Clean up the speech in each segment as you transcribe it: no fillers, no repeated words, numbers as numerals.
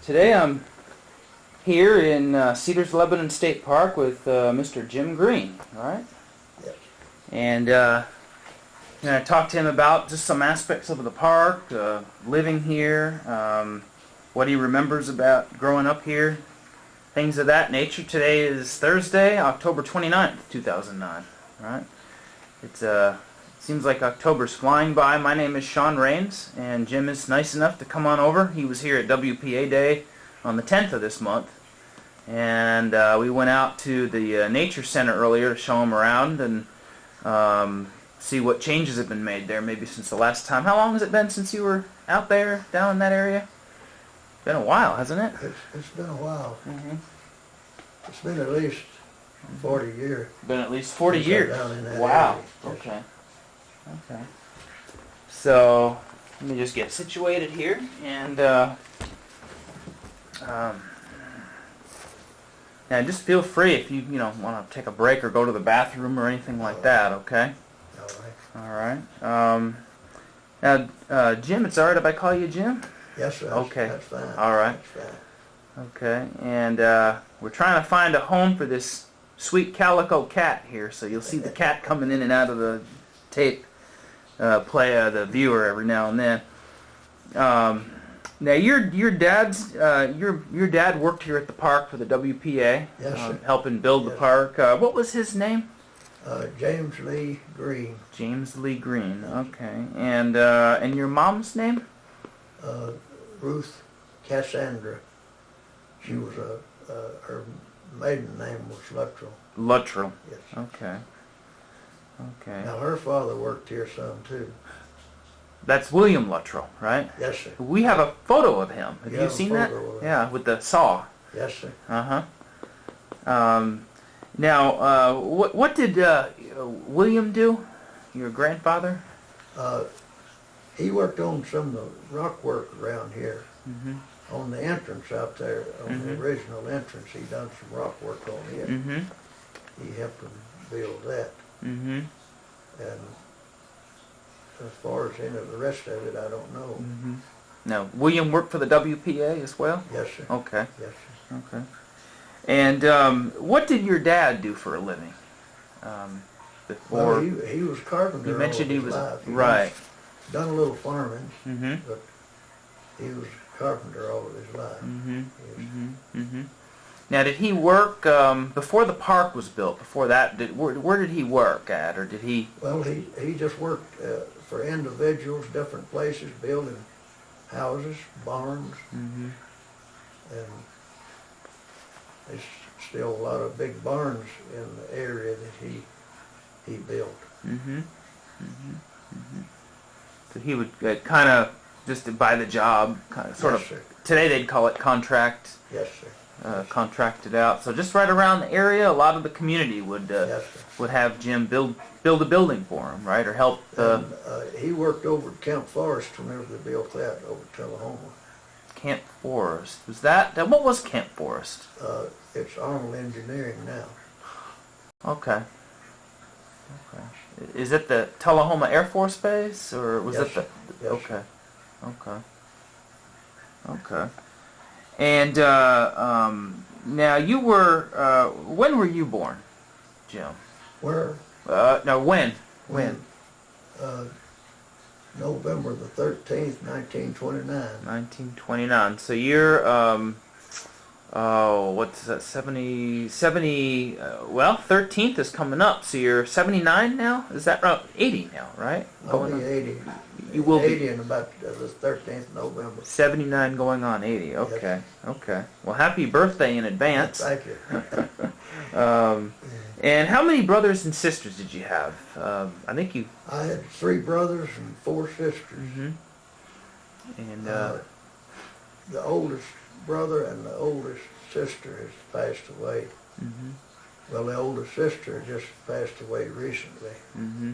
Today I'm here in Cedars of Lebanon State Park with Mr. Jim Green, right? Yes. And I talked to him about just some aspects of the park, living here, what he remembers about growing up here, things of that nature. Today is Thursday, October 29th, 2009, right? It seems like October's flying by. My name is Sean Raines, and Jim is nice enough to come on over. He was here at WPA Day on the 10th of this month, and we went out to the Nature Center earlier to show him around and see what changes have been made there, maybe since the last time. How long has it been since you were out there, down in that area? Been a while, hasn't it? It's been a while. Mm-hmm. It's been at least 40 years. Been at least 40 years. Down in that Wow. area. Okay. Okay. So let me just get situated here, and just feel free if you want to take a break or go to the bathroom or anything like that. Okay. All All right. right. Now, Jim, it's all right if I call you Jim? Yes, sir. Okay. That's fine. All right. That's fine. Okay. And we're trying to find a home for this sweet calico cat here, so you'll see the cat coming in and out of the tape play the viewer every now and then. Now your dad worked here at the park for the WPA, Yes, sir. helping build the Yes. park. What was his name? James Lee Green. James Lee Green. Okay. And your mom's name? Ruth Cassandra. She was her maiden name was Luttrell. Luttrell. Yes. Okay. Okay. Now her father worked here some too. That's William Luttrell, right? Yes, sir. We have a photo of him. Have You you have a seen that? photo of him. Yeah, with the saw. Yes, sir. Now, what did William do? Your grandfather? He worked on some of the rock work around here. Mm-hmm. On the entrance out there, on the Mhm. original entrance, he done some rock work on it. Mm-hmm. He helped him build that. Mm-hmm. And as far as any of the rest of it, I don't know. Mm-hmm. Now, William worked for the WPA as well? Yes, sir. Okay. Yes, sir. Okay. And what did your dad do for a living? Before Well, he was a carpenter. you mentioned all he his was life. He right. Done a little farming, Mm-hmm. but he was a carpenter all of his life. Mm-hmm. Yes. Mm-hmm. Mm-hmm. Now, did he work before the park was built? Before that, where did he work at, or did he? Well, he just worked for individuals, different places, building houses, barns, Mm-hmm. and there's still a lot of big barns in the area that he built. Mm-hmm. Mm-hmm. Mm-hmm. So he would kind of just by the job, kind of, sort Yes, of. sir. Today they'd call it contract. Yes, sir. Contracted out. So just right around the area, a lot of the community would Yes, sir. would have Jim build a building for him, right, or help. And, he worked over at Camp Forest whenever they built that over at Tullahoma. Camp Forest, was that? What was Camp Forest? It's Arnold Engineering now. Okay. Okay. Is it the Tullahoma Air Force Base, or was Yes, it the? sir. Yes, Okay. sir. Okay. Okay. And now you were. When were you born, Jim? Where? No, when? When? November the 13th, 1929. 1929. So you're, what's that, 70, well, 13th is coming up, so you're 79 now? Is that right? 80 now, right? I'll be 80. You will be 80 in about the 13th of November. 79 going on 80, okay, okay. Well, happy birthday in advance. Thank you. And how many brothers and sisters did you have? I think you... I had 3 brothers and 4 sisters. Mm-hmm. And, the oldest brother and the oldest sister has passed away. mm-hmm. Well, the oldest sister just passed away recently. Mm-hmm.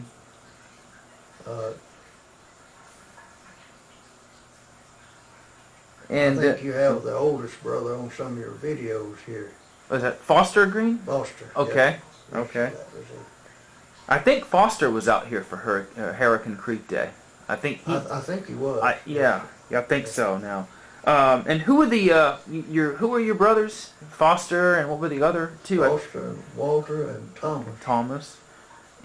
And I think you have the oldest brother on some of your videos here. was that Foster Green? Foster. Okay, yes. okay. That was it. I think Foster was out here for Hurricane Creek Day. I think he. I think he was. Yeah, I think so now. And who were who were your brothers? Foster, and what were the other two? Foster and Walter and Thomas. Thomas.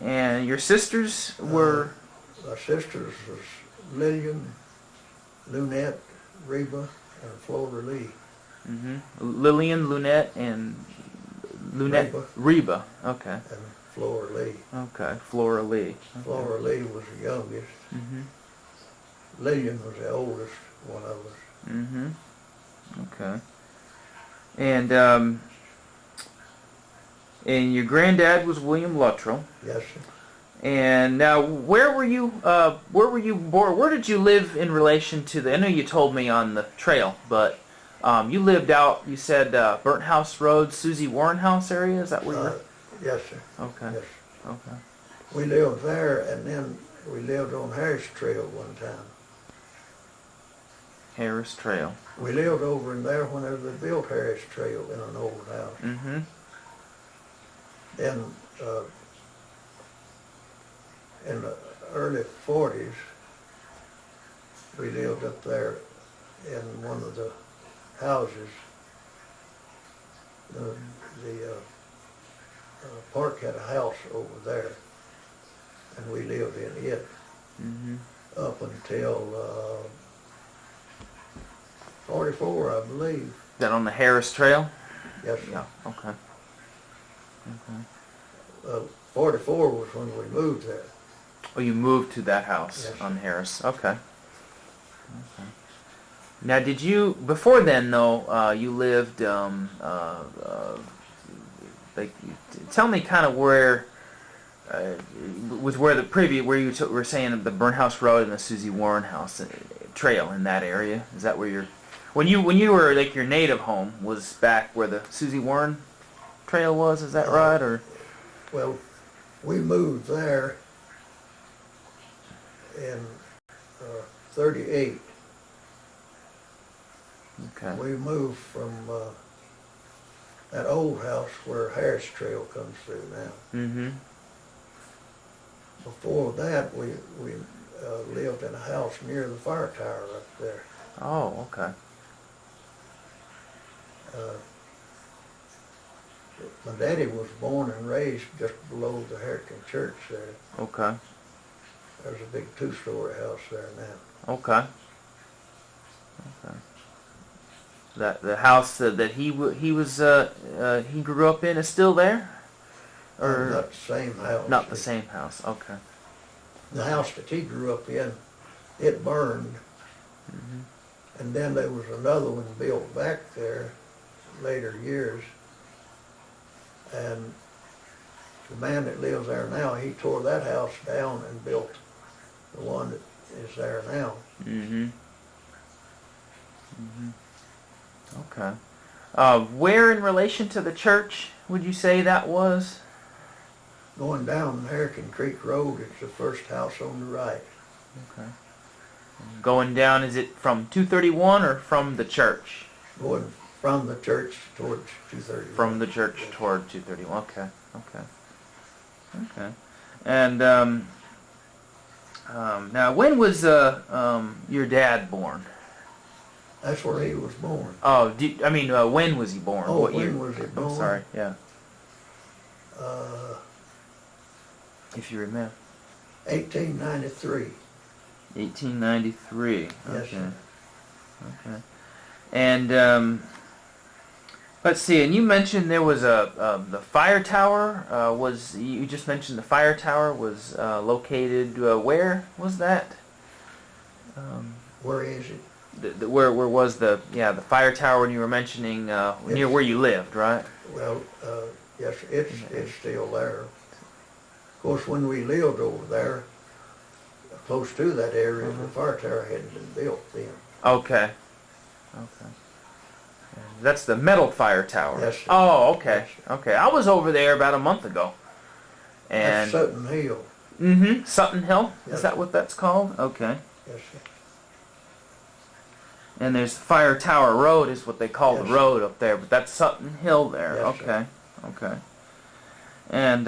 And your sisters were? My sisters was Lillian, Lunette, Reba, and Flora Lee. Mm-hmm. Lillian, Lunette, and Reba. Okay. And Flora Lee. Okay. Flora Lee. Okay. Flora Lee was the youngest. Mm-hmm. Lillian was the oldest one of us. Mm-hmm. Okay. And your granddad was William Luttrell. Yes, sir. And now, where were you born? Where did you live in relation to I know you told me on the trail, but you lived out, you said, Burnt House Road, Susie Warren House area? Is that where you're? Yes, sir. Okay. Yes. Okay. We lived there, and then we lived on Harris Trail one time. Harris Trail. We lived over in there whenever they built Harris Trail in an old house. Mm-hmm. Then in the early 40s, we lived up there in one of the houses. The park had a house over there, and we lived in it up until 44, I believe. Is that on the Harris Trail? Yes, sir. Yeah. Okay. Okay. 44 was when we moved there. Oh, you moved to that house Yes, on Harris. Okay. Okay. Now, did you before then though? You lived. Like, tell me kind of where. Was where the previous where you were saying the Burnt House Road and the Susie Warren House trail in that area? Is that where you're? When you were like your native home was back where the Susie Warren trail was? Is that right or? Well, we moved there in 38. Okay. We moved from that old house where Harris Trail comes through now. Mm-hmm. Before that, we lived in a house near the fire tower up there. Oh, okay. My daddy was born and raised just below the Hurricane Church there. Okay. There's a big two-story house there now. Okay. Okay. That the house that he grew up in is still there, or not the same house. not the same house? Okay. The house that he grew up in, it burned, and then there was another one built back there later years, and the man that lives there now, he tore that house down and built the one that is there now. Mm-hmm. Mm-hmm. Okay. Where in relation to the church would you say that was? Going down Hurricane Creek Road, it's the first house on the right. Okay. Going down, is it from 231 or from the church? Going from the church towards 231. From the church toward 231. Okay. Okay. Okay. And now, when was your dad born? That's where he was born. Oh, when was he born? Oh, what when year? was he born? I'm sorry. Yeah. Uh, If you remember. 1893. 1893. Yes, Okay. sir. Okay. And let's see. And you mentioned there was the fire tower. You just mentioned the fire tower was located? Where was that? Where is it? Where was the fire tower when you were mentioning near where you lived, right? Well, yes, it's still there. Of course, when we lived over there, close to that area, the fire tower hadn't been built then. Okay. Okay. That's the metal fire tower. Yes, sir. Oh, okay. Yes, sir. Okay. I was over there about a month ago. And That's Sutton Hill. Mm-hmm. Sutton Hill? Yes, Is that sir. what that's called? Okay. Yes, sir. And there's Fire Tower Road is what they call Yes, the sir. road up there, but that's Sutton Hill there. Yes, Okay. sir. Okay. And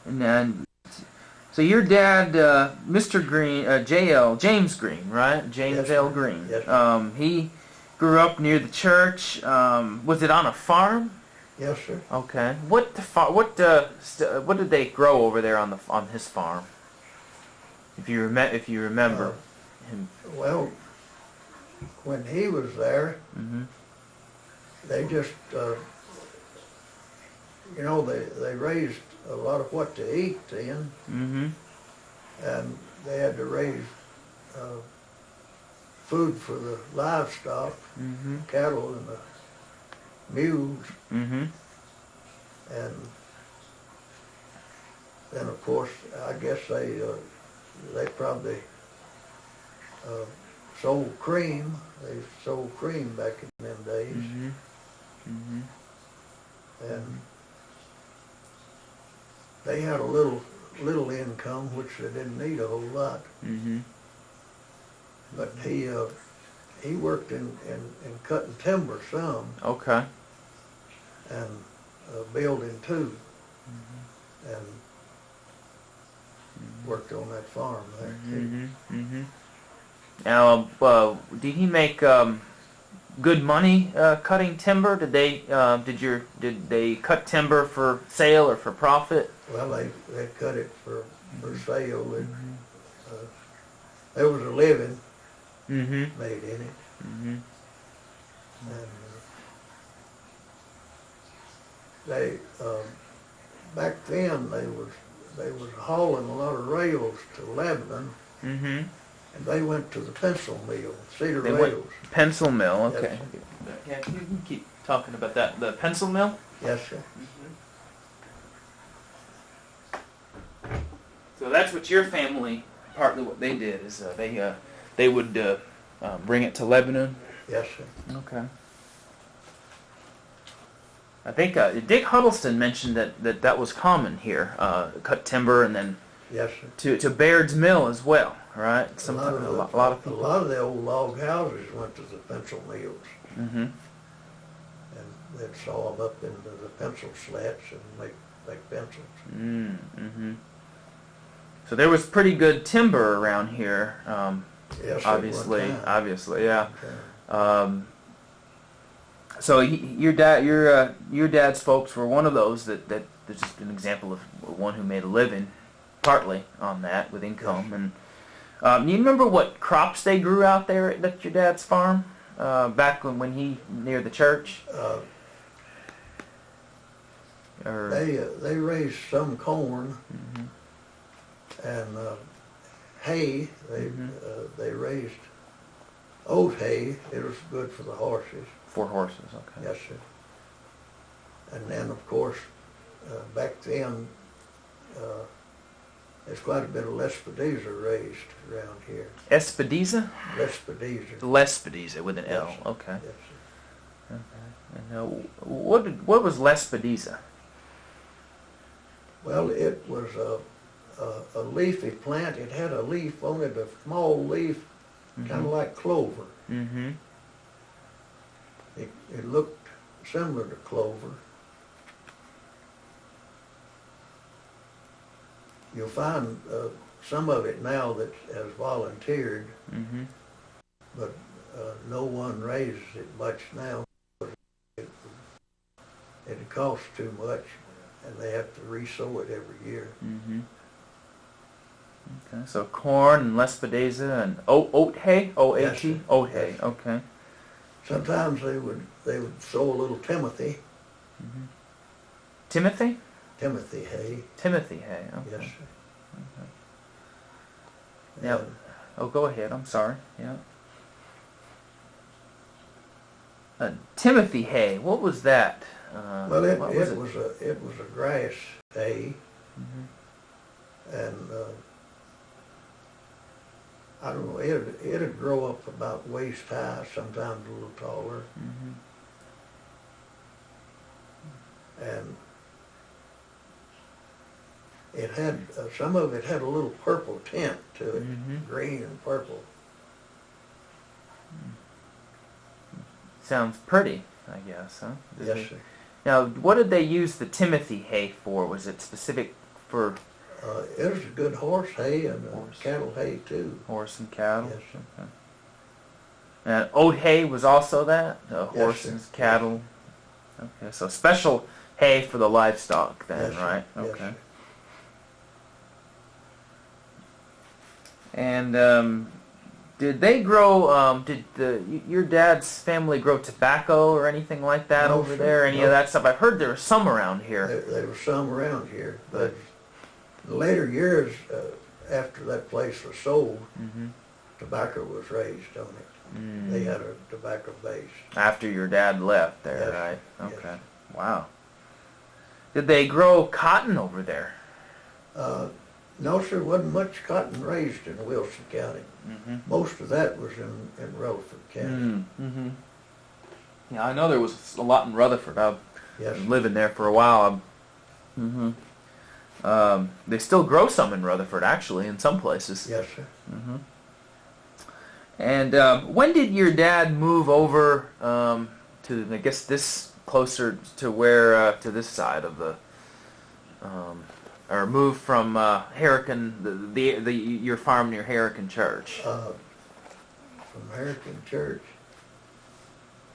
then So your dad, Mr. Green, James Green, right? James Yes, L. sir. Green. Yes, He grew up near the church. Was it on a farm? yes, sir. Okay. What did they grow over there on his farm? If you remember him. Well, when he was there, Mm-hmm. they just, they raised a lot of what to eat then, Mm-hmm. and they had to raise food for the livestock, Mm-hmm. cattle and the mules, Mm-hmm. and then of course I guess they probably sold cream. They sold cream back in them days, Mm-hmm. Mm-hmm. and they had a little income, which they didn't need a whole lot. Mm-hmm. But he worked in cutting timber some, Okay. and building too, Mm-hmm. and worked on that farm there too. Mm-hmm. Mm-hmm. Now, did he make good money cutting timber? Did they cut timber for sale or for profit? Well, they cut it for sale. There was a living Mm-hmm. made in it, Mm-hmm. and they back then they was hauling a lot of rails to Lebanon, Mm-hmm. and they went to the pencil mill, Cedar They went Rails. pencil mill. Yes. Okay. Yeah, you can keep talking about that. The pencil mill. Yes, sir. So that's what your family, partly what they did is they would bring it to Lebanon. Yes, sir. Okay. I think Dick Huddleston mentioned that was common here, cut timber and then Yes, sir. to Baird's Mill as well, right? A lot of people. A lot of the old log houses went to the pencil mills, Mm-hmm. and they'd saw them up into the pencil slats and make pencils. Mm-hmm. So there was pretty good timber around here. Yes, Obviously, yeah. Okay. So your dad's folks were one of those that there's just an example of one who made a living, partly on that with income. And you remember what crops they grew out there at your dad's farm back when he near the church? They raised some corn Mm-hmm. and hay. Mm-hmm. They raised oat hay. It was good for the horses. 4 horses, okay. Yes, sir. And then, of course, back then, there's quite a bit of lespedeza raised around here. Espediza? Lespedeza. Lespediza with an Yes, L. sir. Okay. Yes, sir. And what was Lespediza? Well, it was a leafy plant. It had a leaf on it, a small leaf, kind of like clover. Mm-hmm. It looked similar to clover. You'll find some of it now that has volunteered, Mm-hmm. but no one raises it much now. It costs too much, and they have to re-sow it every year. Mm-hmm. Okay, so corn and Lespedeza and oat hay, O-A-T, Yes, sir. oat hay. Yes. Okay. Sometimes they would sow a little Timothy Mm-hmm. Timothy hay. hay. Okay. Yes, sir. Now, And go ahead. I'm sorry. Yeah. Timothy hay. What was that? well, it what was was it? it was a grass hay, Mm-hmm. and I don't know. It'd grow up about waist high, sometimes a little taller, Mm-hmm. and it had some of it had a little purple tint to it, Mm-hmm. green and purple. Sounds pretty, I guess, huh? Yes, sir. Now, what did they use the Timothy hay for? Was it specific for It was a good horse hay and Horse. cattle hay too. Horse and cattle? Yes. Okay. And oat hay was also that? Horse sir. and cattle? Okay, so special hay for the livestock then, Yes, sir. right? Yes, Okay. sir. And did they grow, your dad's family grow tobacco or anything like that No, over sir. there? Any No. of that stuff? I've heard there was some around here. There was some around here, but in the later years, after that place was sold, Mm-hmm. tobacco was raised on it. They had a tobacco base. After your dad left there, Yes, right? yes. Okay. Wow. Did they grow cotton over there? No, sir, wasn't much cotton raised in Wilson County. Mm-hmm. Most of that was in Rutherford County. Mm-hmm. Yeah, I know there was a lot in Rutherford. I've Yes, been living there for a while. They still grow some in Rutherford, actually, in some places. yes, sir. Mm-hmm. And when did your dad move over to, I guess, this closer to where, to this side of the, or move from Harrican, your farm near Harrican Church? From Harrican Church.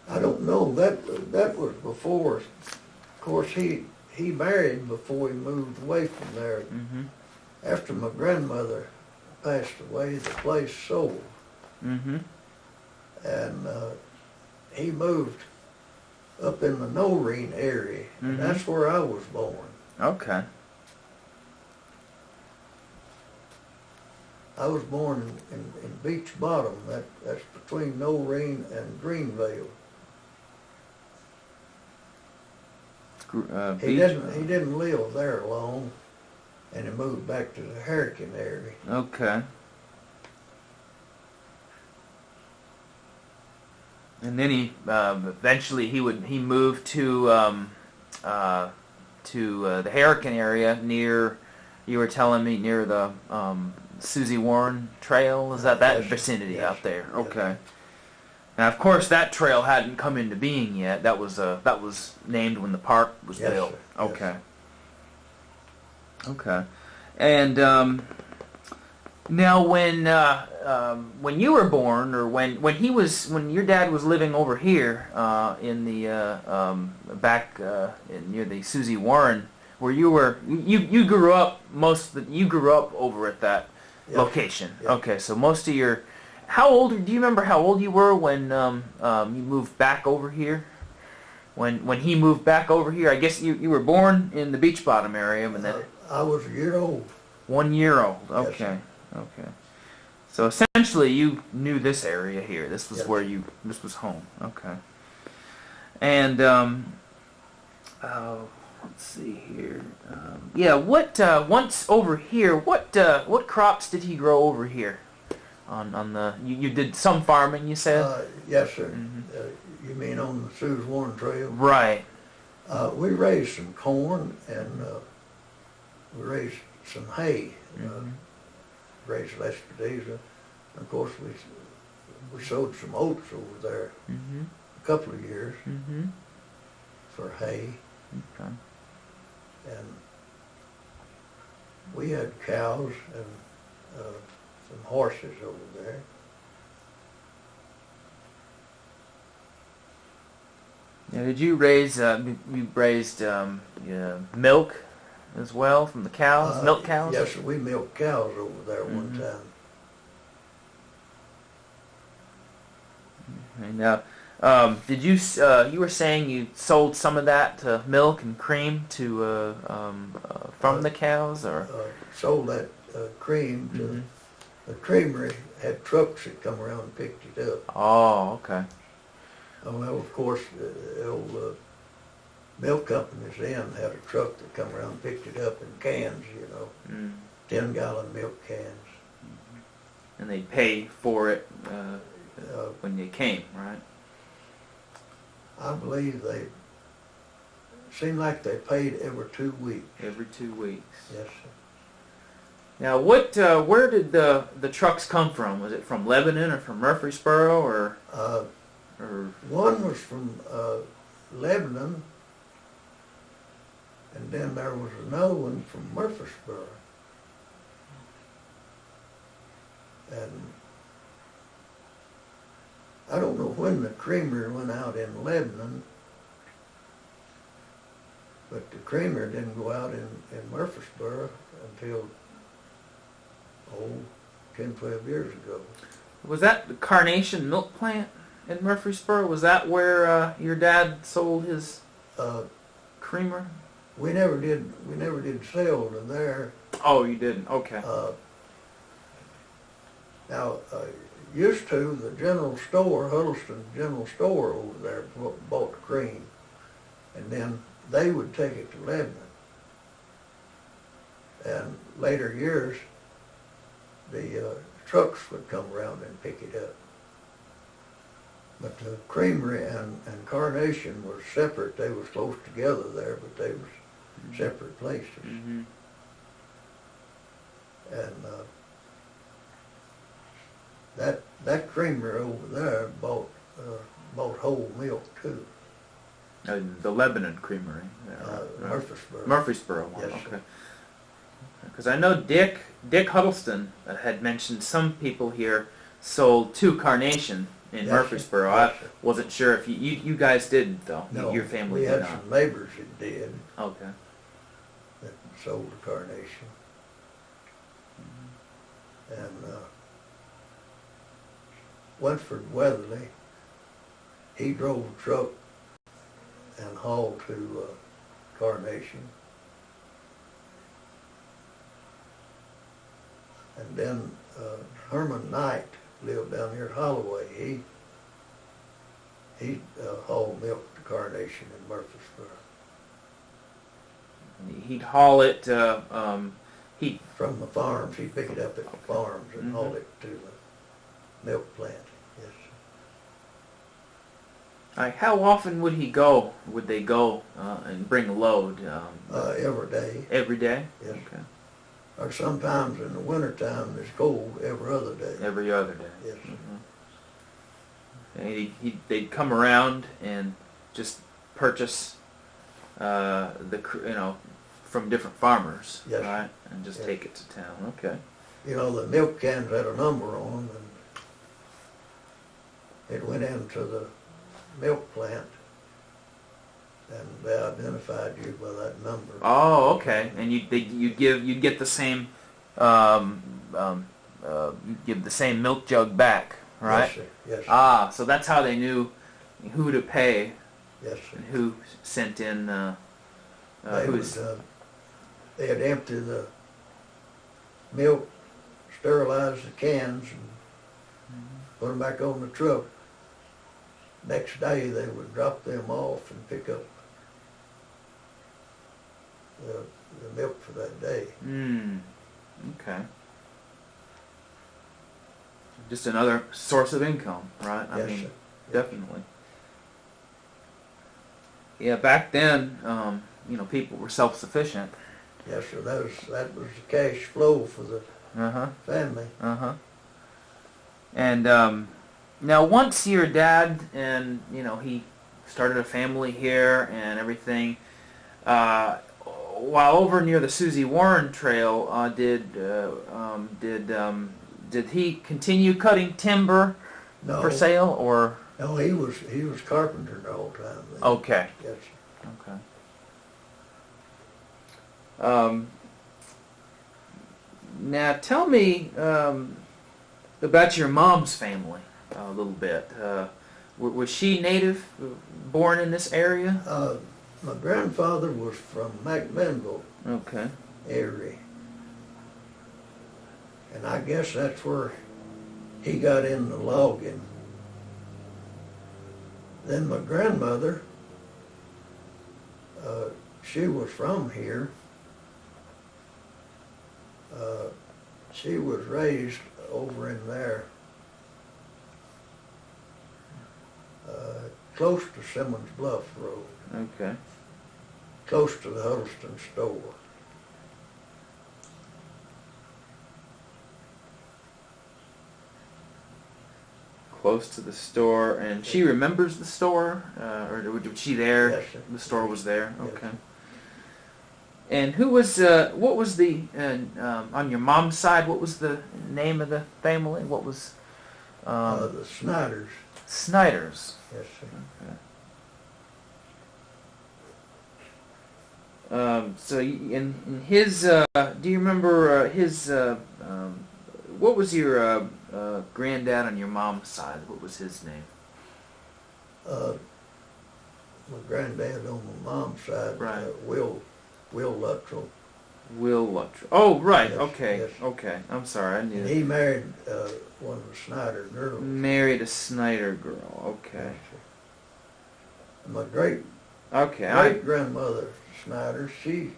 I don't know. That was before. Of course, he married before he moved away from there. Mm-hmm. After my grandmother passed away, the place sold. Mm-hmm. And he moved up in the Noreen area, and Mhm. that's where I was born. Okay. I was born in Beach Bottom. That's between Noreen and Greenvale. He didn't live there long, and he moved back to the Harrican area. Okay. And then he eventually he moved to the Harrican area near, you were telling me, near the Susie Warren Trail. Is that Yes, vicinity yes, out there? yes. Okay. Now, of course, that trail hadn't come into being yet. That was named when the park was Yes, built. sir. Yes. Okay. Okay. And now, when you were born, or when your dad was living over here in the back near the Susie Warren, where you grew up you grew up over at that Yes. location. Yes. Okay, so most of your, do you remember how old you were when you moved back over here? When he moved back over here, I guess you were born in the Beach Bottom area, and then I was a year old. 1 year old. Yes, Okay. sir. Okay. So essentially, you knew this area here. This was Yes. where this was home. Okay. And let's see here. Yeah. Once over here, what crops did he grow over here? On the you did some farming, you said. Yes, sir. Mhm. You mean on the Susie Warren Trail? Right. We raised some corn and we raised some hay. Mhm. Raised Lespedeza. Of course, we sowed some oats over there Mhm. a couple of years Mhm. for hay, Okay. and we had cows and some horses over there. Now, did you raise milk as well from the cows, milk cows? Yes, sir, we milked cows over there one Mhm. time. And did you you were saying you sold some of that milk and cream to from the cows, or? Sold that cream to Mhm. the creamery. Had trucks that come around and picked it up. Oh, okay. Well, of course, the old milk companies then had a truck that come around and picked it up in cans, 10-gallon milk cans. And they pay for it when they came, right? I believe seemed like they paid every 2 weeks. Every 2 weeks. Yes, sir. Now, where did the trucks come from? Was it from Lebanon or from Murfreesboro, or? One was from Lebanon, and then there was another one from Murfreesboro. And I don't know when the creamery went out in Lebanon, but the creamery didn't go out in Murfreesboro until, 10, 12 years ago. Was that the Carnation Milk Plant in Murfreesboro? Was that where your dad sold his creamer? We never did sell to there. Oh, you didn't? Okay. Now, used to, the general store, Huddleston General Store over there bought the cream, and then they would take it to Lebanon. And later years, the trucks would come around and pick it up. But the creamery and Carnation were separate. They were close together there, but they were separate places. Mm-hmm. And that creamery over there bought whole milk too. The Lebanon Creamery. Murfreesboro. Murfreesboro one. Yes, Okay. Because I know Dick Huddleston had mentioned some people here sold to Carnation in Yes, Murfreesboro. yes, I wasn't sure if you guys didn't though. No, Your family we did had not. some neighbors that did, Okay. that sold to Carnation. And Winford Weatherly, he drove a truck and hauled to Carnation. And then Herman Knight lived down here at Holloway. He hauled milk to Carnation in Murfreesboro. He'd haul it. From the farms, he'd pick it up at the farms and Mm-hmm. haul it to the milk plant. Yes. How often would he go? Would they go and bring a load? Every day. Every day? Yes. Okay. Or sometimes in the wintertime, it's cold every other day. Every other day. Yes. Mm-hmm. And they'd come around and just purchase from different farmers, Yes. right? And just Yes. take it to town. Okay. You know, the milk cans had a number on them, and it went into the milk plant, and they identified you by that number. Oh, okay. And you'd get the same you'd give the same milk jug back, right? Yes, sir. Yes, sir. Ah, so that's how they knew who to pay Yes, sir. and who sent in. They'd empty the milk, sterilize the cans, and put them back on the truck. Next day, they would drop them off and pick up the milk for that day. Okay. Just another source of income, right? I Yes, mean, sir. Yes. definitely. Yeah, back then, people were self-sufficient. Yes, sir. That was the cash flow for the family. And now, once your dad and he started a family here and everything, while over near the Susie Warren Trail, did he continue cutting timber No, for sale, or? no, he was carpenter the whole time. Then. Okay. Yes, sir. Okay. Now tell me about your mom's family a little bit. Was she native, born in this area? My grandfather was from McMinnville Okay. area, and I guess that's where he got into logging. Then my grandmother, she was from here. She was raised over in there, close to Simmons Bluff Road, Okay. close to the Huddleston store. Close to the store, and she remembers the store, or was she there? Yes, sir. The store was there. Yes. Okay. And who was what was the on your mom's side? What was the name of the family? What was The Snyders. Snyder's? Yes, sir. Okay. So in his, do you remember his? What was your granddad on your mom's side? What was his name? My granddad on my mom's side, Right. Will Luttrell. Will Luttrell. Oh, right. Yes, Okay. yes. Okay. I'm sorry. I knew. And he married one of the Snyder girls. Married a Snyder girl. Okay. Yes, sir. My great Okay. grandmother Snyder, she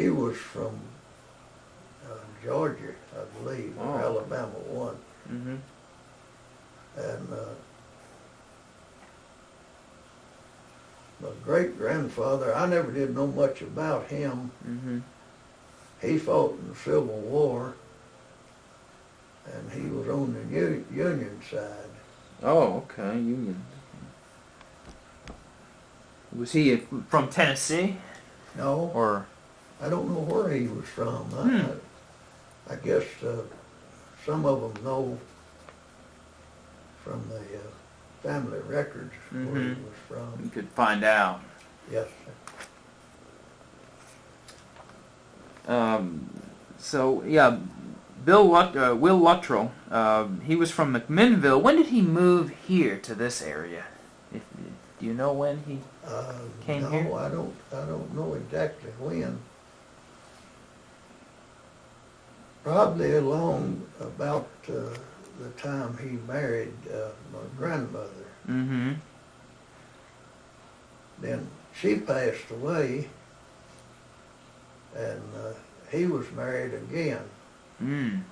was from Georgia, I believe, or Oh. Alabama one, Mhm. and my great grandfather, I never did know much about him. Mhm. He fought in the Civil War, and he was on the Union side. Oh, okay. Union. Was he from Tennessee No, or? I don't know where he was from. I guess some of them know from the family records where he Mhm. was from. You could find out. Yes, So yeah, Will Luttrell. He was from McMinnville. When did he move here to this area? Do you know when he came no, here? I don't know exactly when. Probably along about the time he married my grandmother. Mm-hmm. Then she passed away, and he was married again. Mm.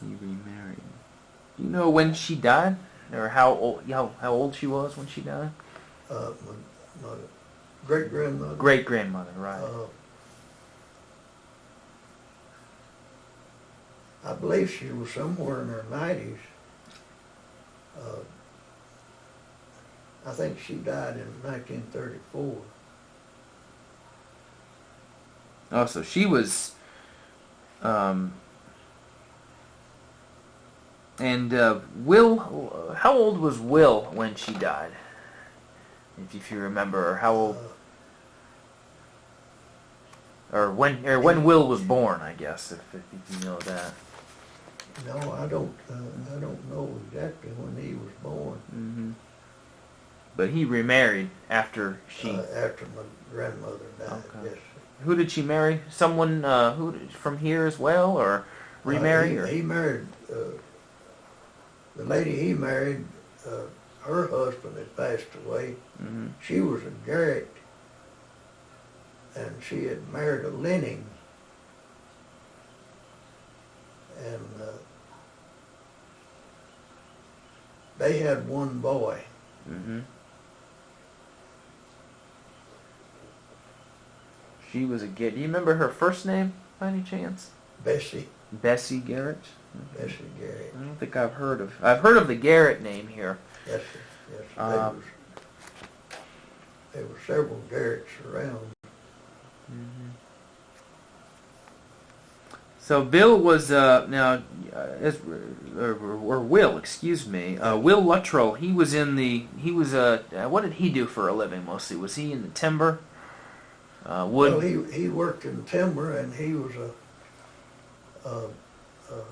He remarried. Do you know when she died, or how old she was when she died? My great grandmother. Great grandmother, right? I believe she was somewhere in her 90s. I think she died in 1934. Oh, so she was. And Will, how old was Will when she died? If you remember, or how old, or when Will was born, I guess, if you know that. No, I don't know exactly when he was born. Mm-hmm. But he remarried after she. After my grandmother died. Okay. Yes. Who did she marry? Someone who from here as well, or remarry? He married the lady he married. Her husband had passed away. Mm-hmm. She was a Garrett, and she had married a Lenning. And they had one boy. Mm-hmm. She was a Garrett. Do you remember her first name by any chance? Bessie. Bessie Garrett. Okay. Bessie Garrett. I don't think I've heard of the Garrett name here. Yes, sir. Yes, sir. There were several Garretts around. Mm-hmm. So Bill was now, or Will, excuse me, Will Luttrell. He was what did he do for a living mostly? Was he in the timber, wood? Well, he worked in timber, and he was a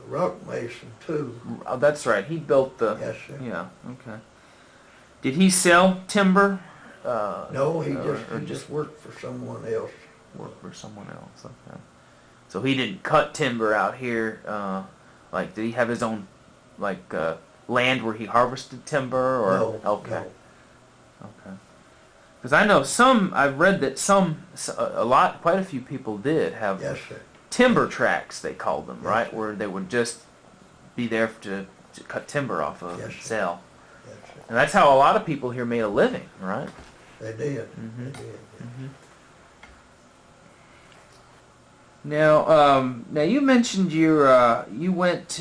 rock mason too. Oh, that's right. He built the. Yes, sir. Yeah. Okay. Did he sell timber? No, he or just worked for someone else. Worked for someone else. Okay. So he didn't cut timber out here. Like, did he have his own, like, land where he harvested timber? Or No. Okay. No. Okay. Because I know I've read that quite a few people did have Yes, sir. timber tracks, they called them, Yes, right? sir. Where they would just be there to cut timber off of Yes, and sir. sell. Yes, sir. And that's how a lot of people here made a living, right? They did. Mm-hmm. They did. Yeah. Mm-hmm. Now you mentioned you went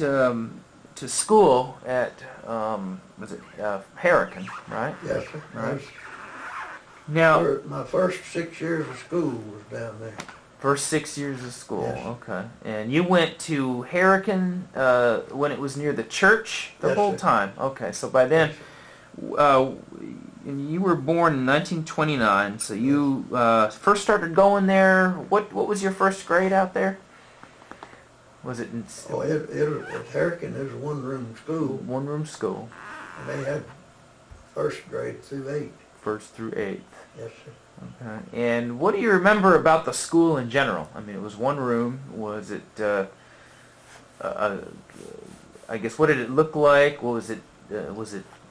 went to school at was it Harrican, right? Yes, sir. Right. Now, My first 6 years of school was down there. first 6 years of school, Yes. okay. And you went to Harrican when it was near the church the Yes, whole sir. time? Okay, so by then, you were born in 1929, so you first started going there. What was your first grade out there? Was it in At Harrican, it was a one-room school, one-room school? and they had first grade through 8. First through 8th. Yes, sir. Okay. And what do you remember about the school in general? I mean, it was one room. Was it, I guess, what did it look like? What was it,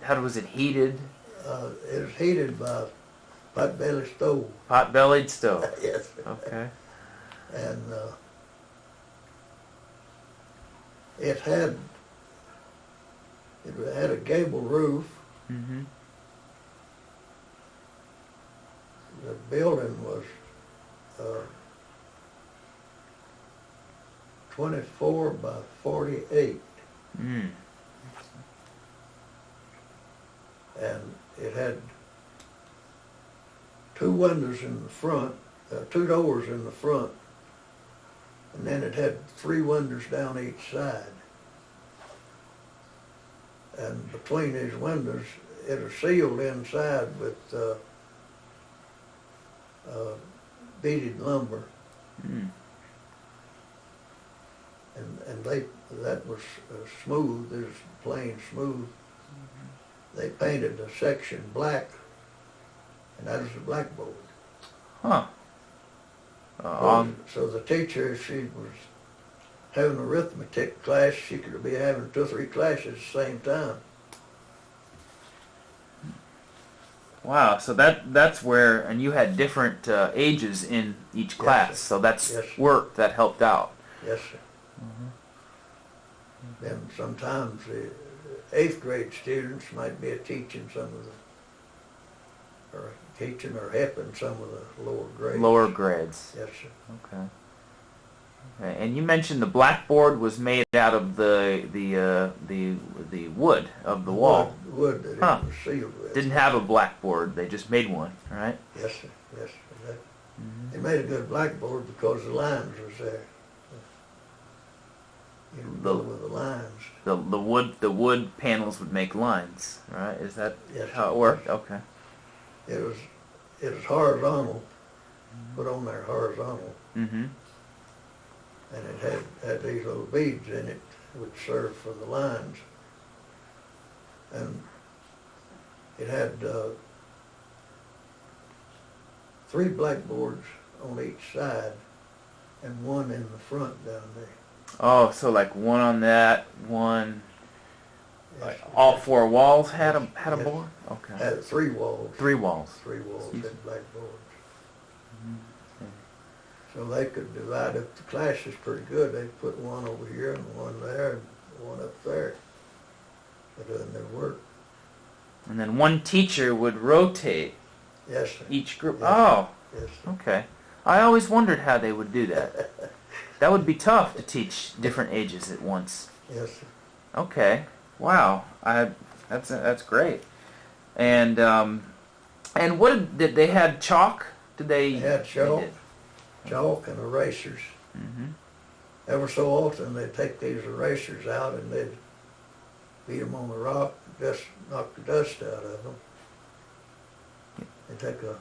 how was it heated? It was heated by pot-belly stove. Pot-bellied stove. Yes, sir. Okay. And it had a gable roof. Mm-hmm. The building was 24 by 48, Mm. and it had 2 windows in the front, 2 doors in the front, and then it had 3 windows down each side. And between these windows, it was sealed inside with beaded lumber, Mm. and that was smooth. It was plain smooth. They painted the section black, and that was the blackboard. Huh. So the teacher, if she was having an arithmetic class, she could be having 2 or 3 classes at the same time. Wow. So that's where, and you had different ages in each class. Yes, sir. So that's Yes, sir. work that helped out. Yes, sir. Mm-hmm. Then sometimes the 8th grade students might be teaching some of or teaching or helping some of the lower grades. Lower grades. Yes, sir. Okay. Okay. And you mentioned the blackboard was made out of the wood of the wall. Wood that Huh. it was sealed with. Didn't have a blackboard; they just made one, right? Yes, sir. Yes, sir. Mm-hmm. They made a good blackboard because the lines was there. You could go with the lines. The wood panels would make lines, right? Is that Yes, how sir. it worked? Okay. It was horizontal, put on there horizontal, Mm-hmm. and it had these little beads in it which served for the lines. And it had 3 blackboards on each side and 1 in the front down there. Oh, so like one on that, one. Yes, Like sir. all 4 walls had a Yes. board. Okay. Had 3 walls. 3 walls. 3 walls Yes. had blackboards. Mm-hmm. So they could divide up the classes pretty good. They put 1 over here and 1 there and 1 up there for doing their work. And then one teacher would rotate Yes, sir. each group. Yes. Oh, Yes, sir. okay. I always wondered how they would do that. That would be tough to teach different ages at once. Yes, sir. Okay. Wow. That's great. And what did they had chalk? Did they? They had chalk, did. chalk and erasers. Mm-hmm. Ever so often they'd take these erasers out and they'd beat them on the rock, just knock the dust out of them. They'd take a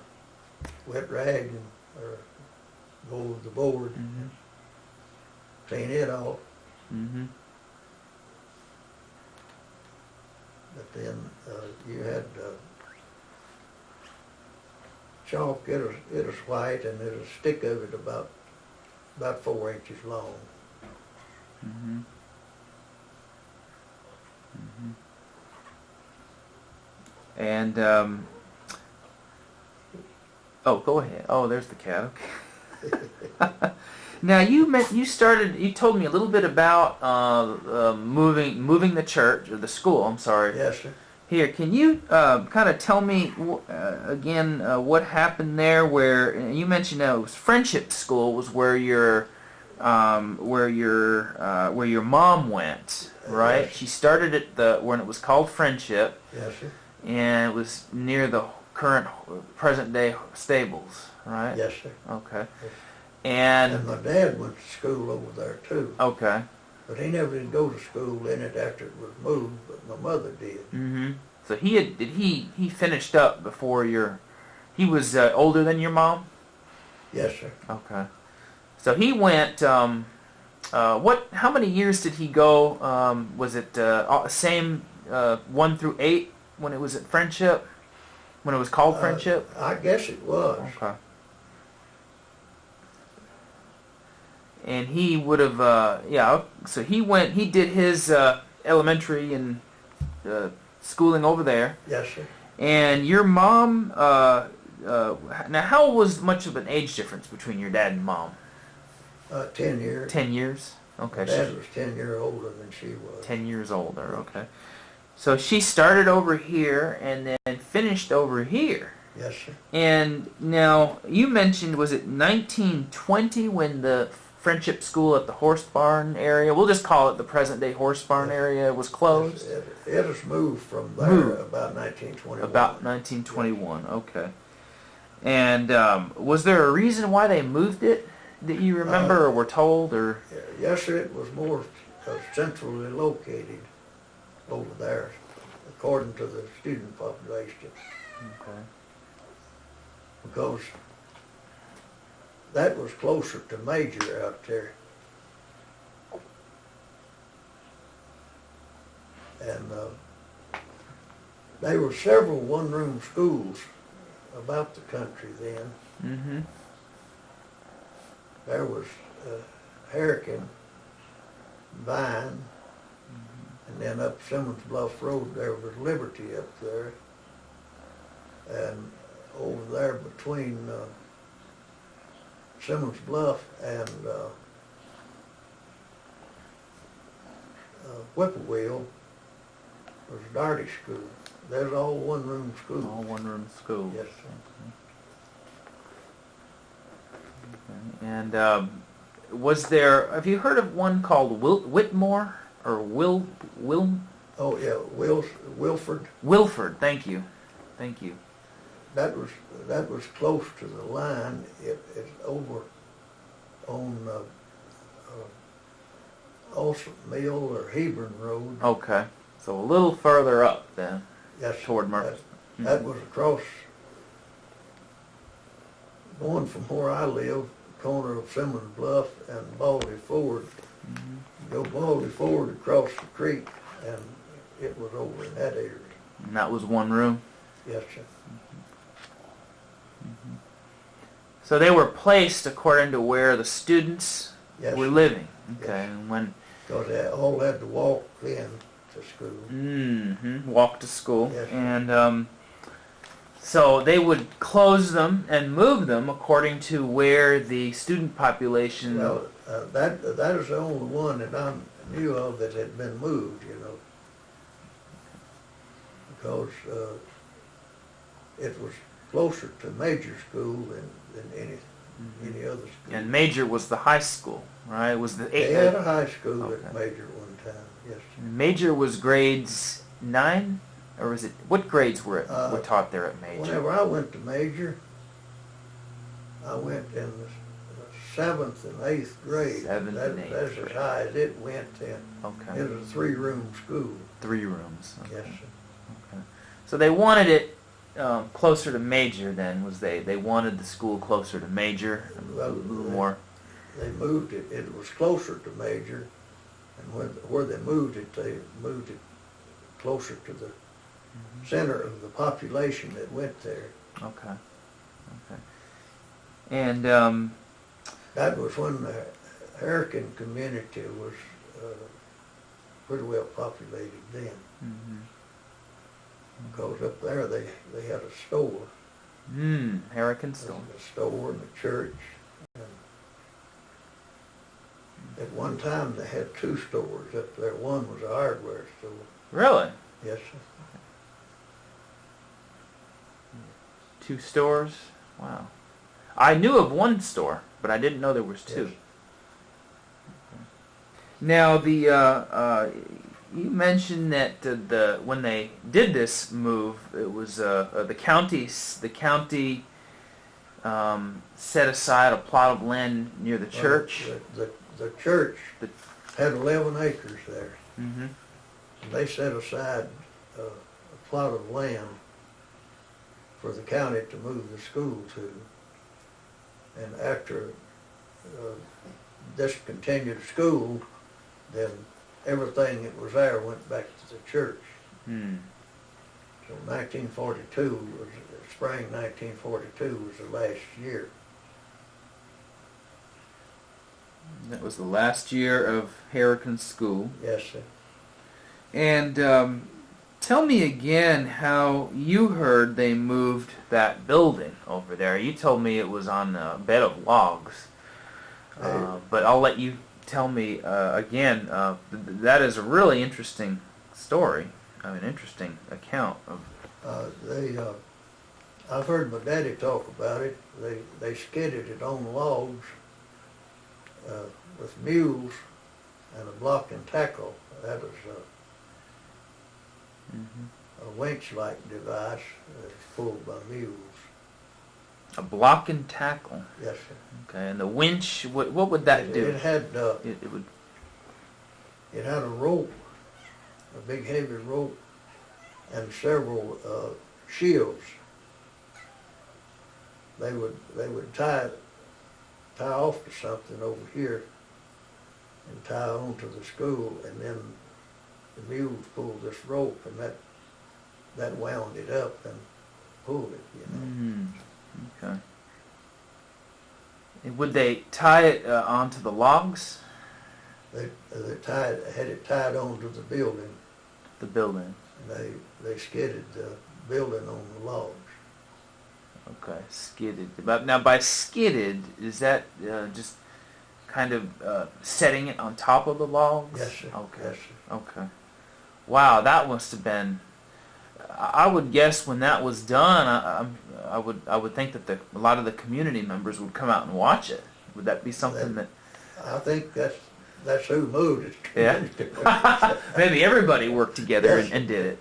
wet rag or go over the board, Mm-hmm. clean it off. Mm-hmm. But then you had chalk. It was white, and there was a stick of it about 4 inches long. Mm-hmm. Mm-hmm. And oh, go ahead. Oh, there's the cat. Okay. Now you told me a little bit about moving the church or the school. I'm sorry. Yes, sir. Here, can you kind of tell me again what happened there? Where you mentioned it was Friendship School was where your where your mom went, right? Yes. She started at when it was called Friendship, Yes, sir. and it was near the present day stables, right? Yes, sir. Okay. Yes. And And my dad went to school over there too. okay. But he never did go to school in it after it was moved, but my mother did. Mm-hmm. So he finished up before he was older than your mom? Yes, sir. Okay. So he went, how many years did he go? Was it same 1 through 8 when it was at Friendship? When it was called Friendship? I guess it was. Okay. And he would have, so he did his elementary and schooling over there. Yes, sir. And your mom, now how was much of an age difference between your dad and mom? 10 years. 10 years? Okay. My dad was 10 years older than she was. 10 years older, okay. So she started over here and then finished over here. Yes, sir. And now, you mentioned, was it 1920 when the Friendship School at the Horse Barn area, we'll just call it the present-day Horse Barn area, was closed? It has moved from there about 1921. About 1921, okay. And was there a reason why they moved it that you remember or were told? Or Yes, sir. It was more centrally located over there, according to the student population. Okay. Because that was closer to Major out there. And there were several one-room schools about the country then. Mm-hmm. There was Harrican, Vine, and then up Simmons Bluff Road there was Liberty up there. And over there between Simmons Bluff and Whippoorwill was Darty School. There's all one-room schools. All one-room schools. Yes, sir. Okay. And was there, have you heard of one called Whitmore? Or Oh yeah, Wilford. Wilford, thank you. Thank you. That was close to the line. It's over on Olson Mill or Hebron Road. Okay. So a little further up then. Yes, toward Murphy. That was across, going from where I live, corner of Simmons Bluff and Baldy Ford. Mm-hmm. Go Baldy Ford across the creek, and it was over in that area. And that was one room? Yes, sir. Mm-hmm. So they were placed according to where the students Yes, were sir. living. Okay. Yes. And when Because they all had to walk in to school. walk to school. Yes, sir. And so they would close them and move them according to where the student population... Well, that is the only one that I knew of that had been moved, you know. Because it was closer to Major School than any other school. And Major was the high school, right? It was the They had a high school Okay. at Major one time, yes. Major was grades 9, or was it? What grades were taught there at Major? Whenever I went to Major, I went in the 7th and 8th grade. 7th and 8th That's grade. as high as it went then. Okay. It was a 3-room school. 3 rooms. Okay. Yes, sir. Okay. So they wanted it closer to Major. Then they wanted the school closer to Major, a Well, little more. They moved it. It was closer to Major, and where they moved it closer to the center of the population that went there. Okay. Okay. And That was when the Harrican community was pretty well populated then. Because up there they had a store. Harrican store. A store and a church. And at one time they had 2 stores up there. One was a hardware store. Really? Yes, sir. 2 stores? Wow. I knew of one store, but I didn't know there was 2. Yes. Now you mentioned that when they did this move, it was the county set aside a plot of land near the church. The church The, had 11 acres there. mm-hmm. And they set aside a plot of land for the county to move the school to. And after discontinued school, then everything that was there went back to the church. Hmm. So 1942 spring 1942 was the last year. That was the last year of Harrigan's school. Yes, sir. And tell me again how you heard they moved that building over there. You told me it was on a bed of logs. But I'll let you tell me again. That is a really interesting story. I mean, interesting account of. I've heard my daddy talk about it. They skidded it on logs with mules and a block and tackle. That was a winch-like device that's pulled by mules. A block and tackle. Yes, sir. Okay, and the winch. What would that do? It had It would. It had a rope, a big heavy rope, and several shields. They would tie off to something over here and tie onto the school, and then the mules pulled this rope, and that wound it up and pulled it, you know. Mm, okay. And would they tie it onto the logs? They had it tied onto the building. The building. And they skidded the building on the logs. Okay, skidded. But now, by skidded, is that just kind of setting it on top of the logs? Yes, sir. Okay. Yes, sir. Okay. Wow, that must have been. I would guess when that was done, I would think that a lot of the community members would come out and watch it. Would that be something that? I think that's who moved it. Yeah. Maybe everybody worked together Yes. and did it.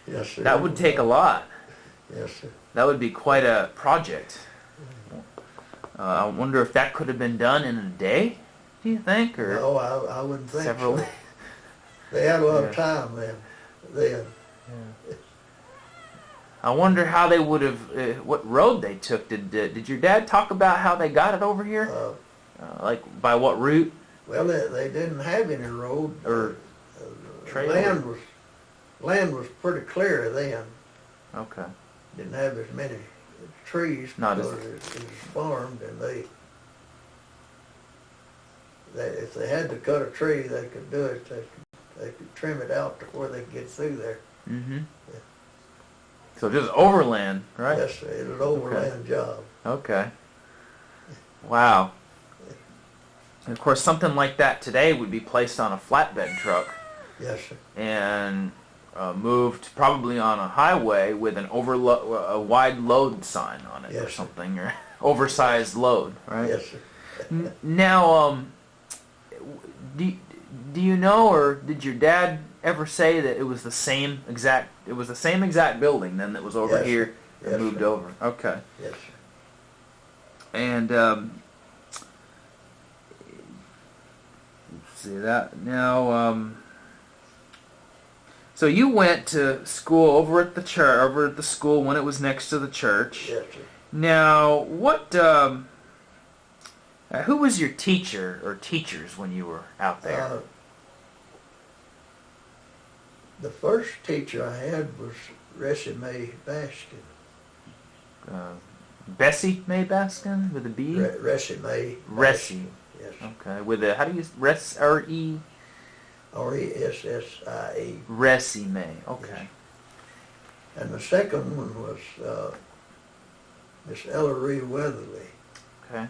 Yes, sir. That would take a lot. Yes, sir. That would be quite a project. I wonder if that could have been done in a day, do you think? Or No, I wouldn't think several so. days? They had a lot of Yeah. time then. I wonder how they would have, what road they took. Did your dad talk about how they got it over here? Like by what route? Well, they didn't have any road. Or trail? Land was pretty clear then. Okay. Didn't have as many trees Not because as- it was farmed, and they if they had to cut a tree, they could do it. They could trim it out to where they could get through there. Mm-hmm. Yeah. So just overland, right? Yes, sir. It was an overland job. Okay. Wow. And of course, something like that today would be placed on a flatbed truck Yes, sir. and moved probably on a highway with a wide load sign on it, Yes, or sir. something, or oversized load, right? Yes, sir. Now, do you know, or did your dad ever say that it was the same exact building then that was over Yes, here and yes, moved sir. over? Okay. Yes, sir. And let's see that now. So you went to school over at the school when it was next to the church. Yes, sir. Now, what? Who was your teacher or teachers when you were out there? The first teacher I had was Ressie Mae Baskin. Bessie Mae Baskin with a B. Ressie Mae. Ressie. Yes. Okay, with a how do you R-E? Ressie. Ressie Mae. Okay. And the second one was Miss Ellery Weatherly. Okay.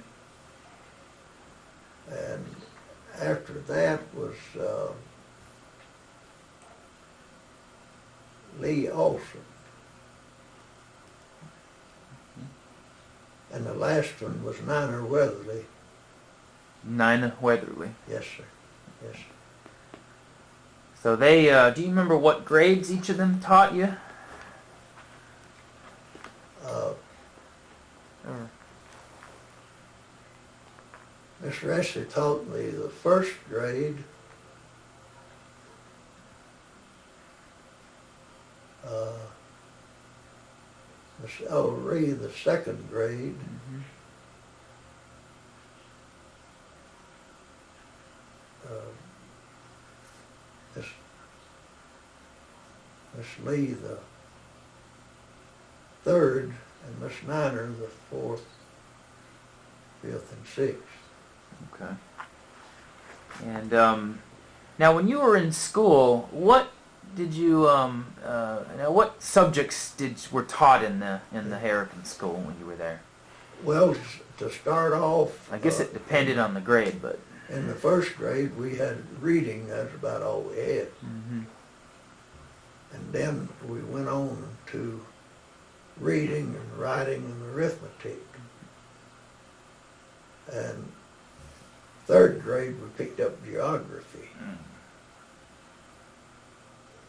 And after that was Lee Olson. And the last one was Niner Weatherly. Nina Weatherly. Yes, sir. Yes. So they, do you remember what grades each of them taught you? Or- Miss Ressley taught me the first grade. Miss Ellery the second grade. Mhm. Miss Lee the third, and Miss Niner the fourth, fifth, and sixth. Okay. And now, when you were in school, what did you what subjects were taught in the Harrican school when you were there? Well, to start off, I guess it depended on the grade, but in the first grade we had reading. That's about all we had. mm-hmm. And then we went on to reading and writing and arithmetic. And third grade we picked up geography.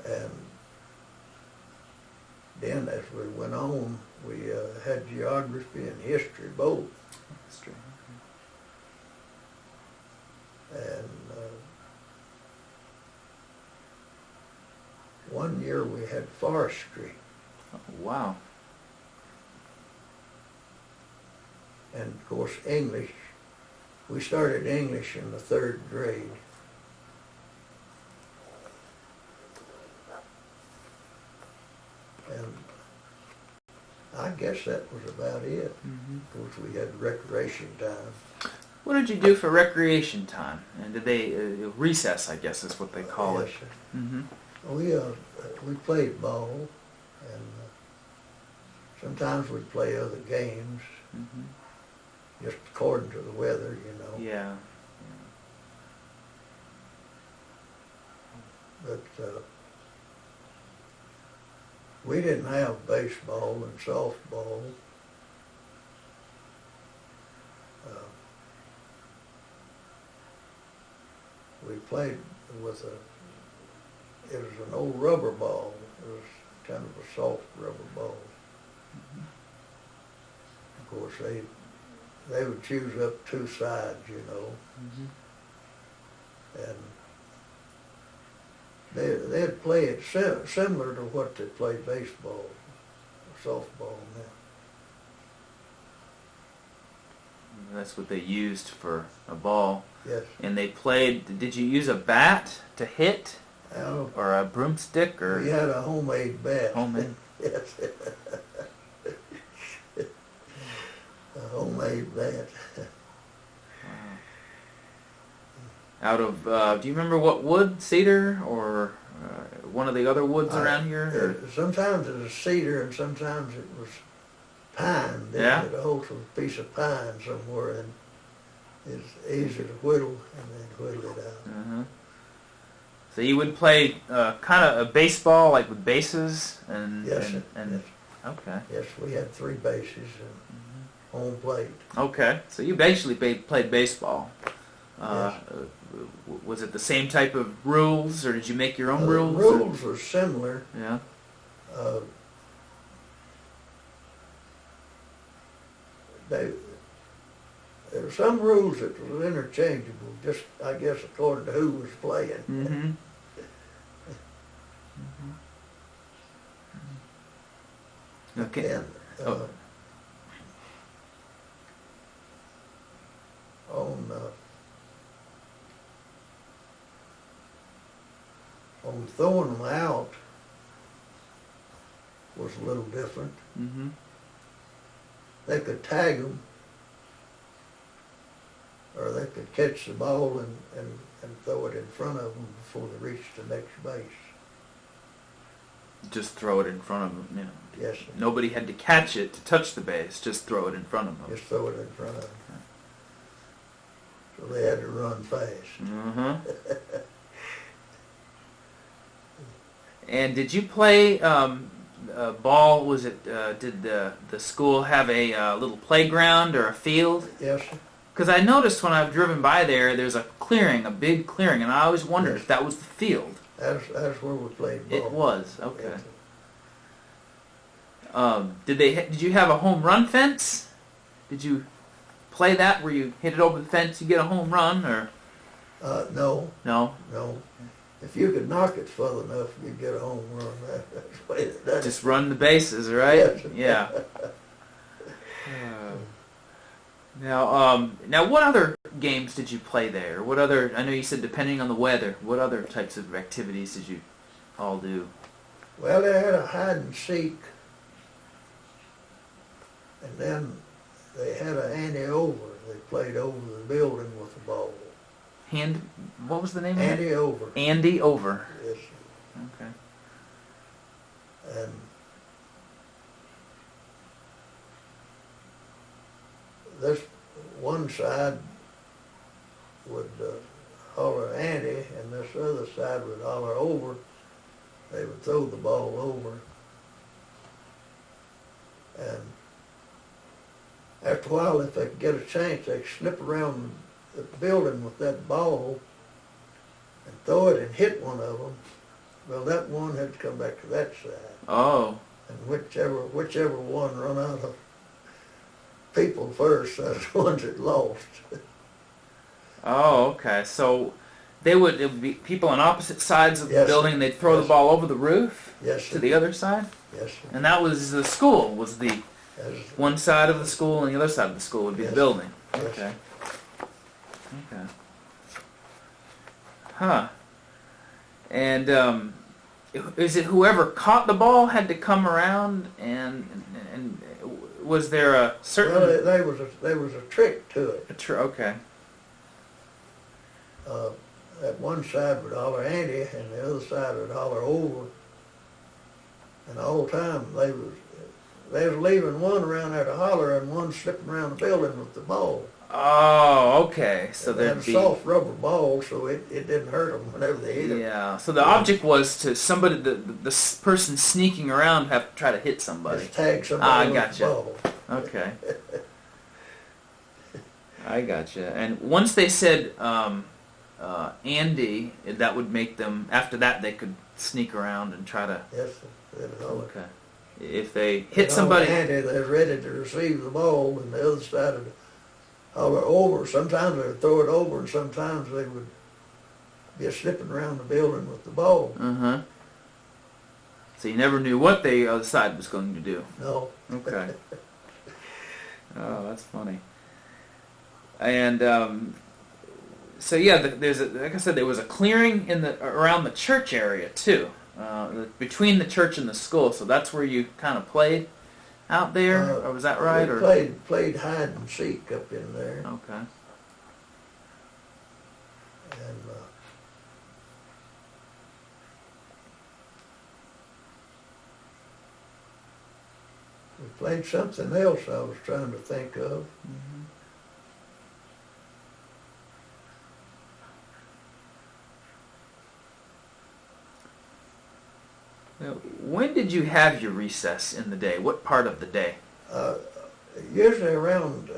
And then as we went on, we had geography and history both. History. And one year we had forestry. Oh, wow. And of course English. We started English in the third grade. And I guess that was about it. Mm-hmm. Of course we had recreation time. What did you do for recreation time? And did they recess? I guess is what they call Yes, it. sir. Mm-hmm. We played ball, and sometimes we'd play other games, Mm-hmm. just according to the weather, you know. Yeah. But we didn't have baseball and softball. We played with it was an old rubber ball. It was kind of a soft rubber ball. Of course, they would choose up two sides, you know, Mm-hmm. and they'd play it similar to what they play baseball, softball now. That's what they used for a ball. Yes. And they played. Did you use a bat to hit, Now, or a broomstick, or we had a homemade bat. homemade? Yes. A homemade bat. Out of, do you remember what wood? Cedar or one of the other woods around here? Sometimes it was cedar and sometimes it was pine. They Yeah? had a whole piece of pine somewhere, and it's easy to whittle and then whittle it out. Uh-huh. So you would play kind of a baseball, like with bases and Yes, sir. and Yes. okay. Yes, we had three bases and home plate. Okay, so you basically played baseball. Yes. Was it the same type of rules, or did you make your own The rules? rules were similar. Yeah. There were some rules that were interchangeable, just I guess according to who was playing. Mm-hmm. Okay. And Oh. on throwing them out was a little different. Mm-hmm. They could tag them, or they could catch the ball and throw it in front of them before they reached the next base. Just throw it in front of them. You know. Yes, sir. Nobody had to catch it to touch the base. Just throw it in front of them. Just throw it in front of them. So they had to run fast. Uh-huh. And did you play ball? Was it? Did the school have a little playground or a field? Yes, sir. Because I noticed when I've driven by there, there's a clearing, a big clearing, and I always wondered Yes. if that was the field. That's where we played ball. It was, okay. Yes. Did you have a home run fence? Did you play that where you hit it over the fence, you get a home run, or No, no? no. If you could knock it further enough, you'd get a home run. That's the way it does. Just run the bases, right? Yes. Yeah. Now, what other games did you play there? What other? I know you said depending on the weather. What other types of activities did you all do? Well, they had a hide and seek, and then they had an ante-over. They played over the building with the ball. What was the name of it? Ante-over. Andy Over. Yes. Okay. And this one side would holler ante, and this other side would holler over. They would throw the ball over. And after a while, if they could get a chance, they'd slip around the building with that ball and throw it and hit one of them. Well, that one had to come back to that side. Oh. And whichever one run out of people first, that's the ones that lost. Oh, okay. So it would be people on opposite sides of the Yes, building. They'd throw yes. the ball over the roof Yes, to sir. the other side, Yes, sir. and that was the school. Was the Yes, one side of the school, and the other side of the school would be the Yes. building. Yes. Okay. Okay. Huh. And is it whoever caught the ball had to come around, and was there a certain? Well, there was a trick to it. Okay. That one side would holler ante, and the other side would holler over. And the whole time they was leaving one around there to holler, and one slipping around the building with the ball. Oh, okay. So And they had there'd a be soft rubber ball, so it didn't hurt them whenever they hit it. yeah. So the object was to somebody, the person sneaking around have to try to hit somebody. Just tag somebody with gotcha. the ball. Okay. I gotcha. And once they said Andy, that would make them. After that, they could sneak around and try to. Yes, they'd holler. Okay. If they They'd hit holler somebody. ante, they're ready to receive the ball, and the other side would holler over. Sometimes they would throw it over, and sometimes they would be slipping around the building with the ball. Uh-huh. So you never knew what the other side was going to do. No. Okay. Oh, that's funny. And so yeah, like I said, there was a clearing around the church area too, between the church and the school. So that's where you kind of played out there, or was that right? We Or played hide and seek up in there. okay. And we played something else I was trying to think of. Mm-hmm. Now, when did you have your recess in the day? What part of the day? Usually around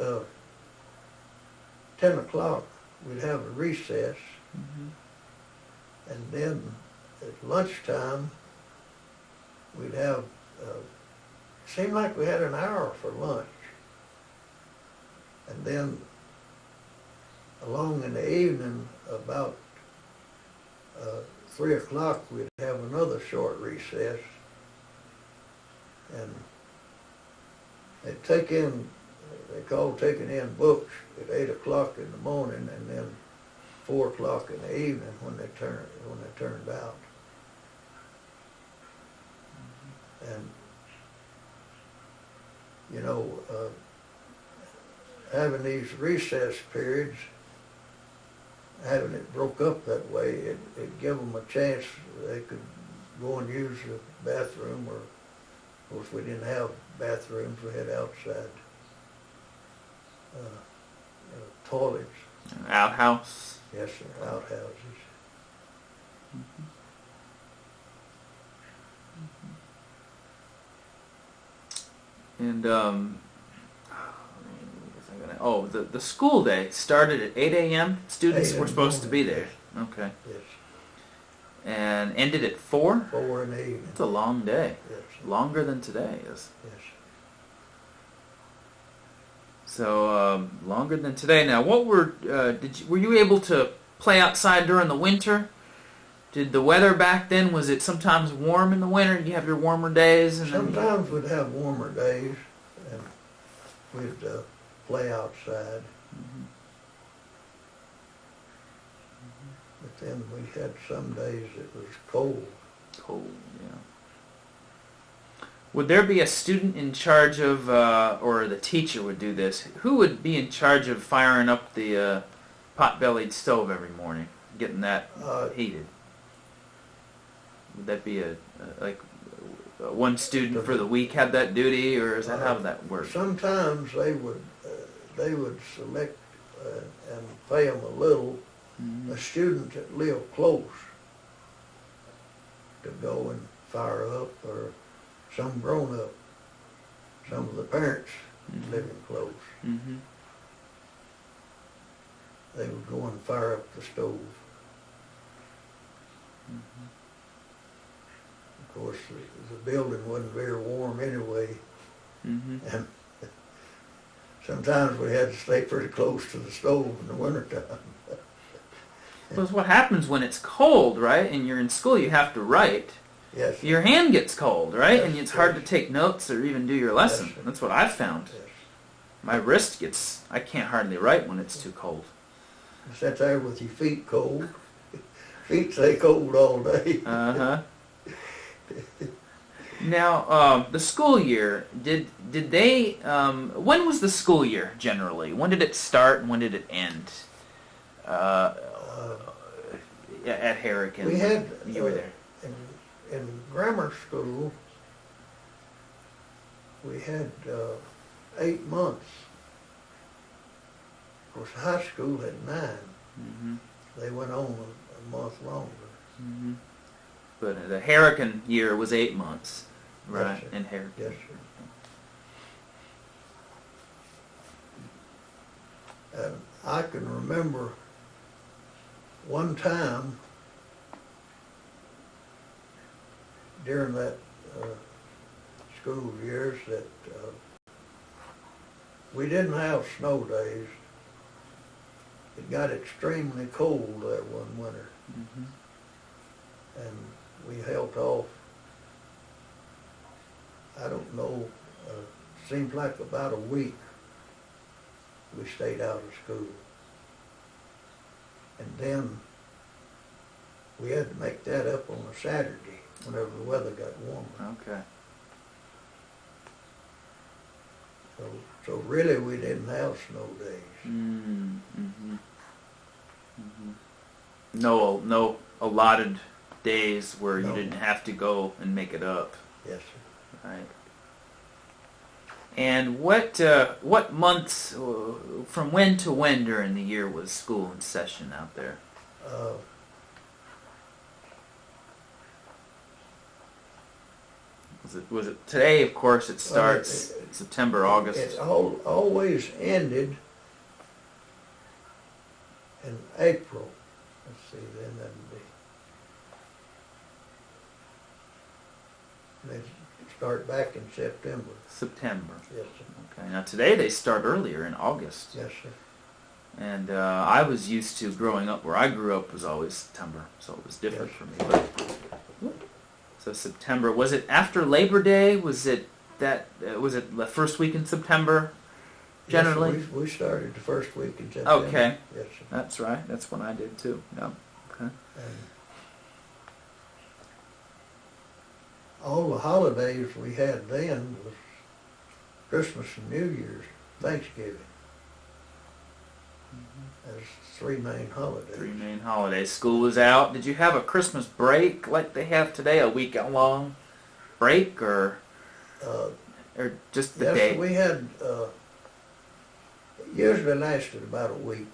10 o'clock we'd have a recess, Mm-hmm. and then at lunchtime we'd have, seemed like we had an hour for lunch. And then along in the evening, about 3 o'clock, we'd have another short recess. And they'd they called taking in books at 8 o'clock in the morning, and then 4 o'clock in the evening when they turned out. And you know, having these recess periods, having it broke up that way, it give them a chance they could go and use the bathroom, or of course we didn't have bathrooms, we had outside toilets. Outhouse. Yes, sir, outhouses. And the school day started at 8 a.m. Students 8 in were the supposed to be morning, there. Okay. Yes. And ended at 4? 4 in the evening. It's a long day. Yes. Longer than today is. Yes. So longer than today. Now, what were you able to play outside during the winter? Did the weather back then, was it sometimes warm in the winter? Did you have your warmer days? And Sometimes we'd have warmer days, and we'd play outside. But then we had some days it was cold. Cold, yeah. Would there be a student in charge of, or the teacher would do this? Who would be in charge of firing up the pot-bellied stove every morning, getting that heated? Would that be one student for the week had that duty, or is that how that work? Sometimes they would select and pay them a little, a student that lived close to go and fire up, or some grown up, some of the parents living close. They would go and fire up the stove. Of course, the building wasn't very warm anyway, and sometimes we had to stay pretty close to the stove in the wintertime. Because what happens when it's cold, right, and you're in school, you have to write. Yes. Your hand gets cold, right, Yes, and it's hard to take notes or even do your lesson. Yes. That's what I've found. Yes. My wrist I can't hardly write when it's too cold. You sit there with your feet cold. Feet stay cold all day. Now, the school year, did they, when was the school year generally? When did it start and when did it end? At Harrican. We had, you were there. in grammar school, we had 8 months. Of course, high school had 9. They went on a month longer. But the Harrican year was 8 months, right? Yes, In Harrican. Yes, sir. And I can remember one time during that school years that we didn't have snow days. It got extremely cold that one winter. And we held off, I don't know, seemed like about a week we stayed out of school. And then we had to make that up on a Saturday whenever the weather got warmer. Okay. So really we didn't have snow days. No allotted days where you No. didn't have to go and make it up. Yes, sir. Right. And what months, from when to when during the year was school in session out there? Was it today? Of course, it starts September, August. It always ended in April. Let's see, then that'd be. They start back in September. September. Yes, sir. Okay. Now today they start earlier in August. Yes, sir. And I was used to growing up where I grew up was always September, so it was different Yes. for me. But, so September, was it after Labor Day? Was it the first week in September? Generally, Yes, we started the first week in September. Okay. Yes, sir. That's right. That's when I did too. Yeah. Okay. And all the holidays we had then was Christmas and New Year's, Thanksgiving. There's 3 main holidays. 3 main holidays. School was out. Did you have a Christmas break like they have today, a week-long break, or just the Yes, day? we had, it usually lasted about a week.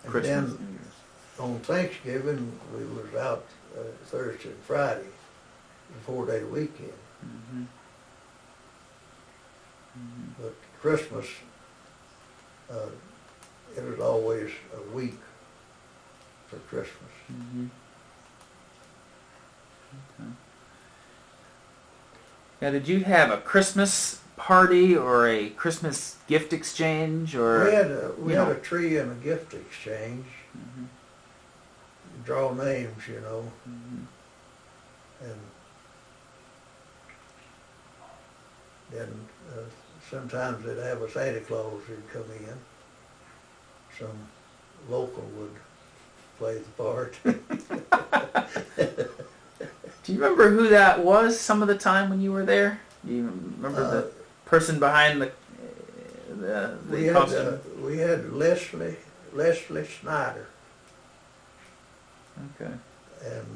And Christmas, then New Year's. on Thanksgiving, we was out Thursday and Friday, the 4-day weekend. But Christmas it was always a week for Christmas. Mm-hmm. Okay. Now, did you have a Christmas party or a Christmas gift exchange, or We had a tree and a gift exchange. Mm-hmm. Draw names, Mm-hmm. and then sometimes they'd have a Santa Claus who'd come in. Some local would play the part. Do you remember who that was some of the time when you were there? Do you remember the person behind the costume? We had Leslie Snyder, Okay. and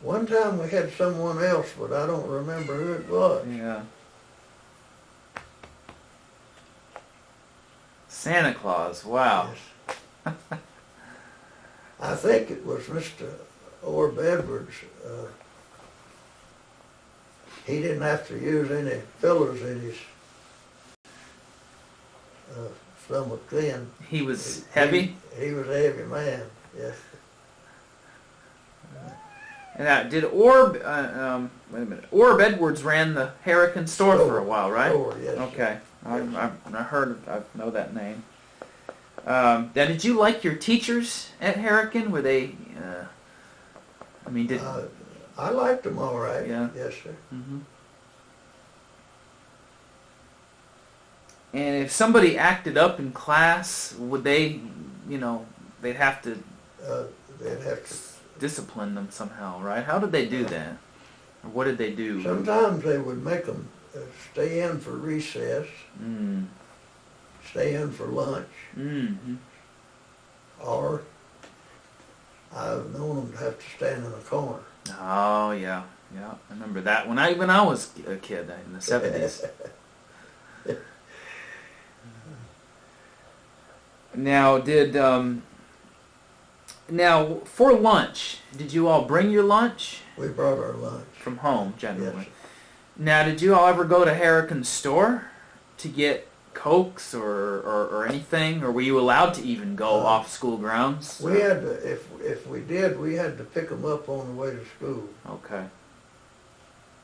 one time we had someone else, but I don't remember who it was. Yeah. Santa Claus. Wow. Yes. I think it was Mr. Orb Edwards. He didn't have to use any fillers in his stomach then. He was heavy. He was a heavy man. Yes. And did Orb? Wait a minute. Orb Edwards ran the Harrican store for a while, right? Store, yes. Okay. I heard. I know that name. Now, did you like your teachers at Harrican? Were they? I mean, did? I liked them all right. Yeah. Yes, sir. Mm-hmm. And if somebody acted up in class, would they? They'd have to They'd have to. discipline them somehow, right? How did they do that? Or what did they do? Sometimes they would make them stay in for recess, stay in for lunch, Mm-hmm. or I've known them to have to stand in a corner. Oh yeah. I remember that when I was a kid in the 70s. Now, now for lunch, did you all bring your lunch? We brought our lunch From home, generally. Yes. Now, did you all ever go to Harrican's store to get Cokes or anything, or were you allowed to even go off school grounds? We had to, if we did, we had to pick them up on the way to school. Okay.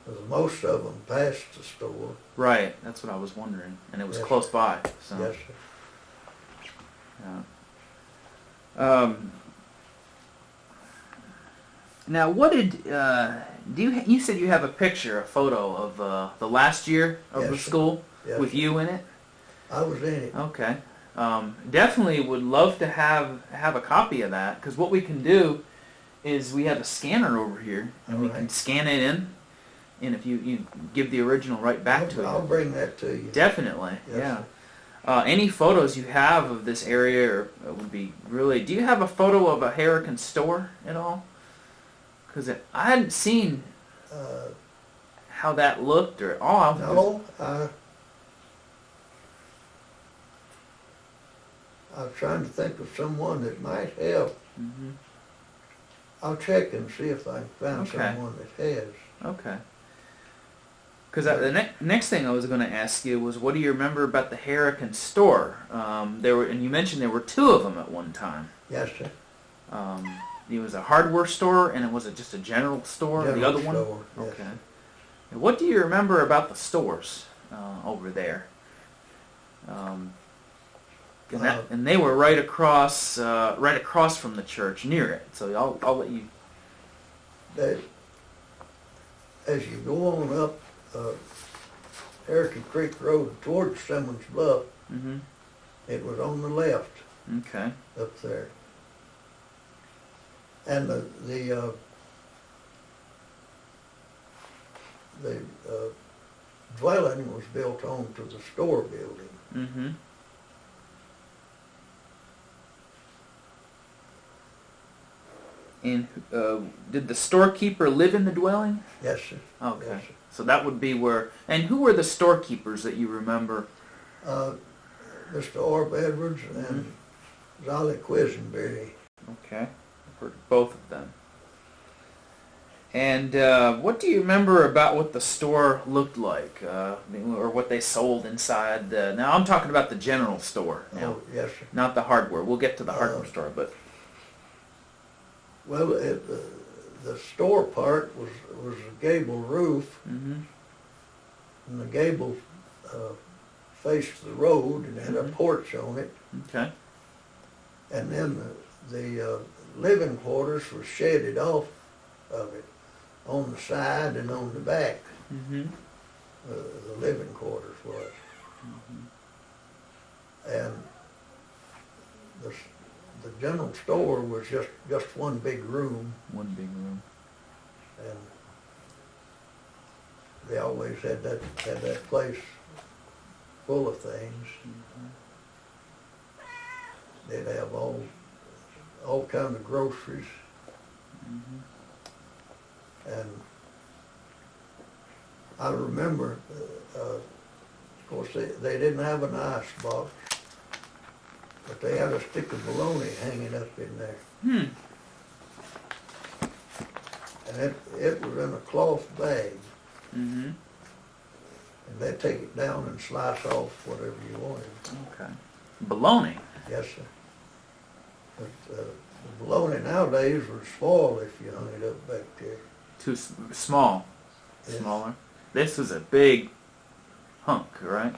Because most of them passed the store. Right, that's what I was wondering, and it was Yes. close by. So. Yes, sir. Yeah. Now, what did you said you have a photo of the last year of Yes, the sir. school Yes, with sir. you in it? I was in it. Okay. Definitely would love to have a copy of that, because what we can do is we have a scanner over here, and we All can right. scan it in, and if you give the original right back to I'll you. bring that to you. Definitely, Yes, yeah. sir. Any photos you have of this area would be really... Do you have a photo of a Harrican store at all? Because I hadn't seen how that looked or all. No, I was trying to think of someone that might have. Mm-hmm. I'll check and see if I can find Okay. someone that has. Okay. Because the next thing I was going to ask you was, what do you remember about the Harrican store? And you mentioned there were two of them at one time. Yes, sir. It was a hardware store, and it was just a general store. The General other one. store, yes. Okay. And what do you remember about the stores over there? And they were right across from the church, near it. So I'll let you. As you go on up Harrican Creek Road towards Simmons Bluff, Mm-hmm. it was on the left Okay. up there. And the dwelling was built onto the store building. Mm-hmm. And did the storekeeper live in the dwelling? Yes, sir. Okay. Yes, sir. So that would be where... And who were the storekeepers that you remember? Mr. Orb Edwards and Zolly Quisenberry. Okay. I've heard of both of them. And what do you remember about what the store looked like, or what they sold inside? Now I'm talking about the general store now, Oh, yes, sir. not the hardware. We'll get to the hardware store, but Well, the store part was a gable roof, mm-hmm. and the gable faced the road and had a Mhm. porch on it. Okay. And then the living quarters were shaded off of it on the side and on the back. Mm-hmm. The living quarters was. And the general store was just one big room, One big room. and they always had that place full of things. They'd have all kinds of groceries, and I remember, of course, they didn't have an ice box, but they had a stick of bologna hanging up in there. Hmm. And it was in a cloth bag, Mm-hmm. and they'd take it down and slice off whatever you wanted. Okay. Bologna. Yes, sir. But the bologna nowadays would spoil if you hung it up back there. Too small. Yes. Smaller. This was a big hunk, right?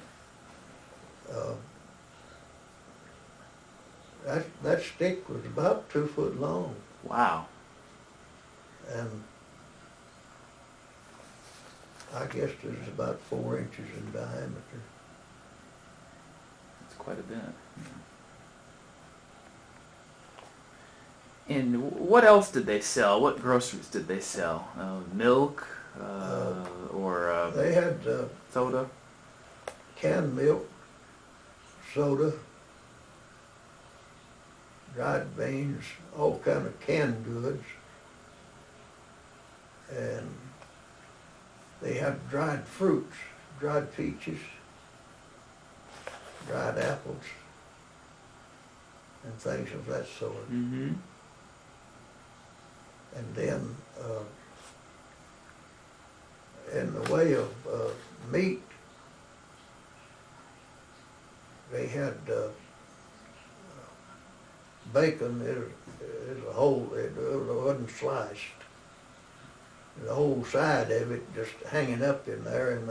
That stick was about 2 foot long, Wow. and I guess it was about 4 inches in diameter. That's quite a bit. And what else did they sell? What groceries did they sell? Milk, or They had soda? canned milk, soda, dried beans, all kind of canned goods, and they had dried fruits, dried peaches, dried apples, and things of that sort. Mm-hmm. And then, in the way of meat, they had bacon is a whole, it wasn't sliced. The whole side of it just hanging up in there, and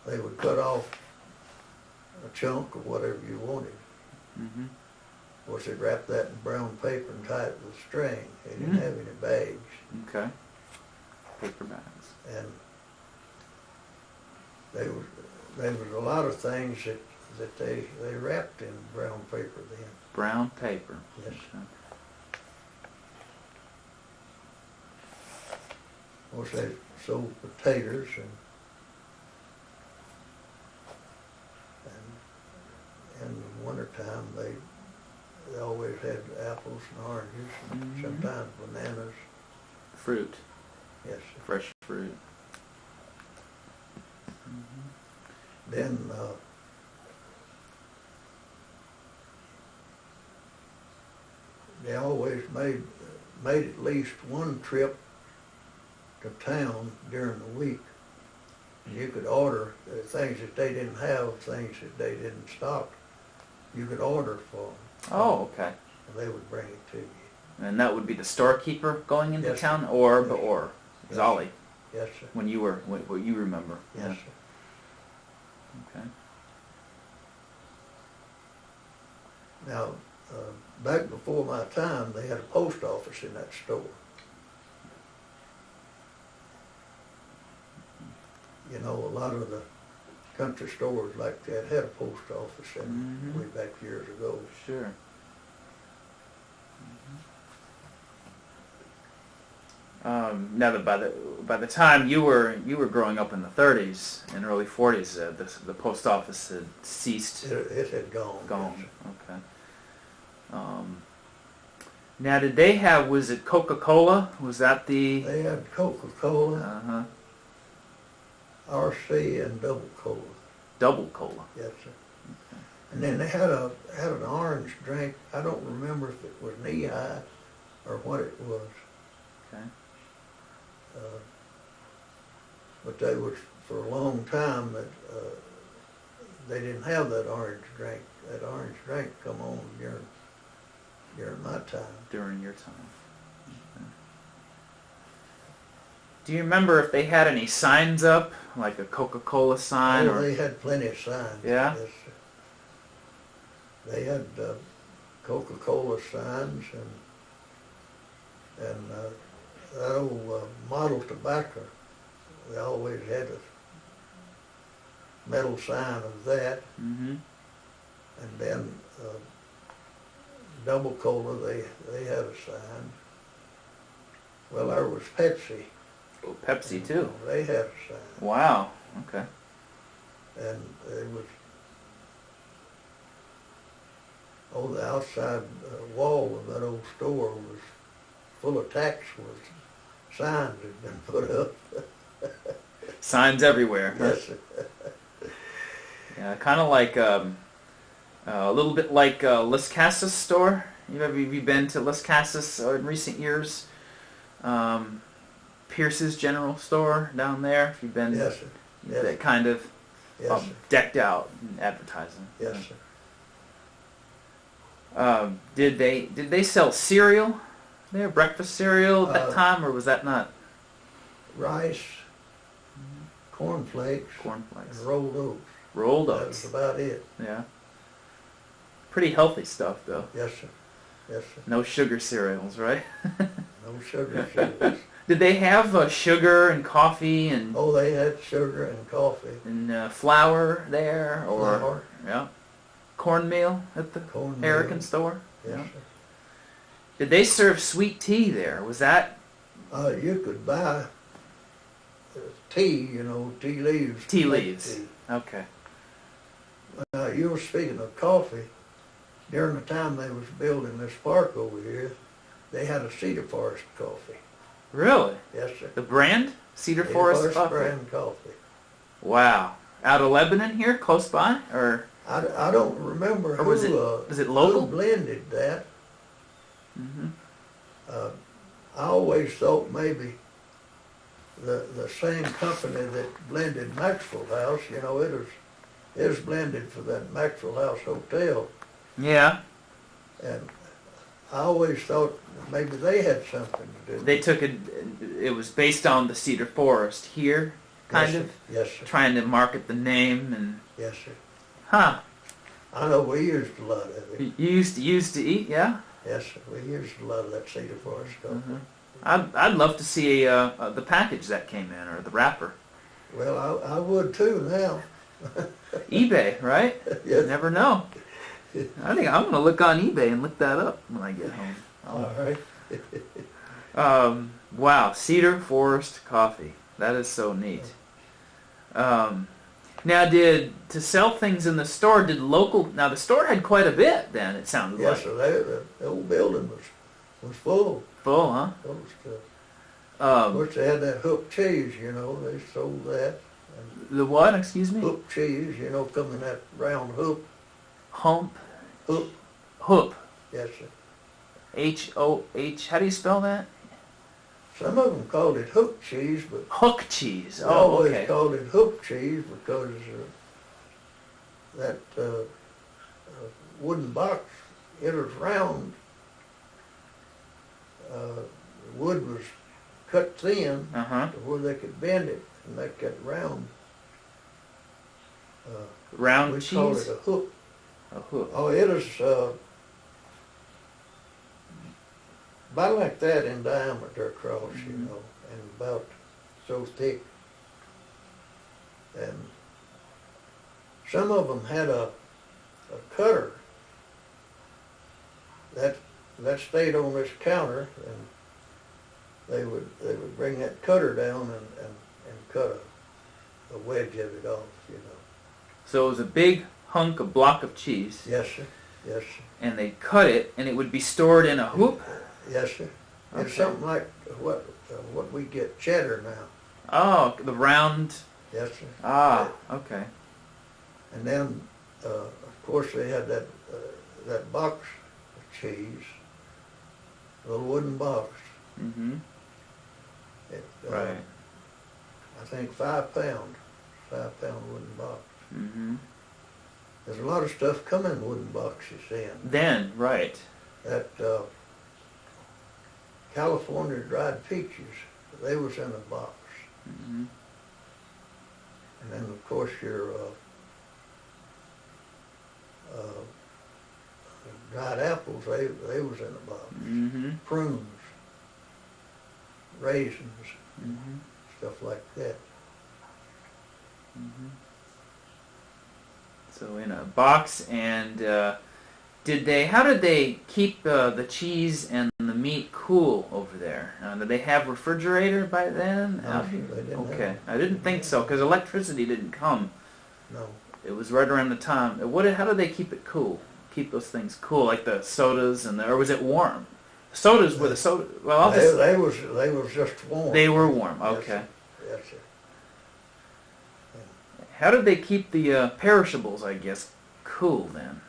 they would cut off a chunk of whatever you wanted. Mm-hmm. Of course, they'd wrap that in brown paper and tie it with string. They didn't have any bags. Okay. Paper bags. And there was a lot of things that they wrapped in brown paper then. Brown paper. Yes. Okay. Of course, they sold potatoes and in the wintertime they always had apples and oranges and Mhm. sometimes bananas. Fruit. Yes. Fresh fruit. Then they always made at least one trip to town during the week. And you could order things that they didn't have, things that they didn't stock. You could order for them, Oh, okay. and they would bring it to you. And that would be the storekeeper going into Yes, sir. town, or Yes. Zolly, Yes, sir. when you were, what you remember. Yes, sir. Okay. Now, back before my time, they had a post office in that store. You know, a lot of the country stores like that had a post office in Mhm. way back years ago. Sure. Now that by the time you were growing up in the 30s and early 40s, the post office had ceased. It had gone. Gone. Yes, Okay. Now, did they have? Was it Coca-Cola? Was that the? they had Coca-Cola, Uh-huh. RC, and Double Cola. Double cola. Yes, sir. And then they had an orange drink. I don't remember if it was knee high or what it was. Okay. But they was, for a long time, that they didn't have that orange drink. That orange drink come on during my time. During your time. Okay. Do you remember if they had any signs up, like a Coca-Cola sign? Oh, they had plenty of signs. Yeah? Yes, they had Coca-Cola signs and that old model tobacco. They always had a metal sign of that. Mm-hmm. And then Double Cola, they had a sign. Well, there was Pepsi. Oh, Pepsi too. They had a sign. Wow. Okay. And it was, the outside wall of that old store was full of tacks with signs that had been put up. Signs everywhere. Huh? Yes. Yeah, kind of like a little bit like Las Casas store. Have you been to Las Casas in recent years? Pierce's General Store down there. If you've been, Yes, sir. Yes. That kind of Yes, sir. decked out in advertising. Yes, sir. Did they sell cereal there, breakfast cereal at that time, or was that not? Rice, cornflakes, and rolled oats. Rolled That oats. was about it. Yeah. Pretty healthy stuff, though. Yes, sir. Yes, sir. No sugar cereals, right? No sugar cereals. Did they have sugar and coffee and Oh, they had sugar and coffee. and flour there, or Flour. yeah, cornmeal at the Cornmeal. American store? Yes, Yeah. sir. Did they serve sweet tea there? Was that You could buy tea, tea leaves. tea to make leaves? tea. Okay. You were speaking of coffee. During the time they was building this park over here, they had a Cedar Forest coffee. Really? Yes, sir. The brand? Cedar Forest coffee? brand coffee. Wow. Out of Lebanon here, close by, or I don't remember or who, was it local? who blended that. Mm-hmm. I always thought maybe the same company that blended Maxwell House, it was blended for that Maxwell House Hotel. Yeah. And I always thought maybe they had something to do. They took it. It was based on the Cedar Forest here, kind Yes, of sir. Yes, sir. trying to market the name and. Yes, sir. Huh. I know we used a lot of it. You used to eat, yeah. Yes, sir. We used a lot of that Cedar Forest coffee. Mm-hmm. I'd love to see the package that came in, or the wrapper. Well, I would too now. eBay, right? Yes. You never know. I think I'm gonna look on eBay and look that up when I get home. All right. Wow, Cedar Forest coffee. That is so neat. Now, to sell things in the store, now the store had quite a bit then, it sounded Yes, like. sir. The old building was full. Full, huh? Full of stuff. Of course, they had that hook cheese, they sold that. And The what, excuse me? hook cheese, come in that round hook. Hump. Hook. Hoop. Yes, sir. H-O-H. How do you spell that? Some of them called it hook cheese, but Hook cheese. they Oh, always okay. called it hook cheese because that wooden box, it was round. The wood was cut thin Uh-huh. to where they could bend it and make that round. Round We cheese? called it a hook. A hook. Oh, it is about like that in diameter across, and about so thick. And some of them had a cutter that stayed on this counter, and they would bring that cutter down and cut a wedge of it off, So it was a big block of cheese, Yes, sir. Yes, sir. and they cut it, and it would be stored in a hoop? Yes, sir. Okay. It's something like what we get cheddar now. Oh, the round. Yes, sir. Ah, okay. And then, of course, they had that box of cheese, a little wooden box, Mm-hmm. It, Right. I think 5 pound wooden box. Mm-hmm. There's a lot of stuff come in wooden boxes Then, right. That California dried peaches, they was in a box. Mm-hmm. And then of course your dried apples, they was in a box. Mm-hmm. Prunes, raisins, Mm-hmm. stuff like that. Mm-hmm. So in a box, and how did they keep the cheese and the meat cool over there? Did they have refrigerator by then? No, they didn't Okay, have. I didn't think so, because electricity didn't come. No. It was right around the time. How did they keep it cool? Keep those things cool, like the sodas or was it warm? Sodas were the soda. Well, They was just warm. They were warm. Yes, Okay. sir. Yes, sir. How did they keep the perishables, I guess, cool then?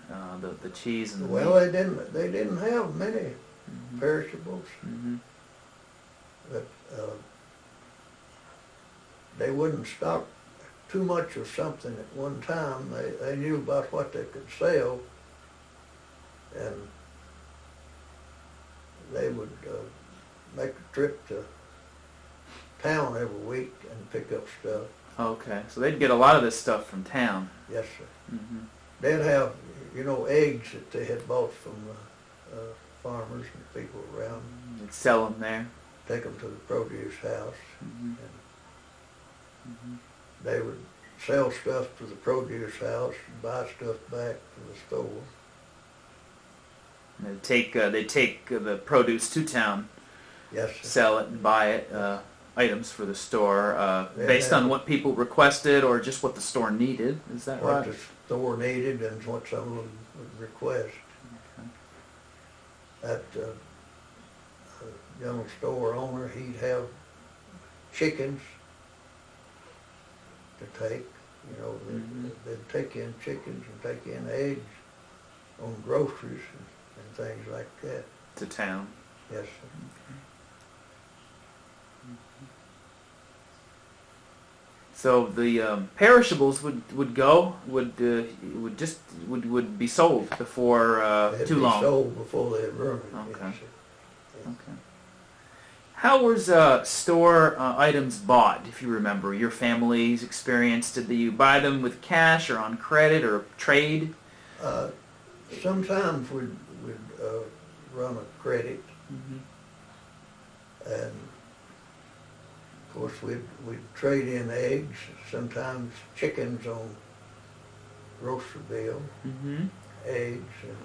The cheese and the Well, meat? they didn't have many Mm-hmm. perishables. Mm-hmm. But they wouldn't stock too much of something at one time. They knew about what they could sell, and they would make a trip to town every week and pick up stuff. Okay, so they'd get a lot of this stuff from town. Yes, sir. Mm-hmm. They'd have, eggs that they had bought from the farmers and people around. They'd sell them there. Take them to the produce house. Mm-hmm. And Mm-hmm. they would sell stuff to the produce house and buy stuff back to the store. They'd take the produce to town, Yes, sir. sell it, and buy it, items for the store, Yeah, based on what people requested or just what the store needed. Is that What right? the store needed and what some of them would request. Okay. That general store owner, he'd have chickens to take. Mhm. They'd take in chickens and take in eggs on groceries and things like that. To town. Yes, sir. So the perishables would be sold before They'd too be long. sold before they'd ruined it. Okay. Yes, sir. Okay. How was store items bought? If you remember your family's experience, did you buy them with cash or on credit or trade? Sometimes we'd run a credit, Mm-hmm. and of course we'd trade in eggs, sometimes chickens on grocery bill, Mm-hmm. eggs, and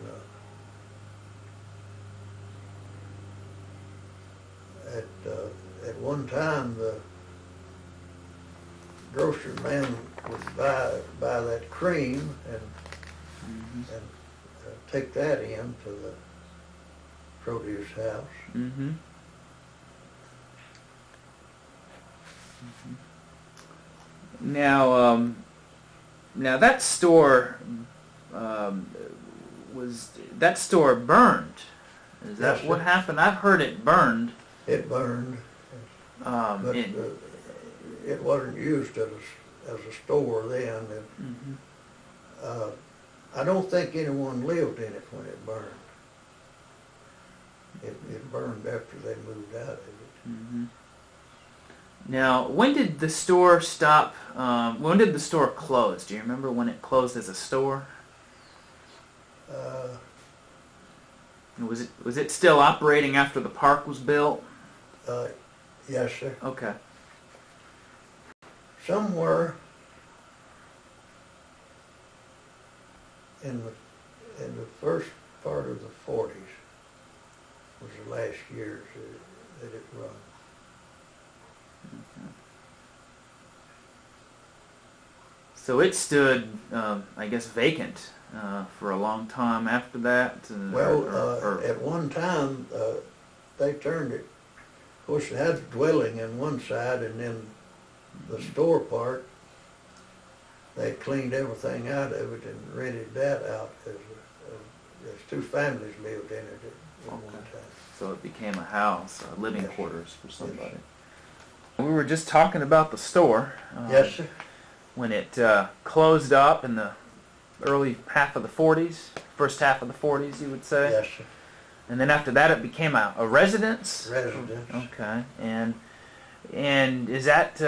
at one time the grocery man would buy that cream Mm-hmm. and take that in to the produce house. Mm-hmm. Now that store burned. Is that Yes, what sir. happened? I've heard it burned. It burned, but it wasn't used as a store then. Mhm. I don't think anyone lived in it when it burned. It burned after they moved out of it. Mm-hmm. Now, when did the store stop? When did the store close? Do you remember when it closed as a store? Was it still operating after the park was built? Yes, sir. Okay. Somewhere in the first part of the 40s was the last years that it run. Okay. So it stood, I guess, vacant for a long time after that? Well, at one time, they turned it, of course, it had a dwelling in one side, and then the store part, they cleaned everything out of it and rented that out as two families lived in it at one time. So it became a house, living Yes. quarters for somebody. Yes. We were just talking about the store. Yes, sir. When it closed up in the early half of the 40s, first half of the 40s, you would say? Yes, sir. And then after that, it became a residence? Residence. Okay. And is that,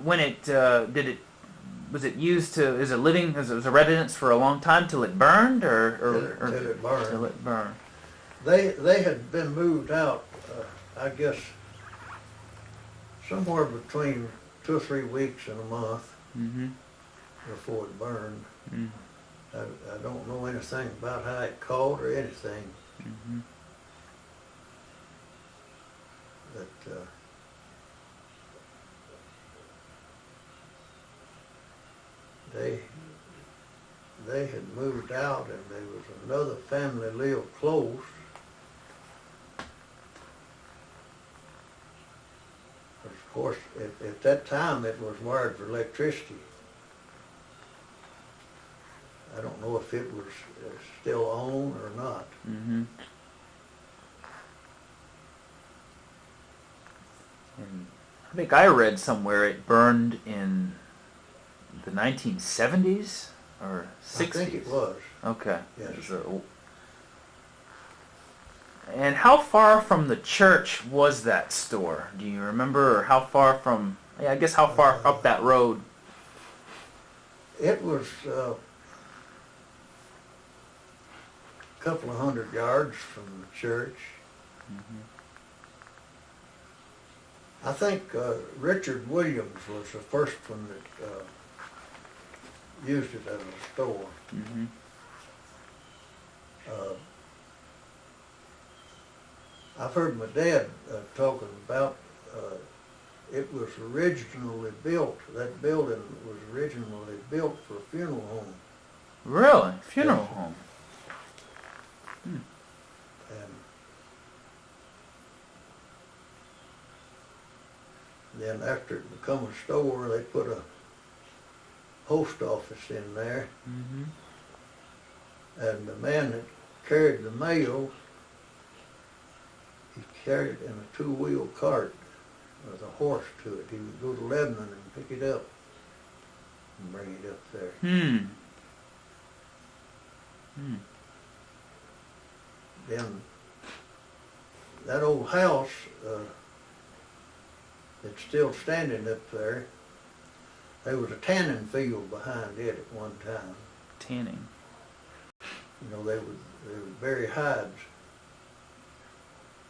when it, was it used to, is it living, as a residence for a long time till it burned, or Till it burned. Till it burned. They had been moved out, I guess, somewhere between 2 or 3 weeks and a month Mm-hmm. before it burned. Mm-hmm. I don't know anything about how it caught or anything. Mm-hmm. But they had moved out, and there was another family lived close. Of course, at that time it was wired for electricity. I don't know if it was still on or not. Mm-hmm. And I think I read somewhere it burned in the 1970s or 60s. I think it was. Okay. Yes. And how far from the church was that store? Do you remember, or how far from? Yeah, I guess how far up that road? It was a couple of 100 yards from the church. Mm-hmm. I think Richard Williams was the first one that used it as a store. Mm-hmm. I've heard my dad talking about it was originally built, that building was originally built for a funeral home. Really? Funeral Yes. home? Hmm. And then after it became a store, they put a post office in there. Mm-hmm. And the man that carried the mail, he carried it in a 2-wheel cart with a horse to it. He would go to Lebanon and pick it up and bring it up there. Hmm. Hmm. Then that old house that's still standing up there, there was a tanning field behind it at one time. Tanning. You know, they would bury hides.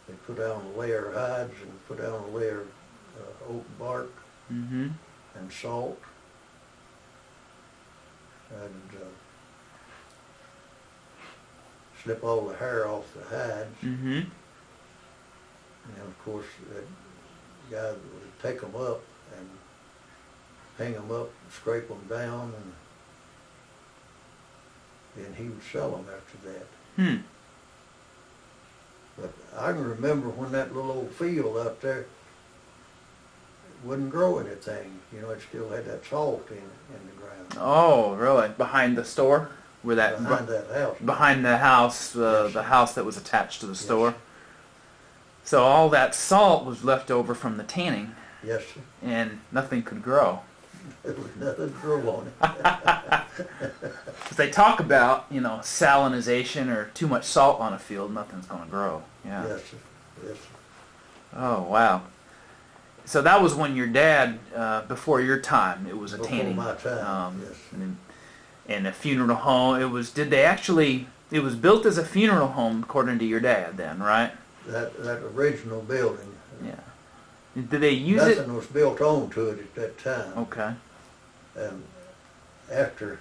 They put down a layer of hides and put down a layer of oak bark Mm-hmm. and salt. And snip all the hair off the hides. Mm-hmm. And of course, that guy would take them up and hang them up, and scrape them down, and then he would sell them after that. Hmm. But I can remember when that little old field out there, it wouldn't grow anything. You know, it still had that salt in the ground. Oh, really? Behind the store? Where that Behind that house. behind the house, Yes. the house that was attached to the Yes. store. So all that salt was left over from the tanning, Yes, sir. and nothing could grow. There was nothing to grow on it. 'Cause they talk about, salinization or too much salt on a field, nothing's going to grow. Yeah. Yes, sir. Yes, sir. Oh, wow. So that was when your dad, before your time, it was a Before tanning. my time, yes. And a funeral home. It was built as a funeral home, according to your dad then, right? That original building. Yeah. Did they use it? Nothing was built onto it at that time. Okay. And after,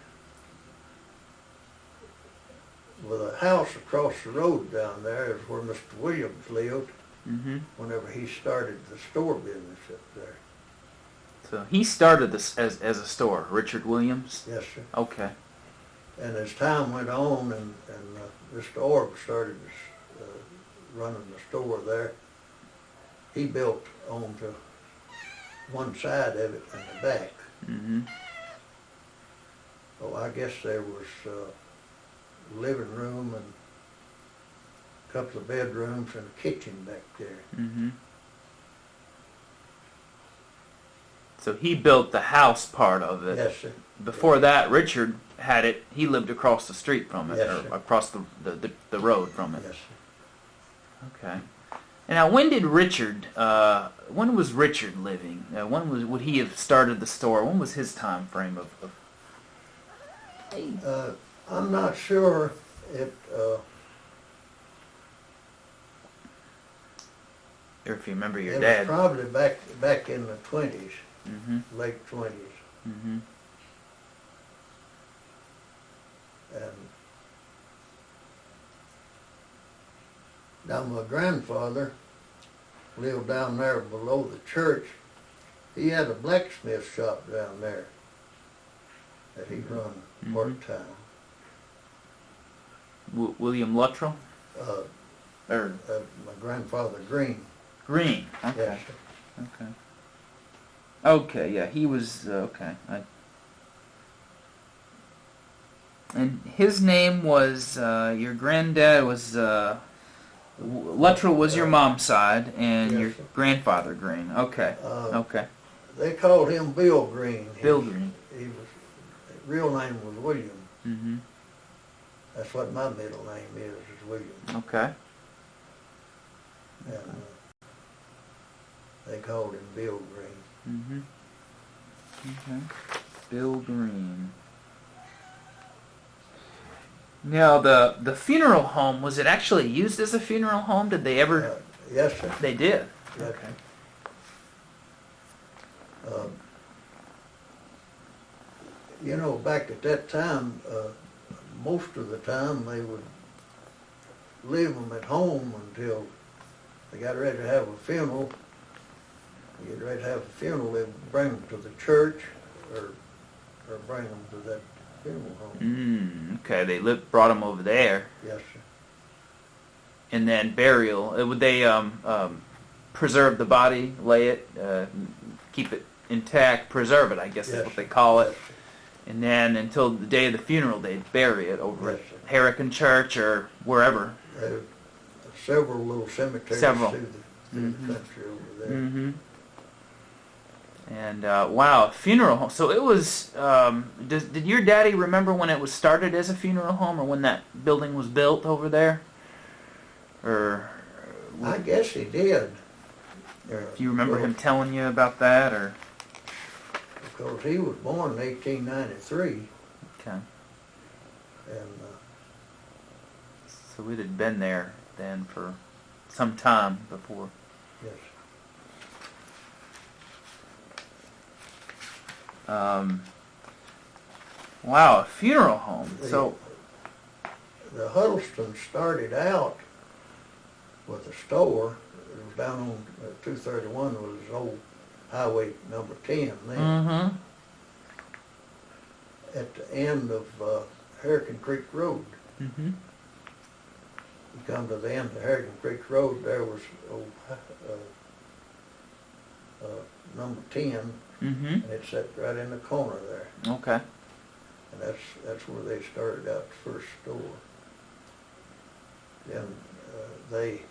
with a house across the road down there is where Mr. Williams lived Mm-hmm. whenever he started the store business up there. So he started this as a store, Richard Williams? Yes, sir. Okay. And as time went on and Mr. Orb started running the store there, he built onto one side of it and the back. Mm-hmm. So I guess there was a living room and a couple of bedrooms and a kitchen back there. Mm-hmm. So he built the house part of it. Yes, sir. Before that, Richard had it. He lived across the street from it, Yes, or sir. across the road from it. Yes, sir. Okay. And now, when did Richard? When was Richard living? Would he have started the store? When was his time frame of? I'm not sure. Or if you remember your It dad. was probably back in the 20s, Mm-hmm. late 20s. Mm-hmm. And now my grandfather lived down there below the church. He had a blacksmith shop down there that he run Mhm. part-time. William Luttrell? Uh, Or my grandfather Green. Green? Okay. Yes, sir. Okay. Okay, yeah, he was, okay. And his name was, your granddad was, Luttrell was your mom's side, and Yes, your sir. grandfather Green. Okay, Uh, okay. They called him Bill Green. Bill Green. His real name was William. Mm-hmm. That's what my middle name is William. Okay. And they called him Bill Green. Mm-hmm. Okay. Bill Green. Now, the funeral home, was it actually used as a funeral home? Did they ever? Yes, sir. They did. Yes. Okay. You know, back at that time, most of the time they would leave them at home until they got ready to have a funeral. They get ready to have a funeral, they would bring them to the church or bring them to that funeral home. Okay, they brought them over there, Yes, sir. and then burial. Would they preserve the body, lay it, keep it intact, preserve it? I guess Yes, is what they sir. call it. Yes, sir. And then until the day of the funeral, they'd bury it over Yes, at sir. Harrican Church or wherever. There are several little cemeteries Several. through the country over there. Mm-hmm. And wow, funeral home. So it was. Did your daddy remember when it was started as a funeral home, or when that building was built over there? Or I guess he did. do you remember him telling you about that, or? Because he was born in 1893, Okay. and So it had been there then for some time before. yes, Wow, a funeral home. So the Huddleston started out with a store. It was down on 231 was old highway number 10 then. Mm-hmm. At the end of Harrican Creek Road. Mm-hmm. You come to the end of Harrican Creek Road, there was old number 10, Mm-hmm. and it sat right in the corner there. Okay. And that's where they started out the first store. Then they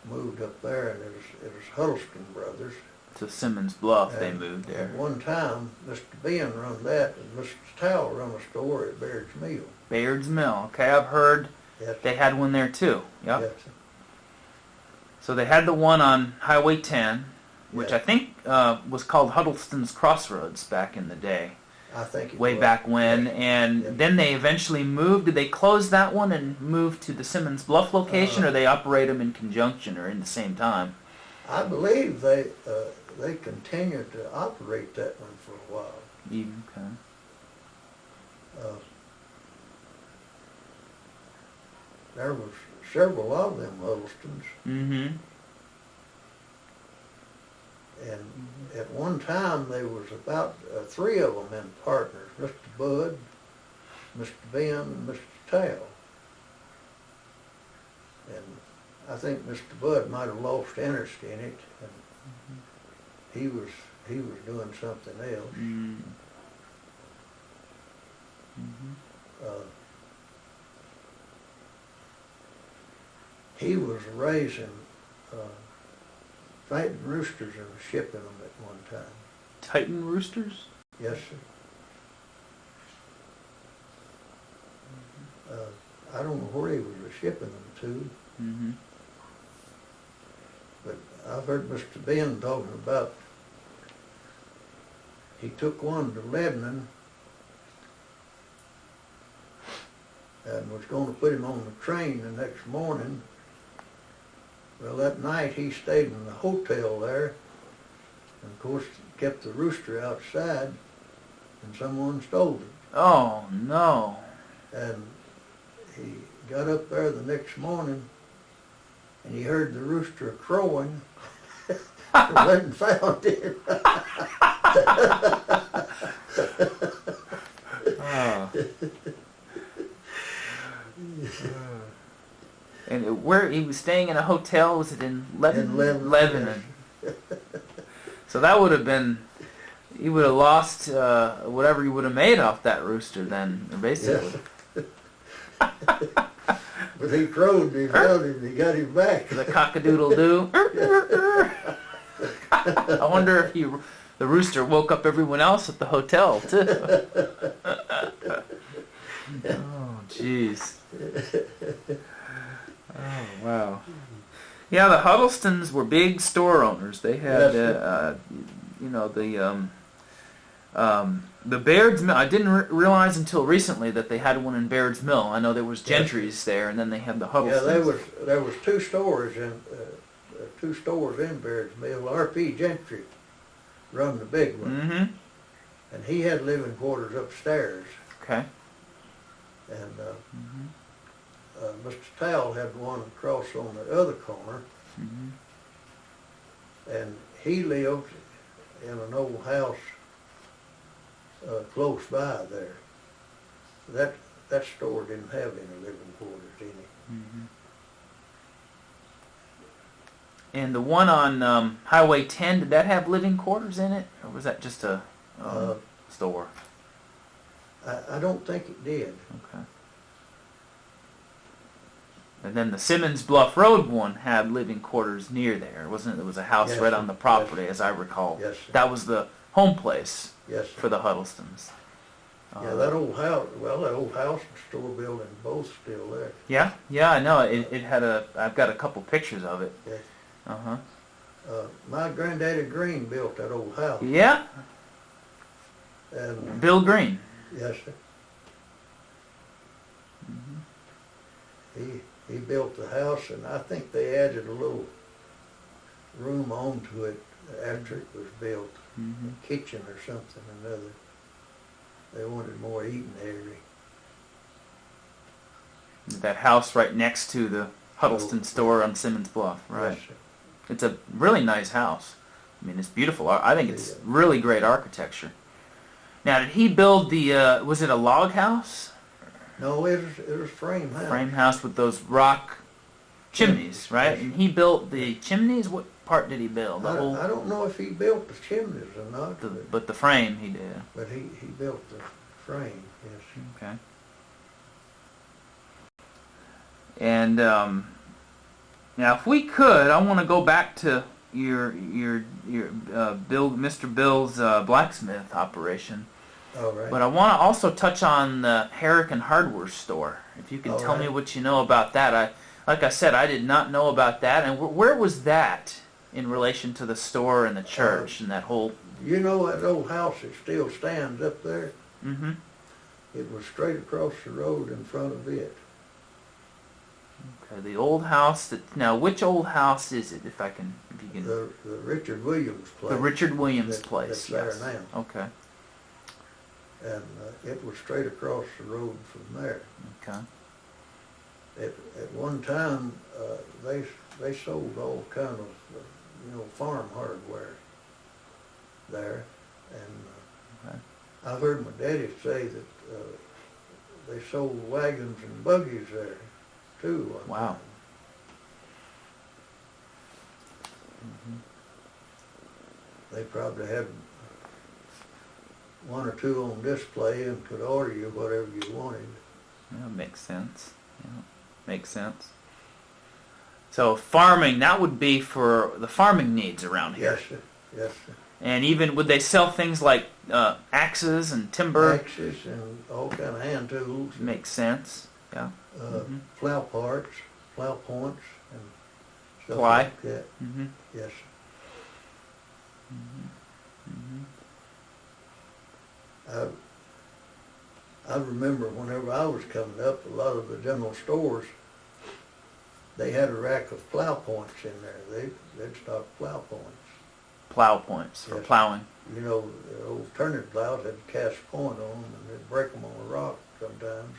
moved up there, and it was Huddleston Brothers. To Simmons Bluff, they And moved there. At one time, Mr. Ben run that, and Mr. Towle run a store at Baird's Mill. Baird's Mill. Okay, I've heard Yes, they had one there too. Yep. yes, So they had the one on Highway 10, which Yeah. I think was called Huddleston's Crossroads back in the day, I think it way was. back when. Yeah. And Yeah. then they eventually moved. Did they close that one and move to the Simmons Bluff location, or they operate them in conjunction or in the same time? I believe they continued to operate that one for a while. Even okay. There was several of them Huddlestons, Mm-hmm. and at one time there was about 3 of them in partners, Mr. Bud, Mr. Ben, and Mr. Towle. And I think Mr. Bud might have lost interest in it, and he was doing something else. Mm-hmm. He was raising fighting roosters and shipping them at one time. Titan roosters? Yes, sir. I don't know where he was shipping them to, Mm-hmm. but I've heard Mr. Ben talking about he took one to Lebanon and was going to put him on the train the next morning. Well, that night he stayed in the hotel there, and of course kept the rooster outside, and someone stole it. Oh, no. And he got up there the next morning, and he heard the rooster crowing, and went and found him. Oh. And where he was staying in a hotel, was it in Lebanon? In Lebanon. Lebanon. So that would have been, he would have lost whatever he would have made off that rooster then, basically. Yes. But he crowed, and he found him, and he got him back. The cock-a-doodle-doo. I wonder if the rooster woke up everyone else at the hotel, too. Oh, jeez. Oh, wow. Yeah, the Huddlestons were big store owners. They had, you know, the Baird's Mill. I didn't realize until recently that they had one in Baird's Mill. I know there was Gentry's there, and then they had the Huddlestons. Yeah, there was two stores in Baird's Mill. R.P. Gentry run the big one, Mm-hmm. and he had living quarters upstairs. Okay. And Mr. Towle had one across on the other corner, Mm-hmm. and he lived in an old house close by there. That store didn't have any living quarters in it. Mm-hmm. And the one on Highway 10, did that have living quarters in it, or was that just a store? I don't think it did. Okay. And then the Simmons Bluff Road one had living quarters near there, wasn't it? There was a house Yes, right on the property, yes. as I recall. Yes, sir. That was the home place Yes, for sir. the Huddlestons. Yeah, that old house, that old house and store building, both still there. Yeah, I know. It had I've got a couple pictures of it. Yes. Uh-huh. My granddaddy Green built that old house. Yeah, And Bill Green. yes, sir. Mm-hmm. He built the house, and I think they added a little room onto it after it was built, Mm-hmm. a kitchen or something or another. They wanted more eating area. That house right next to the Huddleston store on Simmons Bluff. Right. Yes, sir. It's a really nice house. I mean, it's beautiful. I think it's really great architecture. Now, did he build the, was it a log house? No, it was frame house. Frame house with those rock chimneys, right? Yes. And he built the chimneys? What part did he build? The whole, I don't know if he built the chimneys or not, but the frame he did. but he built the frame, yes. Okay. And now, if we could, I want to go back to your Mr. Bill's blacksmith operation. All right. But I want to also touch on the Harrican Hardware store. If you can All tell me right. what you know about that. Like I said, I did not know about that. And where was that in relation to the store and the church and that whole... You know that old house that still stands up there? Mm-hmm. It was straight across the road in front of it. Okay, the old house that... Now, which old house is it, if you can... The Richard Williams place. The Richard Williams that- place, that's yes. there now. Okay, And it was straight across the road from there. okay. At one time, they sold all kind of, farm hardware there. And Okay. I've heard my daddy say that they sold wagons and buggies there too. one Wow. time. Mm-hmm. They probably had one or two on display and could order you whatever you wanted. Yeah, makes sense. Yeah, makes sense. So farming, that would be for the farming needs around here. Yes, sir. Yes, sir. And even would they sell things like axes and timber? Axes and all kind of hand tools. Makes sense. Yeah. Plow parts, plow points, and stuff Ply. like that. Mm-hmm. Yes. I remember whenever I was coming up, a lot of the general stores, they had a rack of plow points in there. They'd stock plow points. Plow points for Yes. plowing. You know, the old turning plows had a cast point on them, and they'd break them on a rock sometimes,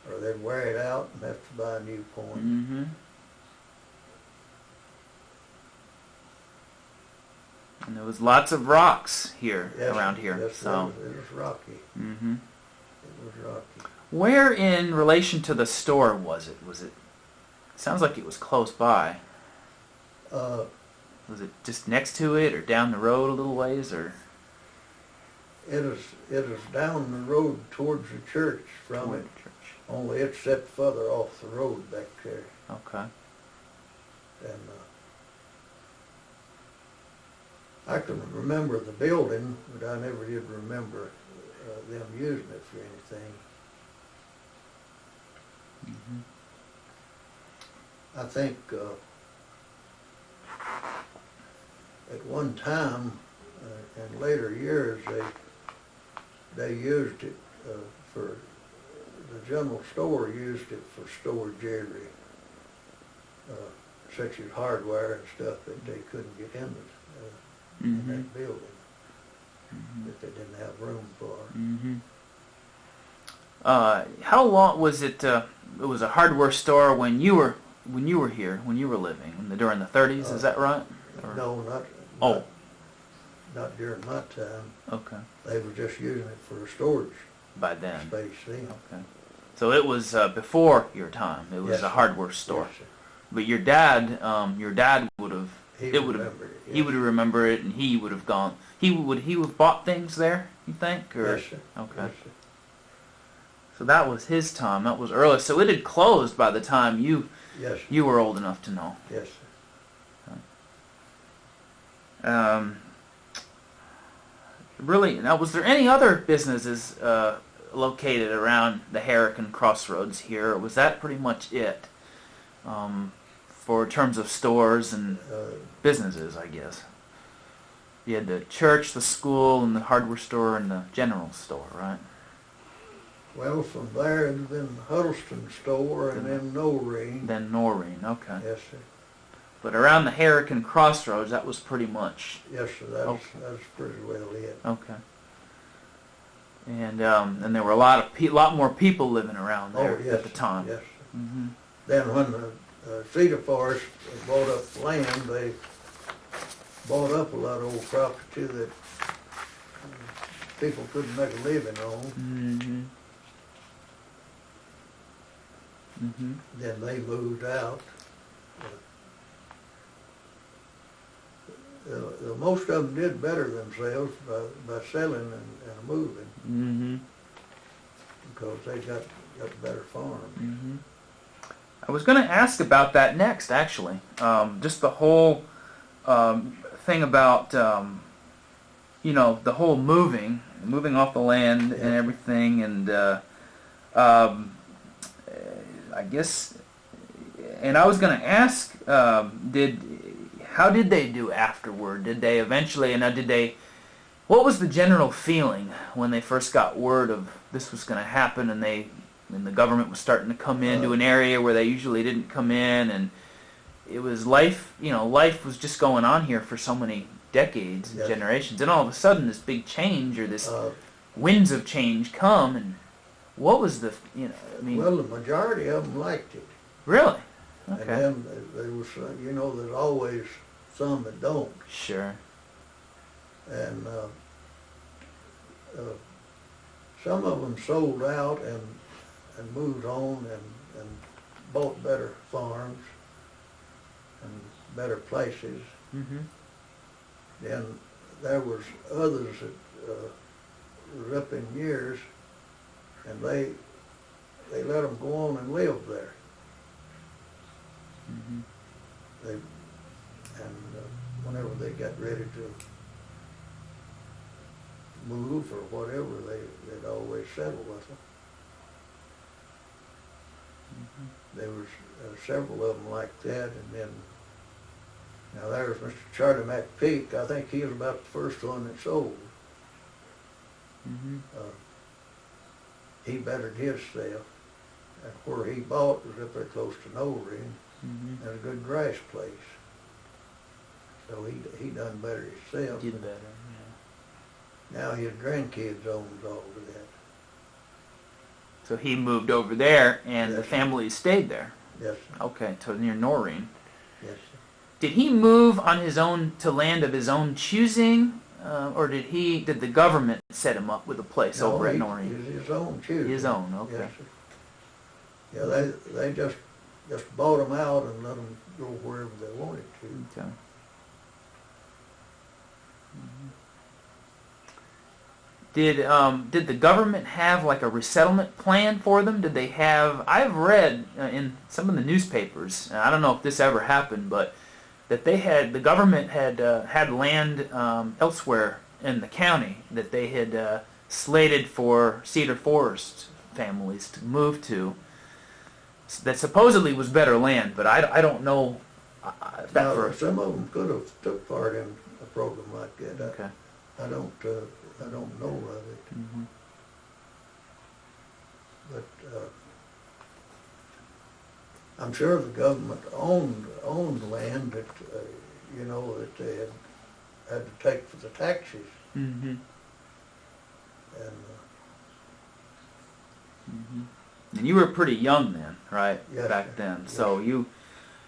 or they'd wear it out and have to buy a new point. Mm-hmm. And there was lots of rocks here, Yes, around here. yes, So. it was rocky. Mm-hmm. It was rocky. Where in relation to the store was it? Sounds like it was close by. Was it just next to it, or down the road a little ways, or? It is down the road towards the church from Toward it. the church. Only it's set further off the road back there. Okay. And I can remember the building, but I never did remember them using it for anything. Mm-hmm. I think at one time, in later years, they used it for, the general store used it for storage such as hardware and stuff that they couldn't get in that building, that they didn't have room for. Mm-hmm. How long was it? It was a hardware store when you were here, when you were living during the 30s. Is that right? Or? No, Oh. not during my time. Okay. They were just using it for storage By then. space then. Okay. So it was before your time. It was Yes, a sir. hardware store. Yes, sir. But your dad would have. He It would have. remembered it. He would have remembered it, and he would have gone. He would have bought things there. You think? Or? Yes, sir. Okay. Yes, sir. So that was his time. That was early. So it had closed by the time Yes, sir. you were old enough to know. Yes, sir. Really, now was there any other businesses located around the Harrican Crossroads here, or was that pretty much it for terms of stores and businesses, I guess? You had the church, the school, and the hardware store, and the general store, right? Well, from there it'd been Huddleston store and then Noreen. Then Noreen, okay. Yes, sir. But around the Harrican Crossroads, that was pretty much... Yes, sir. That's pretty well it. Okay. And there were a lot more people living around there Yes, at the time. Yes. Mm-hmm. Then when the Cedar Forest bought up land, they bought up a lot of old property that people couldn't make a living on. Mm-hmm. Mm-hmm. Then they moved out. Most of them did better themselves by selling and moving, Mm-hmm. because they got better farms. Mm-hmm. I was going to ask about that next, actually. Just the whole thing about, the whole moving off the land and everything, and I guess, and I was going to ask, how did they do afterward? Did they eventually, what was the general feeling when they first got word of this was going to happen, and the government was starting to come into an area where they usually didn't come in, and it was life was just going on here for so many decades and generations, and all of a sudden this big change, or this winds of change come, and what was the, Well, the majority of them liked it. Really? And Okay. then there was, there's always some that don't. Sure. And some of them sold out and moved on and bought better farms and better places. Mm-hmm. Then there was others that were up in years, and they let them go on and live there. Mm-hmm. Whenever they got ready to move or whatever, they'd always settle with them. There was several of them like that, and then now there's Mr. Charlie McPeak. I think he was about the first one that sold. He bettered his sale, and where he bought was up there close to Noreen. There's a good grass place, so he done better himself. Did better, yeah. Now his grandkids owns all of that. So he moved over there, and the Yes. family stayed there. Yes, sir. Okay, to near Noreen. Yes, sir. Did he move on his own to land of his own choosing, or did the government set him up with a place over at Noreen? It was his own choosing. His own, okay. Yes, sir. Yeah, they just bought them out and let them go wherever they wanted to. Okay. Did the government have like a resettlement plan for them? Did they have? I've read in some of the newspapers. I don't know if this ever happened, but that the government had land elsewhere in the county that they had slated for Cedar Forest families to move to. That supposedly was better land, but I don't know. Now, some of them could have took part in a program like that. Okay. I don't know of it. But I'm sure the government owned land that that they had to take for the taxes. And And you were pretty young then, right? Yes, Back sir. then. Yes. So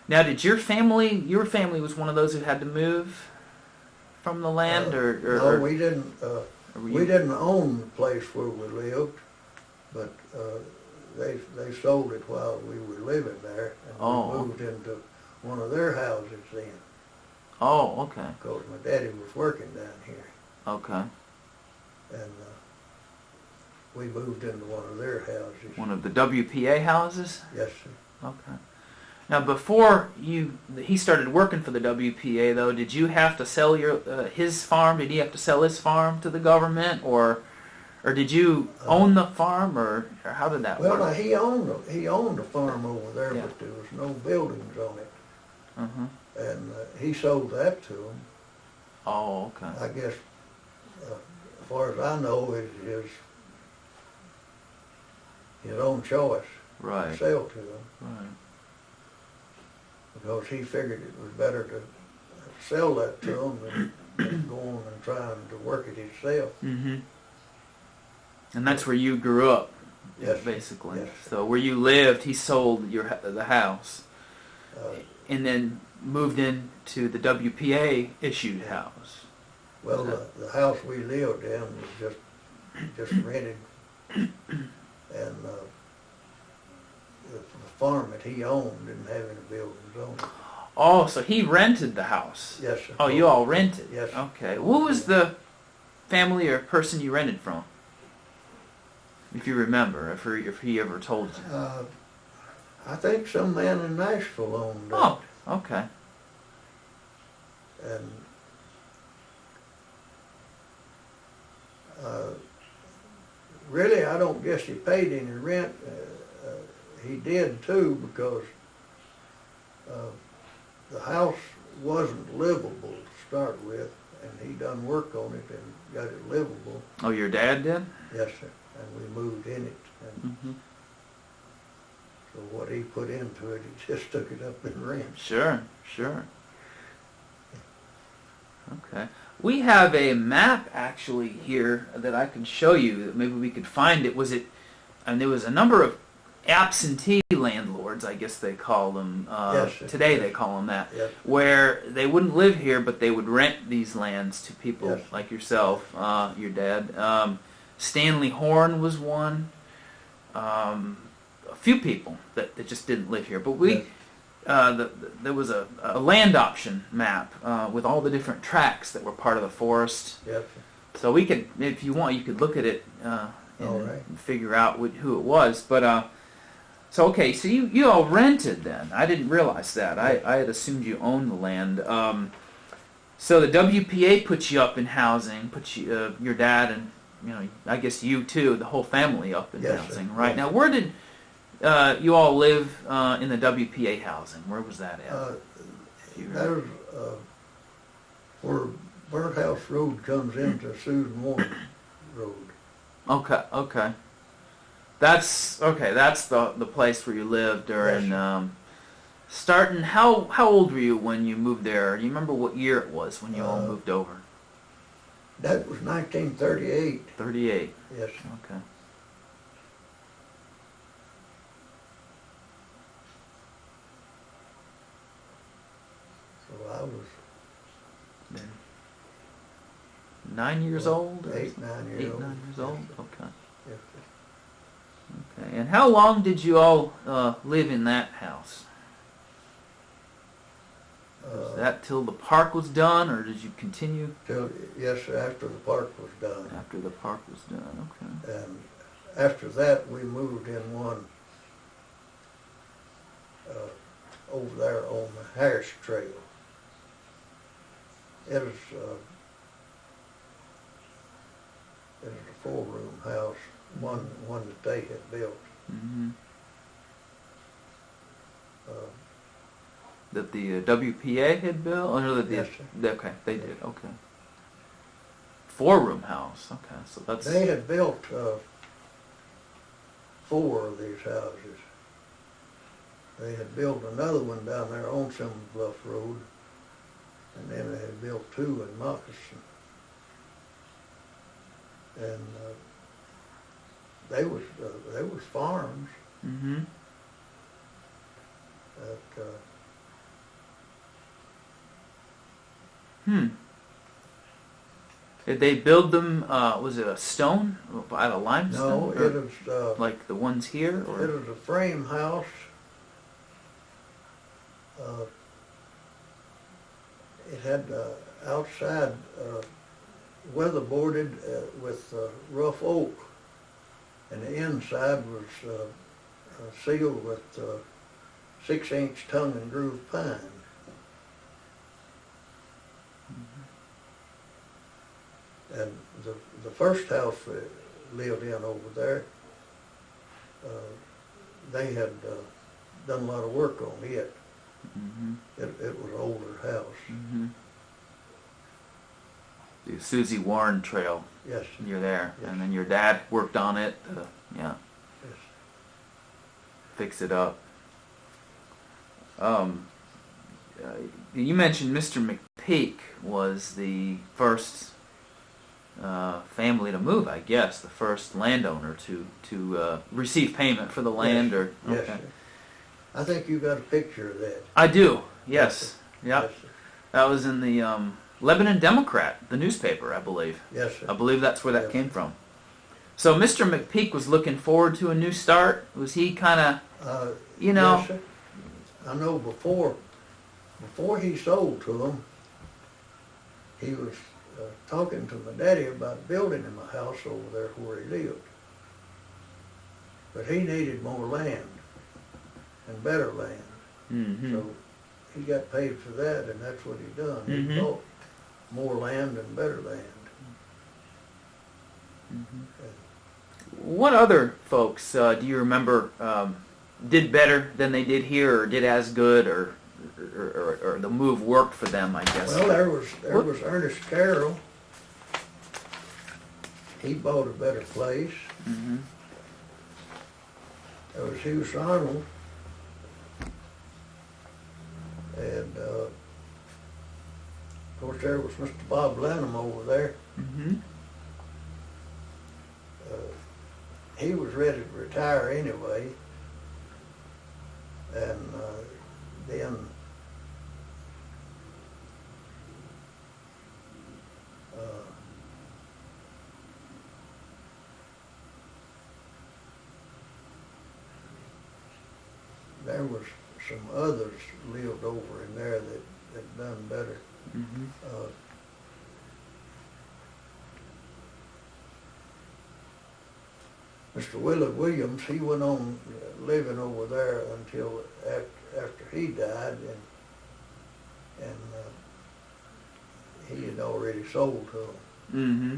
now did your family was one of those who had to move from the land, or no, we didn't. were We you- didn't own the place where we lived, but they sold it while we were living there, and we moved into one of their houses then. Oh, okay. Because my daddy was working down here, Okay. and we moved into one of their houses. One of the WPA houses? Yes, sir. Okay. Now, before he started working for the WPA, though, did you have to sell his farm? Did he have to sell his farm to the government, or did you own the farm, or how did that Well, work? now, he owned a farm over there, Yeah. but there was no buildings on it, Uh-huh. and he sold that to him. Oh, okay. I guess, as far as I know, it's his own choice to Right. sell to him, Right. because he figured it was better to sell that to him than go on and trying to work it himself. Mm-hmm. And that's where you grew up, Yes, sir. basically. Yes. So where you lived, he sold the house, Uh, and then moved into the WPA issued house. Well, the house we lived in was just rented, and the farm that he owned didn't have any buildings on it. Oh, so he rented the house. Yes, sir. Oh, you all rented? Yes. Okay. What was the family or person you rented from? If you remember, if he ever told you. I think some man in Nashville owned it. Oh, okay. And really, I don't guess he paid any rent. He did too, because the house wasn't livable to start with, and he done work on it and got it livable. Oh, your dad did? Yes, sir. And we moved in it, and Mm-hmm. so what he put into it, he just took it up in rent. Sure, sure. Okay. We have a map actually here that I can show you. Maybe we could find it. And there was a number of absentee landlords, I guess they call them. Yes, sir. Today Yes. they call them that. Yes. Where they wouldn't live here, but they would rent these lands to people Yes. like yourself, your dad. Stanley Horn was one. A few people that just didn't live here. But Yes. there was a land option map with all the different tracts that were part of the forest. Yes, So we could, if you want, you could look at it All right. and figure out who it was. But so okay, so you all rented then. I didn't realize that. I had assumed you owned the land. So the WPA put you up in housing, put you, your dad and I guess you too, the whole family up in Yes, housing, sir. right? Yes. Now, where did you all live in the WPA housing? Where was that at? Do you remember? There's where Burnt House Road comes into Susan Warren Road. Okay, okay. That's the place where you lived during Yes. starting. How old were you when you moved there? Do you remember what year it was when you all moved over? That was 1938. 38. Yes. Okay. So I was 9 years old? Or 8, 9 years eight, old. 9 years old? Okay. Yes. Okay. And how long did you all live in that house? Was that till the park was done, or did you continue Yes, sir, after the park was done. after the park was done? Okay. And after that, we moved in one over there on the Harris Trail. It was a 4-room house, one that they had built. Mm-hmm. Uh, That the WPA had built? Or that Yes, okay, they did. Okay. 4-room house. Okay, so that's. They had built 4 of these houses. They had built another one down there on Silver Bluff Road, and then they had built 2 in Moccasin. And they was farms Mm-hmm. that Did they build them? Was it a stone out of limestone? no, it was like the ones here, it or was a frame house. It had outside weatherboarded with rough oak, and the inside was sealed with 6-inch tongue and groove pine. And the first house we lived in over there, they had done a lot of work on it. mm-hmm. It was an older house. Mm-hmm. The Susie Warren Trail. Yes. You're there, Yes. and then your dad worked on it. Yeah, Yes. fix it up. You mentioned Mr. McPeak was the first family to move, I guess, the first landowner to receive payment for the land. Yes. Or Yes, okay. sir. I think you got a picture of that. I do. Yes, Yes. Yep. Yes, sir. That was in the Lebanon Democrat, the newspaper, I believe. Yes, sir. I believe that's where that Yes. came from. So Mr. McPeak was looking forward to a new start. Was he kind of, Yes, sir. I know before he sold to them, he was talking to my daddy about building him a house over there where he lived. But he needed more land and better land. mm-hmm. So he got paid for that, and that's what he done. He Mhm. bought more land and better land. What other folks do you remember did better than they did here, or did as good, or the move worked for them, I guess? Well, there was Ernest Carroll. He bought a better place. Mm-hmm. There was Hughes Arnold. And of course there was Mr. Bob Lanham over there. Mm-hmm. He was ready to retire anyway. And then there was some others lived over in there that done better. Mm-hmm. Mr. Willard Williams, he went on living over there until after he died, and he had already sold to them. Mm-hmm.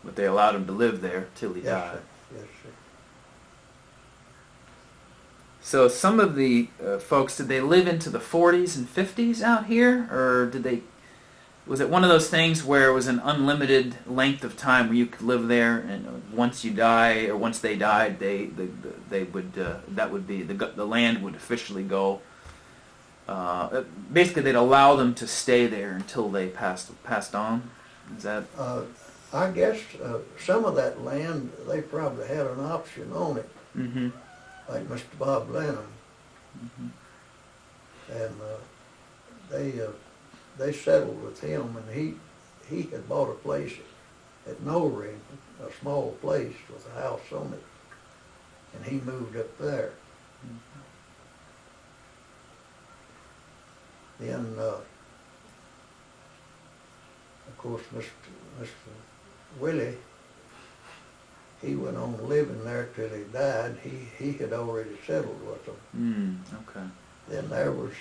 But they allowed him to live there till he Yes, died. sir. Yes, sir. So some of the folks, did they live into the 40s and 50s out here, or was it one of those things where it was an unlimited length of time where you could live there, and once you die or once they died, they would that would be the land would officially go. Basically, they'd allow them to stay there until they passed on. Is that? I guess some of that land, they probably had an option on it, Mm-hmm. like Mr. Bob Lanham. Mm-hmm. And they settled with him, and he had bought a place at Ring, a small place with a house on it, and he moved up there. Then, of course, Mr. Willie, he went on living there till he died. He had already settled with them. Okay. Then there was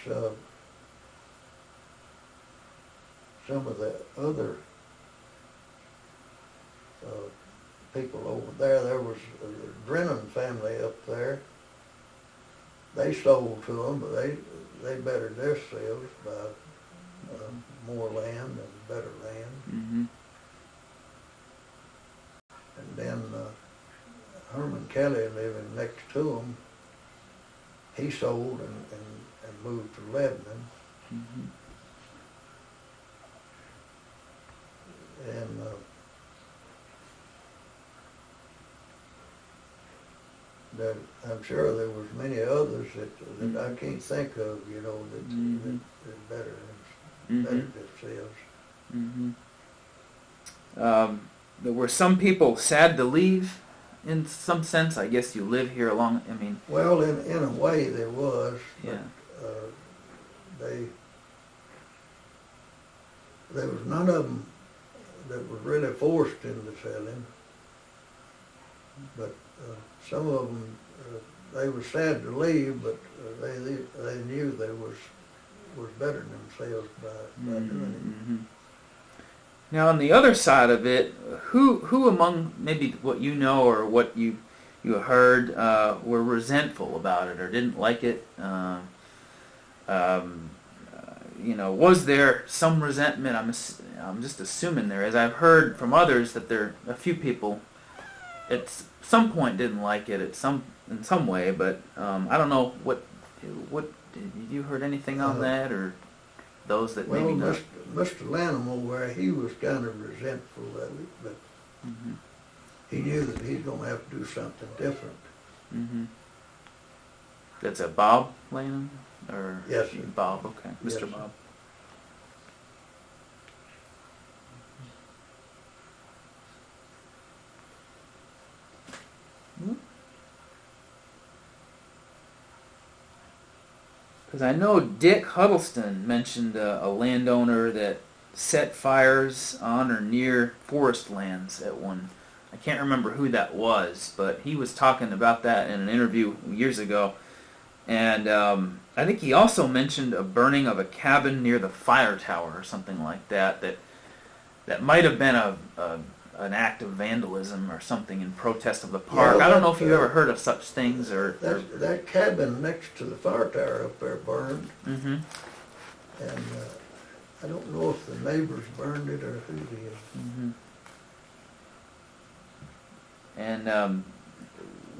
some of the other people over there. There was the Drennan family up there. They sold to them, but they bettered themselves by more land and better land. Mm-hmm. And then Herman Kelly, living next to them, he sold and moved to Lebanon. Mm-hmm. And I'm sure there was many others that I can't think of, you know, that bettered themselves. Mm-hmm. There were some people sad to leave, in some sense. I guess you live here long. I mean. Well, in a way there was. Yeah. But, there was none of them that was really forced into selling. But some of them, they were sad to leave, but they knew they was bettering themselves by doing it. Mm-hmm. Now, on the other side of it, who among maybe what you know or what you heard were resentful about it or didn't like it? Was there some resentment? I'm just assuming there is. I've heard from others that a few people at some point didn't like it in some way, but I don't know what did you heard anything on that, or those that maybe not? Mr. Lanham over there, he was kind of resentful of it, but he knew that he's going to have to do something different. Mm-hmm. That's a Bob Lanham, or yes, sir. Bob? Okay, Mr. Yes, Bob. Because I know Dick Huddleston mentioned a landowner that set fires on or near forest lands at one. I can't remember who that was, but he was talking about that in an interview years ago. And I think he also mentioned a burning of a cabin near the fire tower or something like that. That might have been an act of vandalism or something in protest of the park. Yeah, I don't know if you've ever heard of such things or. That cabin next to the fire tower up there burned. Mm-hmm. And I don't know if the neighbors burned it or who did. Mm-hmm. And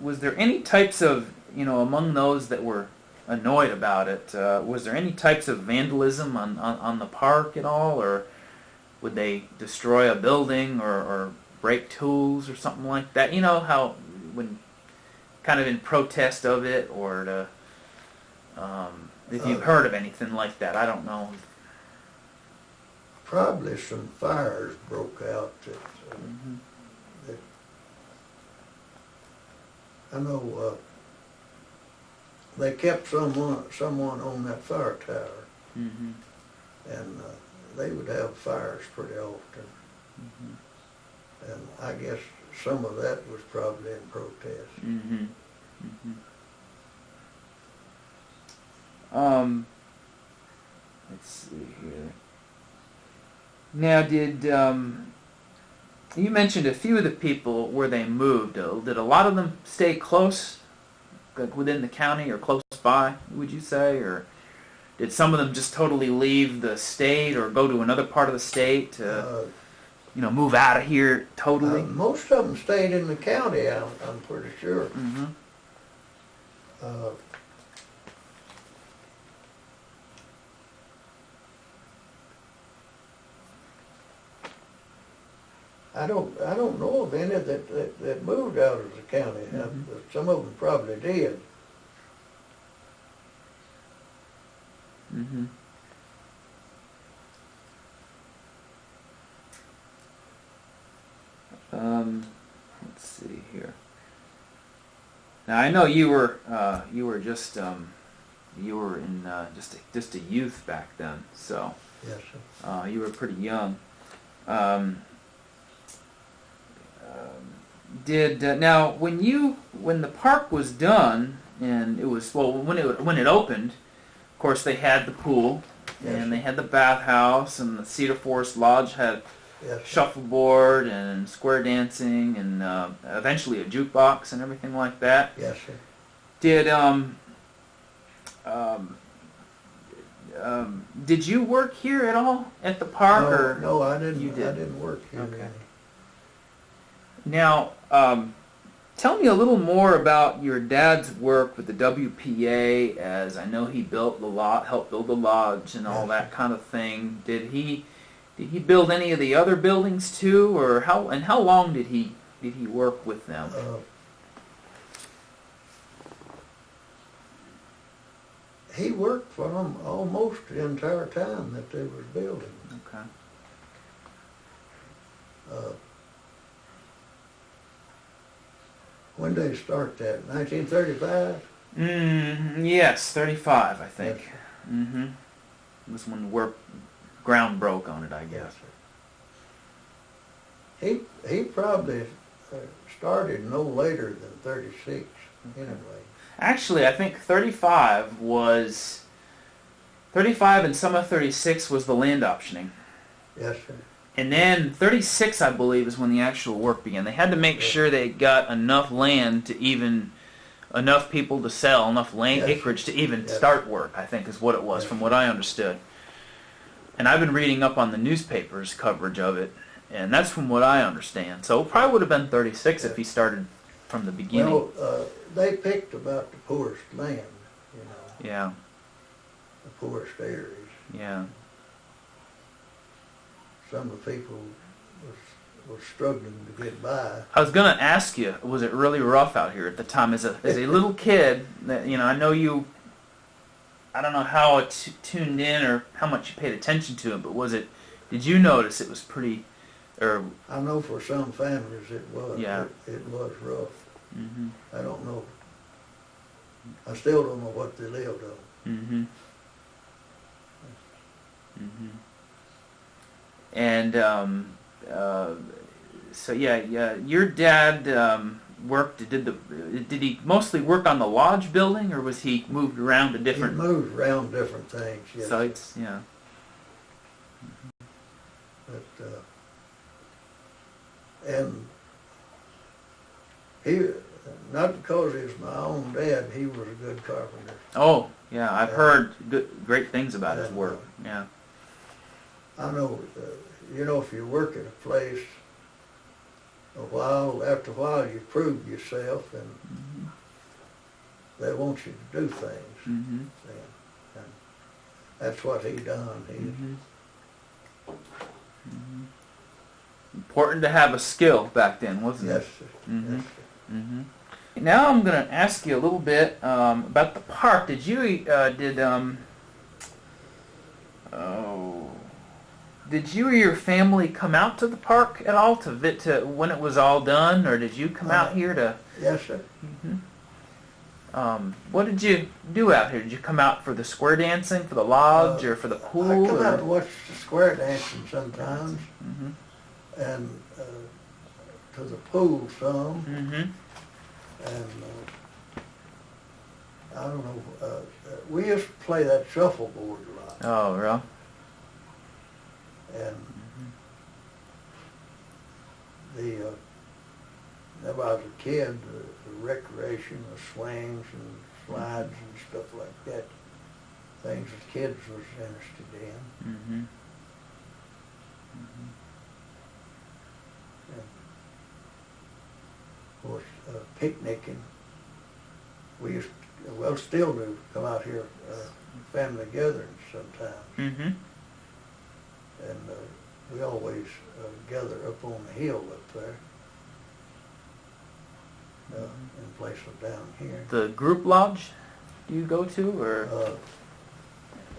was there any types of, among those that were annoyed about it, was there any types of vandalism on the park at all, or would they destroy a building or break tools or something like that? You know how when kind of in protest of it, or to, if you've heard of anything like that, I don't know. Probably some fires broke out that I know they kept someone on that fire tower, and they would have fires pretty often, and I guess some of that was probably in protest. Let's see here. Now, did you mentioned a few of the people where they moved? Did a lot of them stay close, like within the county or close by? Would you say, or did some of them just totally leave the state or go to another part of the state to, move out of here totally? Most of them stayed in the county, I'm pretty sure. Mm-hmm. I don't know of any that moved out of the county. Mm-hmm. Some of them probably did. Mm-hmm. Let's see here. Now I know you were just you were in just a youth back then, so Yes, sir. you were pretty young. Now when the park was done and it was when it opened, of course they had the pool Yes, and they had the bathhouse and the Cedar Forest Lodge had yes, sir. shuffleboard and square dancing and eventually a jukebox and everything like that. Yes, sir. Did you work here at all at the park? Or? No, I didn't. You did. I didn't work here. Okay. Now, tell me a little more about your dad's work with the WPA, as I know he built the helped build the lodge and all that kind of thing. Did he build any of the other buildings too, or how long did he work with them? He worked for them almost the entire time that they was building. Okay. When did they start that? 1935? Yes, 35, I think. Yes, Mm-hmm. Was when the ground broke on it, I guess. He probably started no later than 36, anyway. Actually, I think 35 and some of 36 was the land optioning. Yes, sir. And then 36, I believe, is when the actual work began. They had to make sure they got enough land to enough people to sell, enough land acreage to even start work, I think is what it was, from what I understood. And I've been reading up on the newspaper's coverage of it, and that's from what I understand. So it probably would have been 36 if he started from the beginning. Well, they picked about the poorest land, Yeah, the poorest areas. yeah. Some of the people was struggling to get by. I was going to ask you, was it really rough out here at the time? As a little kid, I know you, I don't know how it tuned in or how much you paid attention to it, but did you notice it was pretty, or? I know for some families it was. Yeah. It was rough. Mm-hmm. I don't know. I still don't know what they lived on. Mm-hmm. Mm-hmm. And so your dad did he mostly work on the lodge building, or was he moved around to different? He moved around different things. Yes. Sites? Yeah. But and he, not because he was my own dad, he was a good carpenter. Oh, yeah, I've heard great things about his work. Yeah. I know, if you work at a place after a while you prove yourself, and they want you to do things. Mm-hmm. And that's what he done. Important to have a skill back then, wasn't Yes, it? sir. Mm-hmm. Yes, sir. Mm-hmm. Now I'm going to ask you a little bit about the park. Did you or your family come out to the park at all to when it was all done, or did you come out here to? Yes, sir. Mm-hmm. What did you do out here? Did you come out for the square dancing, for the lodge, or for the pool? I come out and watch the square dancing sometimes, and to the pool some, and I don't know. We used to play that shuffleboard a lot, Oh, really? and Whenever I was a kid, the recreation, the swings and slides and stuff like that, things that kids was interested in. Mm-hmm. And of course, picnicking. We used to, well, still do, come out here, family gatherings sometimes. Mm-hmm. And we always gather up on the hill up there, in place of down here. The group lodge do you go to, or?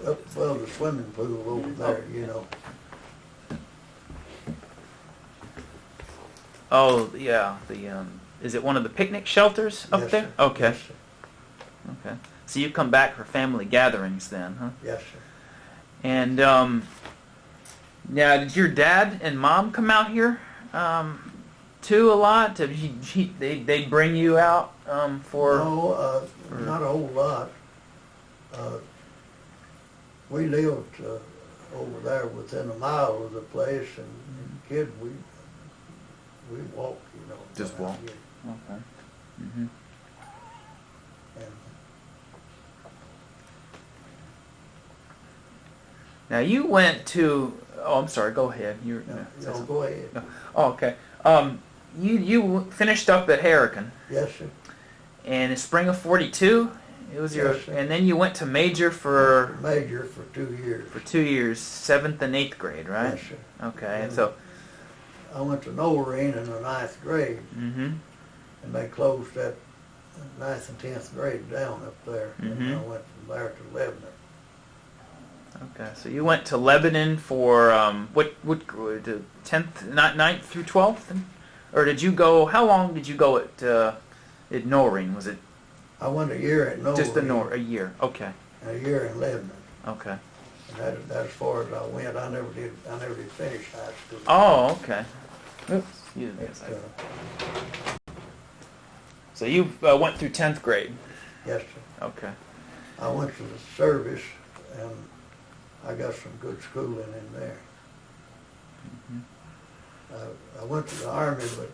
Well, the swimming pool over there, you know. Oh, yeah. Is it one of the picnic shelters up Yes, there? sir. Okay. Yes, sir. Okay. So you come back for family gatherings then, huh? Yes, sir. And now, did your dad and mom come out here too a lot? They bring you out for? No, not a whole lot. We lived over there within a mile of the place, and kid, we walked, you know. Just around walk. here. Okay. Mm-hmm. And Now you went to. Oh, I'm sorry. Go ahead. no, go ahead. Oh, okay. You finished up at Harrican, Yes, sir. and in spring of '42, it was your. Yes, sir. And then you went to Major for Major for 2 years. 2 years, 7th and 8th grade, right? Yes, sir. Okay, and And so. I went to Noreen in the 9th grade, Mm-hmm. and they closed that 9th and 10th grade down up there, and I Mhm. went from there to Lebanon. Okay, so you went to Lebanon for what grade? 10th, not 9th through 12th, or did you go? How long did you go at Noreen? Was it I went a year at Noreen. just a year? Okay, And a year in Lebanon. okay. And that's as far as I went. I never did finish high school. Oh, okay. Oops, excuse me a But, second. So you went through 10th grade. yes, sir. Okay. I went to the service, and I got some good schooling in there. I went to the Army, but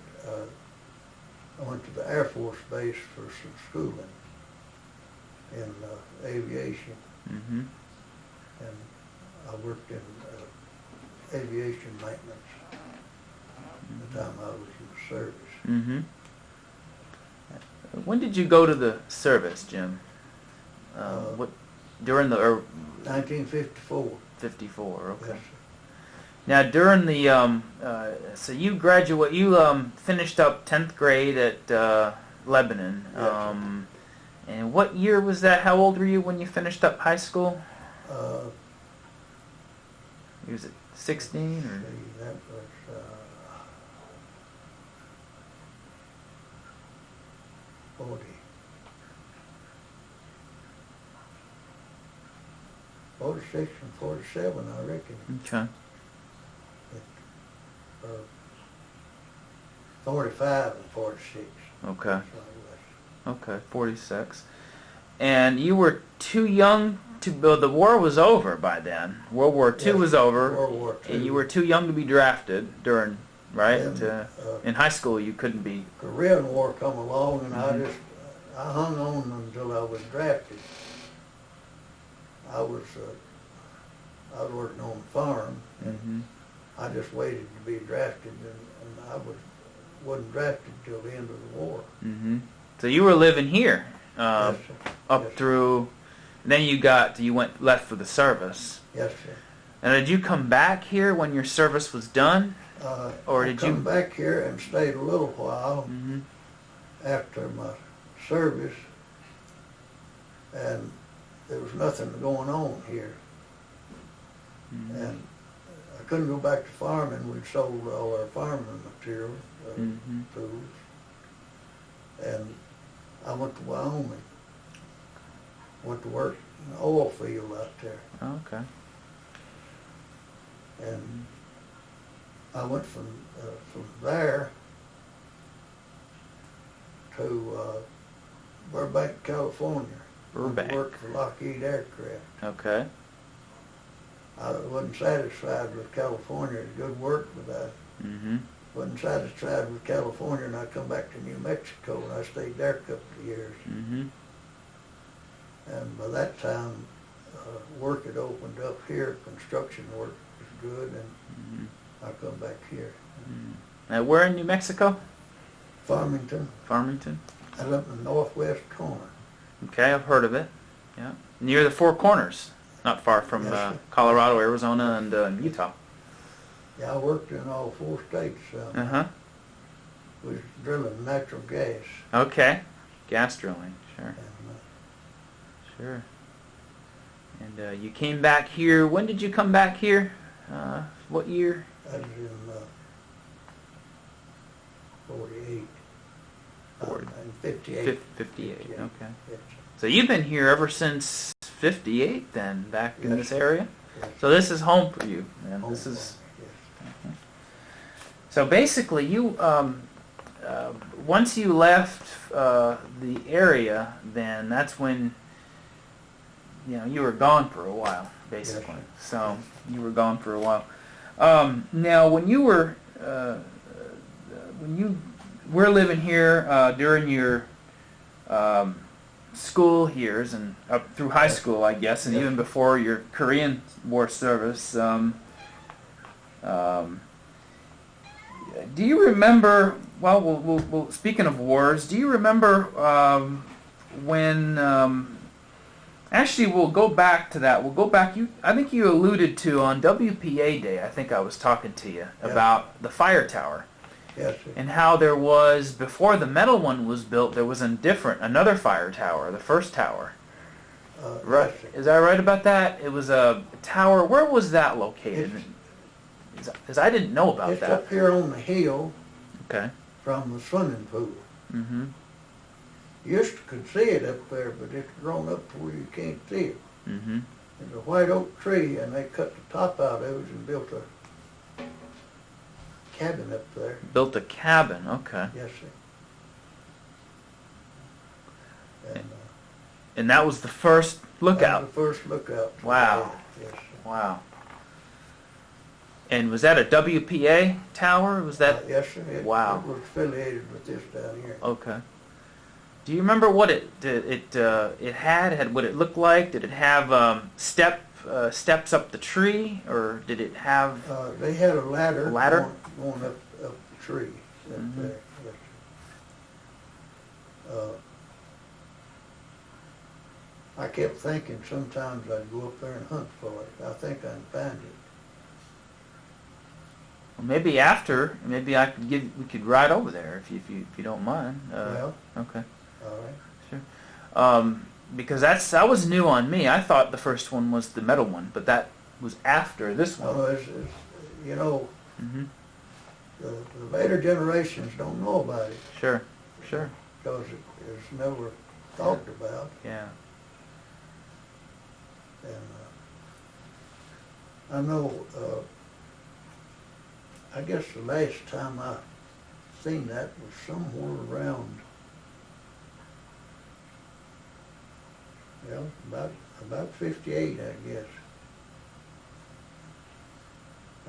I went to the Air Force Base for some schooling in aviation, Mm-hmm. and I worked in aviation maintenance the time I was in the service. Mm-hmm. When did you go to the service, Jim? What during the 1954. 54? Okay. Yes, sir. Now during the so you finished up 10th grade at Lebanon. Yes, sir. And what year was that? How old were you when you finished up high school? Was it 16 or? That was 46 and 47, I reckon. Okay. Or 45 and 46. Okay. That's what it was. Okay. 46. And you were too young to. Well, the war was over by then. World War II Yes, was over. World War II. And you were too young to be drafted during, right? And, In high school, you couldn't be. Korean War come along, and Mhm. I hung on until I was drafted. I was working on the farm, and Mm-hmm. I just waited to be drafted, and I wasn't drafted till the end of the war. Mm-hmm. So you were living here Yes, sir. up Yes, sir. through. Then you left for the service. Yes, sir. And did you come back here when your service was done? Or I did come you- back here and stayed a little while Mm-hmm. after my service, and there was nothing going on here. Mm-hmm. And I couldn't go back to farming. We'd sold all our farming materials, Mhm. tools, and I went to Wyoming. Went to work in the oil field out there, Okay. and I went from there to Burbank, California. Burbank. I worked for Lockheed Aircraft. Okay. I wasn't satisfied with California. It's good work, but Mm-hmm. wasn't satisfied with California, and I come back to New Mexico, and I stayed there a couple of years. Mm-hmm. And by that time, work had opened up here. Construction work was good, and I come back here. Now, where in New Mexico? Farmington. Farmington. I live in the northwest corner. Okay, I've heard of it. Yeah, near the Four Corners, not far from Yes, Colorado, Arizona, and Utah. Yeah, I worked in all 4 states. Uh-huh. Was drilling natural gas. Okay, gas drilling. Sure. And, Sure. And you came back here. When did you come back here? What year? I was in 48. 40. And 58. 58. Okay. Yes. So you've been here ever since 58 then, back in Yes. this area? Yes. So this is home for you, man. Home This is... farm, yes. So basically you, once you left the area, then that's when, you were gone for a while, basically. Yes. So you were gone for a while. Now when you were living here during your school years and up through high school, I guess, and Yes. even before your Korean War service, do you remember? Well, we'll speaking of wars, do you remember when? Actually, we'll go back to that. We'll go back. I think you alluded to on WPA Day. I think I was talking to you about the fire tower. Yes, sir. And how there was, before the metal one was built, there was another fire tower, the first tower. Right? Yes, sir. Is that right about that? It was a tower. Where was that located? Because I didn't know about It's that. up here on the hill Okay. from the swimming pool. Mm-hmm. You used to could see it up there, but it's grown up to where you can't see it. Mm-hmm. There's a white oak tree, and they cut the top out of it and built a cabin up there. Built a cabin. Okay. Yes, sir. And And that was the first lookout. that was the first lookout. Wow. Yes, sir. Wow. And was that a WPA tower? Was that? Yes, sir. Wow. It was affiliated with this down here. Okay. Do you remember what it had? What it looked like? Did it have steps up the tree, or did it have? They had a ladder. A ladder? Going up the tree up Mhm. there. Yes, sir. I kept thinking sometimes I'd go up there and hunt for it. I think I'd find it. Well, maybe I could we could ride over there if you don't mind. Well, Okay. all right. Sure. Because that was new on me. I thought the first one was the metal one, but that was after this one. Well, Mm-hmm. the later generations don't know about it Sure. Sure. because it's never talked about. Yeah. And I know, I guess the last time I seen that was somewhere around, about 58, I guess.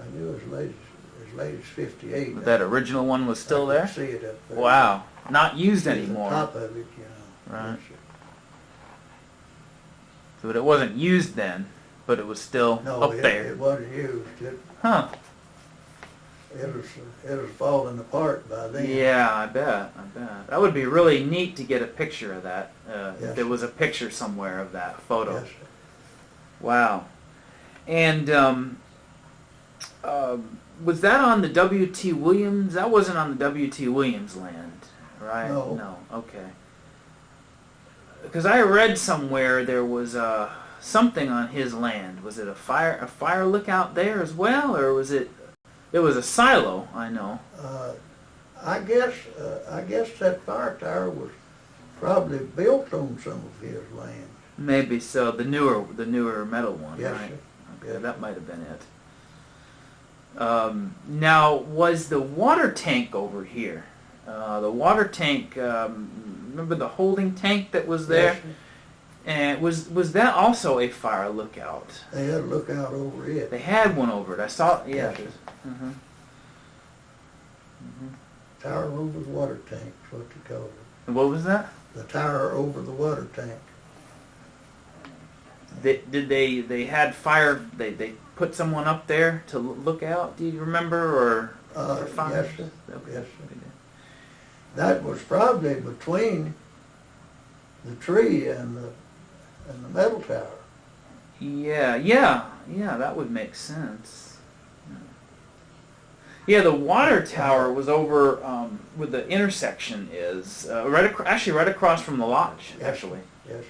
I knew as late as 58. But that original one was still I there? could see it up there. Wow. Not used See anymore. the top of it, Right. Yes, sir. So it wasn't used then, but it was still No, up it there. wasn't used. Huh. It was falling apart by then. Yeah, I bet. That would be really neat to get a picture of that. If Yes. there was a picture somewhere of that photo. Yes, sir. Wow. And was that on the W.T. Williams? That wasn't on the W.T. Williams land, right? No. No. Okay. Because I read somewhere there was something on his land. Was it a fire lookout there as well, or was it? It was a silo, I know. I guess that fire tower was probably built on some of his land. Maybe so. The newer metal one, Yes, right? sir. Okay, Yes. that might have been it. Now, was the water tank over here? The water tank. Remember the holding tank that was there? Yes, sir. And was that also a fire lookout? They had a lookout over it. They had one over it. I saw. Yeah. Yes, sir. Mhm. Tower over the water tank is what they called it. And what was that? The tower over the water tank. They had fire? They put someone up there to look out? Do you remember, or for fire? Yes, sir. Okay. Yes, sir. That was probably between the tree and the metal tower. Yeah, that would make sense. Yeah, the water tower was over where the intersection is, right across from the lodge, Yes. actually. Yes.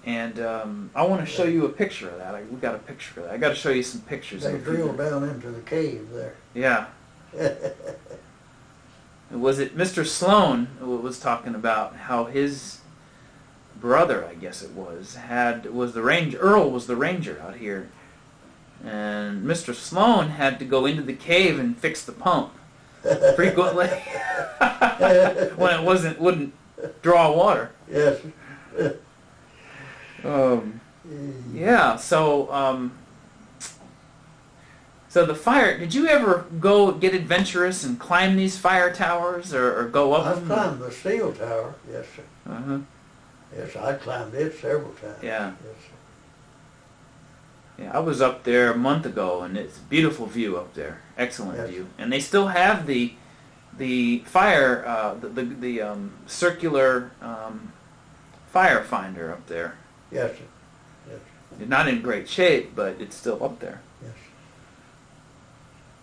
And I want to show you a picture of that. We got a picture of that. I got to show you some pictures. They of drilled down into the cave there. Yeah. Was it Mr. Sloan who was talking about how his brother, I guess it was the ranger. Earl was the ranger out here, and Mr. Sloan had to go into the cave and fix the pump frequently when it wouldn't draw water. Yes. Yeah. So the fire. Did you ever go get adventurous and climb these fire towers, or go up I've them? climbed the steel tower, yes, sir. Uh-huh. Yes, I climbed it several times. Yeah. Yes, sir. Yeah, I was up there a month ago, and it's a beautiful view up there. Excellent Yes. view. And they still have the fire, the circular fire finder up there. Yes, sir. Yes, It's not in great shape, but it's still up there. yes.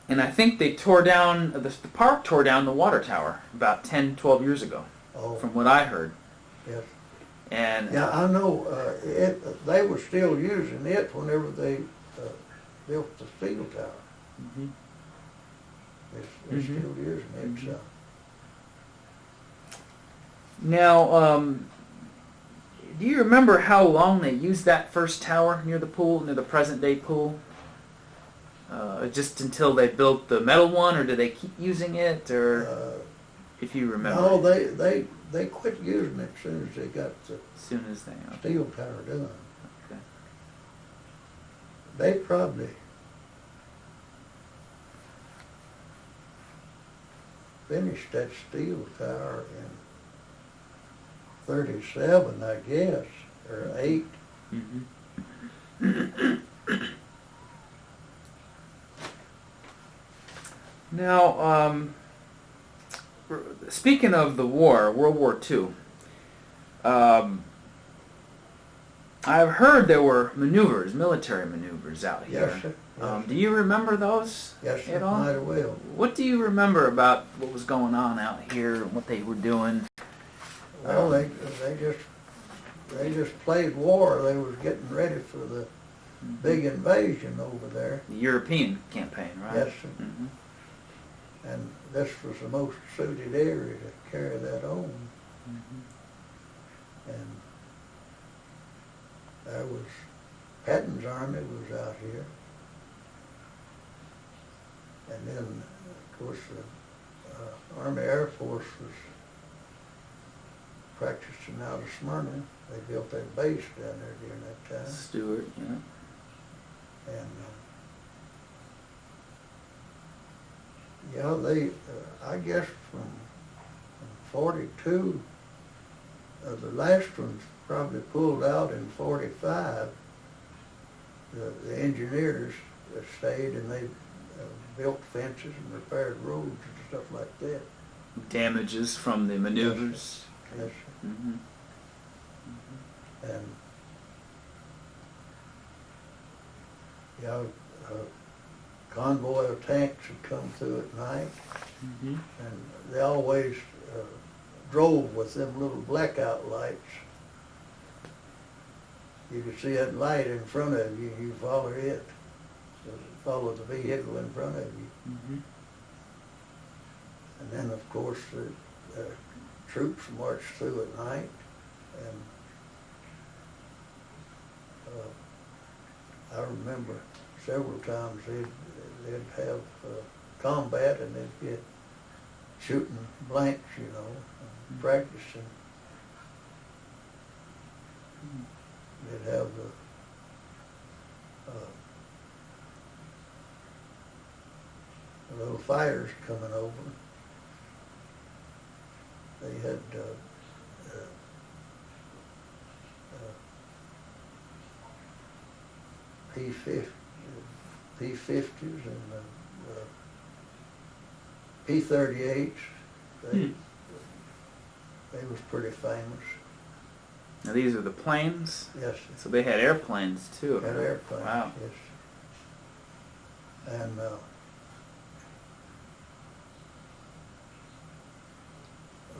And I think they tore down, the park tore down the water tower about 10, 12 years ago, Oh, from what I heard. yes. And Yeah, I know. They were still using it whenever they built the steel tower. Mhm. They're Mhm. still using it. So. Now, do you remember how long they used that first tower near the pool, near the present-day pool? Just until they built the metal one, or did they keep using it, or if you remember? No, they quit using it as soon as they got the As soon as they... Okay. steel tower done. Okay. They probably finished that steel tower in 37, I guess, or 8. Mm-hmm. Now, speaking of the war, World War II, I've heard there were military maneuvers out here. Yes, sir. Yes, Do you remember those yes, sir. at all? Mighty well. What do you remember about what was going on out here and what they were doing? Well, they just played war. They was getting ready for the big invasion over there. The European campaign, right? Yes, sir. Mm-hmm. And this was the most suited area to carry that on. Mm-hmm. And there was Patton's army was out here. And then, of course, the Army Air Force was practicing out of Smyrna. They built their base down there during that time. Stewart, yeah. And yeah, they, I guess from 42, the last ones probably pulled out in 45. The engineers stayed and they built fences and repaired roads and stuff like that. Damages from the maneuvers. Yes, Mm-hmm. and yeah, a convoy of tanks would come through at night, Mm-hmm. and they always drove with them little blackout lights. You could see that light in front of you, and you follow it, follow the vehicle in front of you. Mm-hmm. And then, of course, the troops marched through at night, and I remember several times they'd have combat, and they'd get shooting blanks, you know, and practicing. They'd have those fighters coming over. They had P-50s and P-38s. They was pretty famous. Now these are the planes? Yes. So they had airplanes too. Had airplanes, wow. yes. And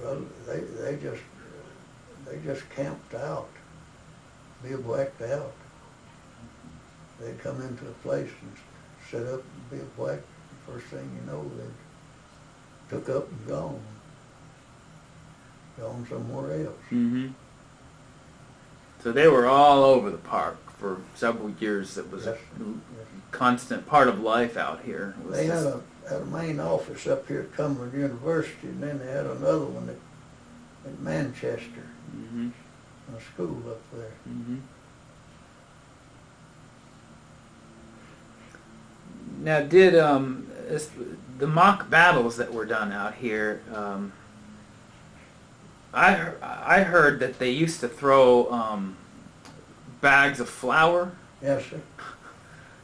well, they just camped out, bivouacked out. They'd come into a place and set up and bivouacked. First thing you know, they took up and gone somewhere else. Mm-hmm. So they were all over the park for several years. It was Yes. a constant part of life out here. It was They just- had a main office up here at Cumberland University, and then they had another one at Manchester, Mhm. a school up there. Mhm. Now, did the mock battles that were done out here? I heard that they used to throw bags of flour Yes, sir.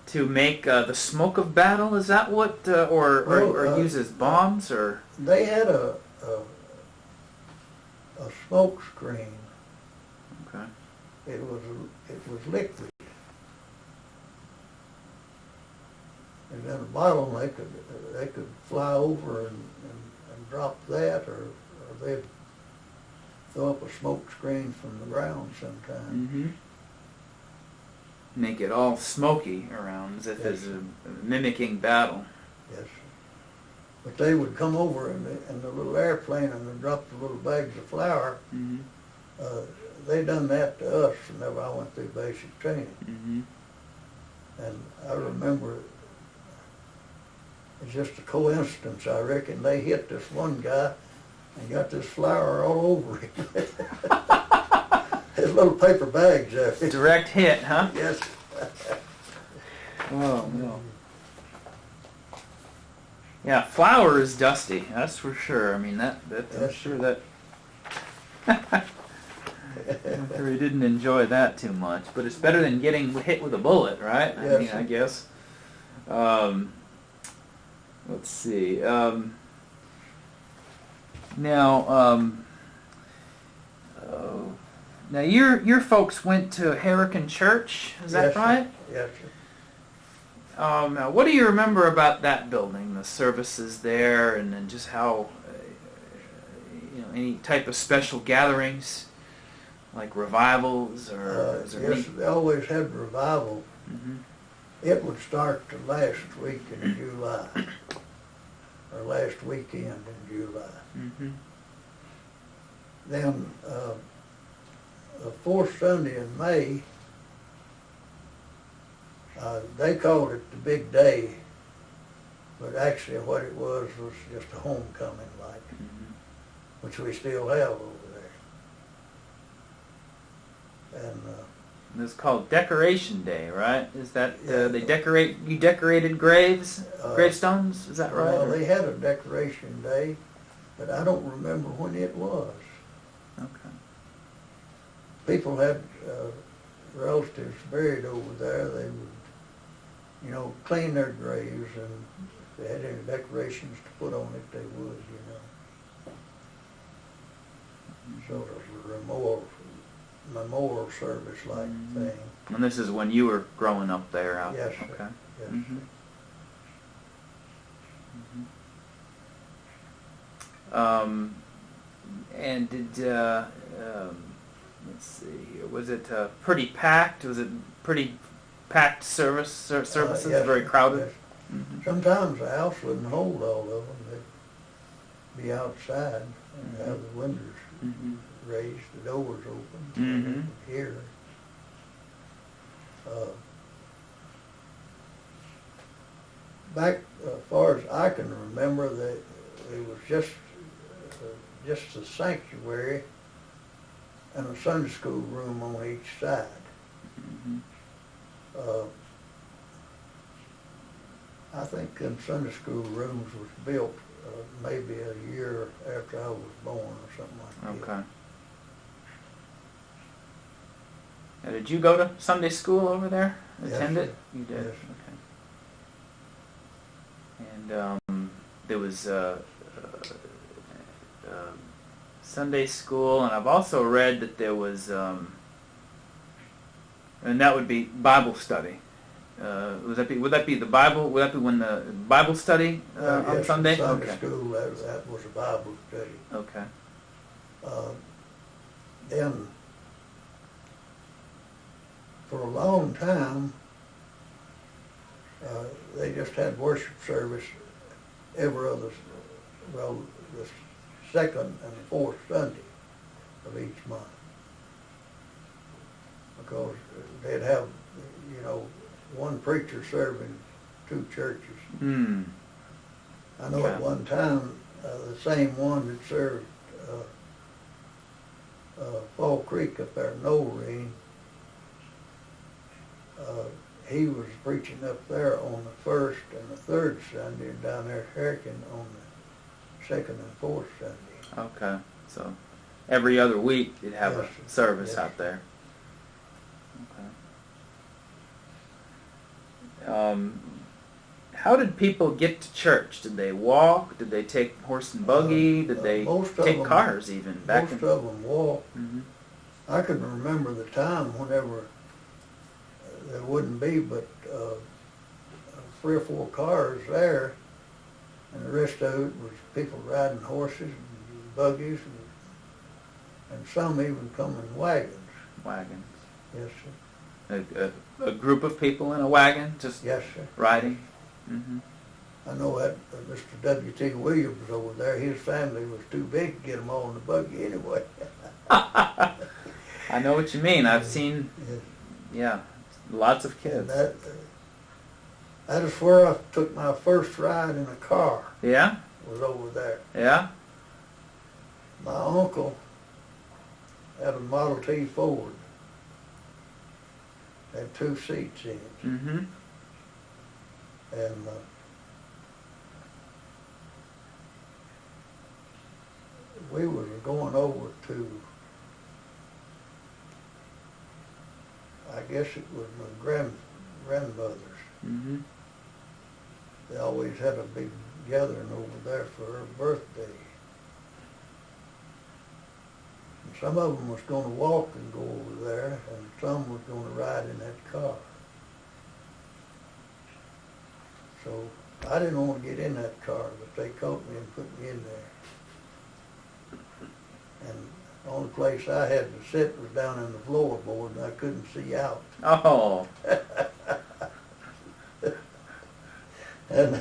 to make the smoke of battle. Is that what, or use as bombs, or? They had a smoke screen. Okay. It was liquid. And then a bottle, they could fly over and drop that, or they'd throw up a smoke screen from the ground sometime. Mm-hmm. Make it all smoky around, as if Yes. it's mimicking battle. Yes. But they would come over in the little airplane and then drop the little bags of flour. Mm-hmm. They done that to us whenever I went through basic training. Mm-hmm. And I remember, it's just a coincidence, I reckon, they hit this one guy and got this flour all over him. His little paper bags there. Direct hit, huh? Yes. Oh no. Yeah, flour is dusty. That's for sure. I mean, I'm Yes. sure that. I'm sure he didn't enjoy that too much, but it's better than getting hit with a bullet, right? I Yes. mean, I guess. Let's see. Now your folks went to Harrican Church, is that Yes, sir. right? Yes, sir. Now, what do you remember about that building, the services there, and then just how, any type of special gatherings, like revivals, or is there Yes, they always had revival. Mm-hmm. It would start the last week in July, or last weekend in July. Mm-hmm. Then the fourth Sunday in May, they called it the big day, but actually what it was just a homecoming like, Mm-hmm. which we still have over there. And It's called Decoration Day, right? Is that Yeah. you decorated graves, gravestones? Is that right? well, or- they had a decoration day, but I don't remember when it was. Okay. People had relatives buried over there. They would, clean their graves, and if they had any decorations to put on it, they would, Sort of a memorial service like Mhm. thing. And this is when you were growing up there, out Yes, sir. Okay. Yes, Mhm. sir. And did let's see here, was it pretty packed? Was it pretty packed services? Yes, Very crowded. yes. Mhm. Sometimes the house wouldn't hold all of them. They'd be outside and have the windows Mhm. raised, the doors open, so Mhm. they could hear. Back as far as I can remember, that it was just a sanctuary and a Sunday school room on each side. Mhm. I think them Sunday school rooms was built maybe a year after I was born or something like that. Okay. Now, did you go to Sunday school over there? Attend Yes, it? You did? yes. Okay. And there was Sunday school, and I've also read that there was, and that would be Bible study. Would that be the Bible? Would that be when the Bible study on Yes, Sunday? Sunday Okay. school, that was a Bible study. Okay. Then, for a long time, they just had worship service every other, well, the second and fourth Sunday of each month. Because they'd have, one preacher serving two churches. Hmm. I know at one time, the same one that served Fall Creek up there in Noreen, he was preaching up there on the first and the third Sunday, and down there at Hurricane on the second and fourth Sunday. Okay. So every other week you'd have Yes, a service yes. out there. Okay. How did people get to church? Did they walk? Did they take horse and buggy? Did they most of take them- cars even back Most in? of them walked. Mhm. I can remember the time whenever there wouldn't be but 3 or 4 cars there, and the rest of it was people riding horses and buggies, and some even come in wagons. Wagons. Yes, sir. A group of people in a wagon, just Yes, sir. riding. Mm-hmm. I know that Mr. W.T. Williams was over there. His family was too big to get them all in the buggy anyway. I know what you mean. I've seen, Yes. yeah, lots of And kids. that is where I took my first ride in a car, Yeah, was over there. yeah. My uncle had a Model T Ford. Had 2 seats in it. Mm-hmm. And we was going over to, I guess it was my grandmother's. Mm-hmm. They always had a big gathering over there for her birthday. And some of them was going to walk and go over there, and some was going to ride in that car. So I didn't want to get in that car, but they caught me and put me in there. And the only place I had to sit was down in the floorboard, and I couldn't see out. Oh. And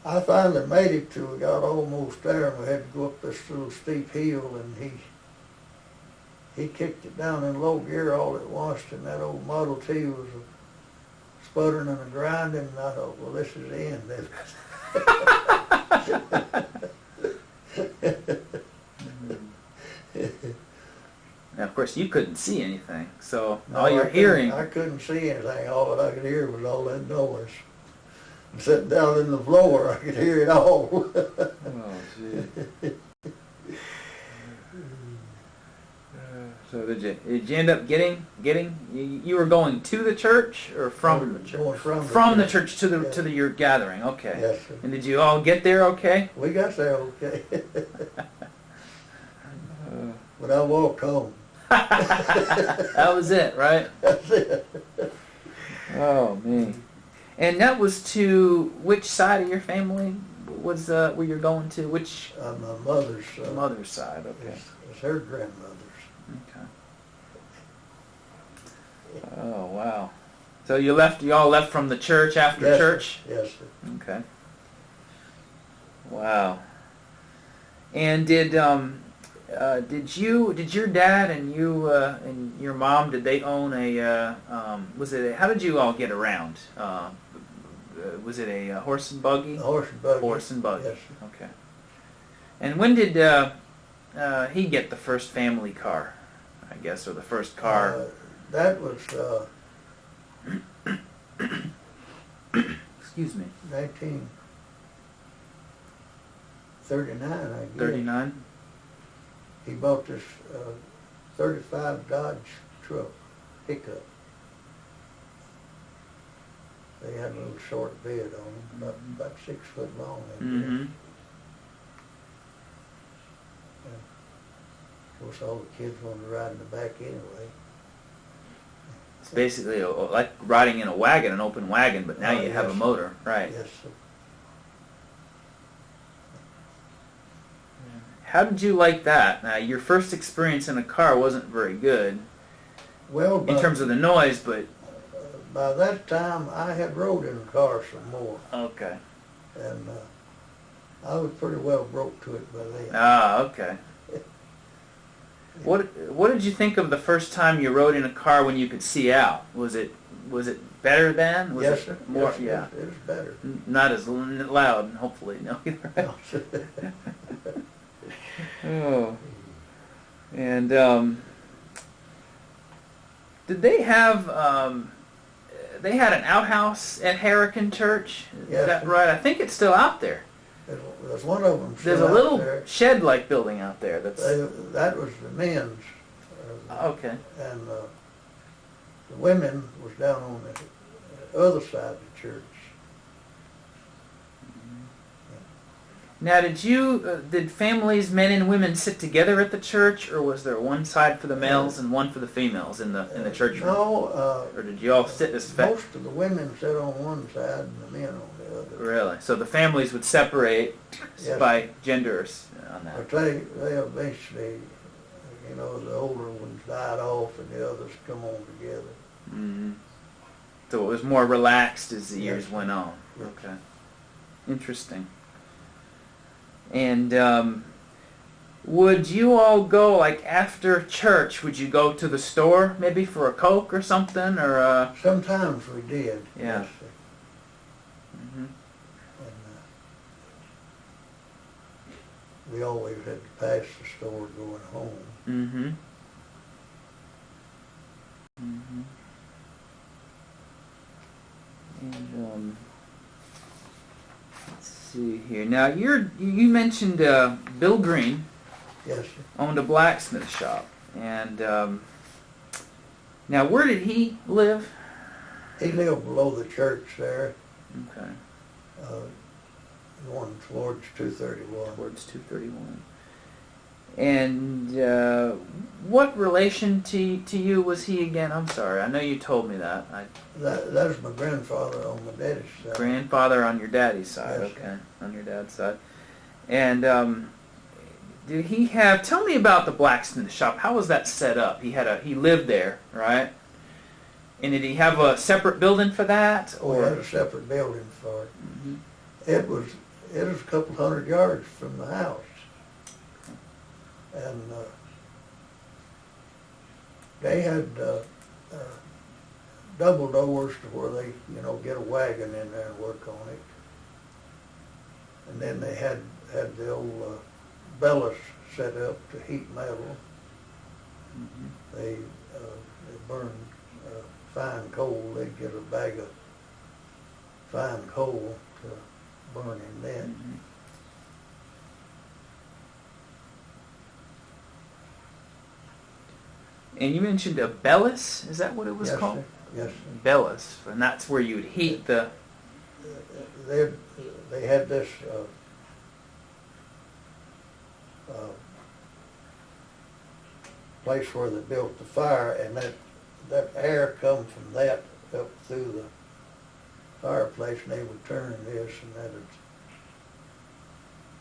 I finally made it till we got almost there, and we had to go up this little steep hill, and he kicked it down in low gear all at once, and that old Model T was sputtering and a grinding, and I thought, well, this is the end then. Now, of course, you couldn't see anything, so No, all you're I hearing. couldn't see anything. All that I could hear was all that noise. Sitting down in the floor, I could hear it all. Oh, gee. So did you end up getting you were going to the church or from the church? Going From the church to Yeah. to your gathering. Okay. Yes, sir. And did you all get there okay? We got there okay. But I walked home. That was it, right? That's it. Oh man. And that was to which side of your family was where you're going to? Which My mother's mother's side? Okay. it's her grandmother's. Okay. Oh wow. So you all left from the church after Yes, sir. church? Yes, sir. Okay. Wow. And did your dad and you and your mom, did they own how did you all get around? Was it a horse and buggy? A horse and buggy. Horse and buggy. Yes, sir. Okay. And when did he get the first family car, I guess, or the first car? That was Excuse me. 1939, I guess. 39? He bought this 35 Dodge truck, pickup. They had a little short bed on them, about 6 foot long, I guess. Mm-hmm. Of course, all the kids wanted to ride in the back anyway. It's basically like riding in a wagon, an open wagon, but now you have a motor, right? Yes, sir. How did you like that? Now, your first experience in a car wasn't very good Well, in terms of the noise, but... by that time, I had rode in a car some more, Okay. and I was pretty well broke to it by then. Ah, okay. What did you think of the first time you rode in a car when you could see out? Was it better then? Was Yes, it sir. More, Yes, yeah. It was better. Not as loud, hopefully. No. Oh. And did they have? They had an outhouse at Harrican Church. Is Yes, that sir. right? I think it's still out there. There's one of them There's still a little out there. shed-like building out there. That's That was the men's. okay. And the women was down on the other side of the church. Now, did families, men and women, sit together at the church, or was there one side for the males and one for the females in the church room? No. Or did you all sit as Most of the women sat on one side and the men on the other. Really? So the families would separate Yes. by genders on that. But they eventually, the older ones died off and the others come on together. Mm-hmm. So it was more relaxed as the years Yes. went on. Yes. Okay. Interesting. And would you all go, like after church, would you go to the store maybe for a Coke or something? Or Sometimes we did. Yeah. Yes, sir. Mhm. And we always had to pass the store going home. Mm-hmm. Mm-hmm. And let's see here. Now you mentioned Bill Green Yes, sir. owned a blacksmith shop, and now where did he live? He lived below the church there, Okay, going towards 231. towards 231. And what relation to you was he again? I'm sorry, I know you told me that. That was my grandfather on my daddy's side. Grandfather on your daddy's side, Yes, okay, on your dad's side. And did he have? Tell me about the blacksmith shop. How was that set up? He lived there, right? And did he have a separate building for that, We had a separate building for it. Mhm. It was a couple hundred yards from the house. And they had double doors to where they, get a wagon in there and work on it. And then they had the old bellows set up to heat metal. Mhm. They burned fine coal. They'd get a bag of fine coal to burn in that. Mhm. And you mentioned a bellows. Is that what it was Yes, called? sir. Yes, sir. Bellows, and that's where you would heat the. They had this place where they built the fire, and that air come from that up through the fireplace, and they would turn this, and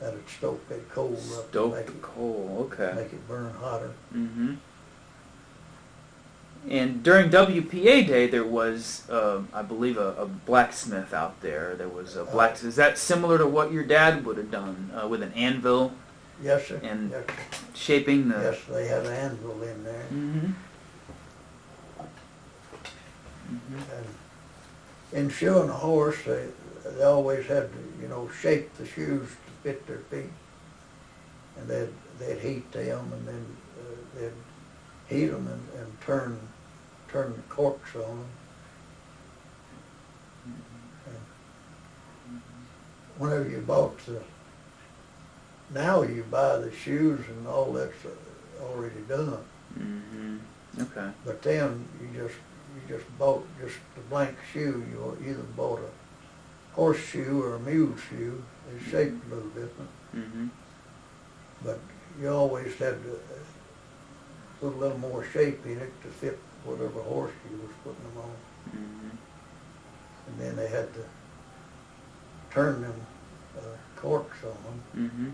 that'd stoke that coal up, Stoke and the coal. Okay. make it burn hotter. Mm-hmm. And during WPA Day, there was, I believe, a blacksmith out there. There was a blacksmith. Is that similar to what your dad would have done with an anvil Yes, sir. and Yes, shaping the? yes, they had an anvil in there, Mm-hmm. Mm-hmm. and in shoeing a horse, they always had to, shape the shoes to fit their feet, and they'd heat them, and then they'd heat them and turn the corks on them. And whenever you bought now you buy the shoes and all that's already done. Mm-hmm. Okay. But then you just bought just the blank shoe. You either bought a horseshoe or a mule shoe. It's shaped a little different. Mm-hmm. But you always had to put a little more shape in it to fit whatever horse you was putting them on. Mm-hmm. And then they had to turn them corks on them. Mm-hmm.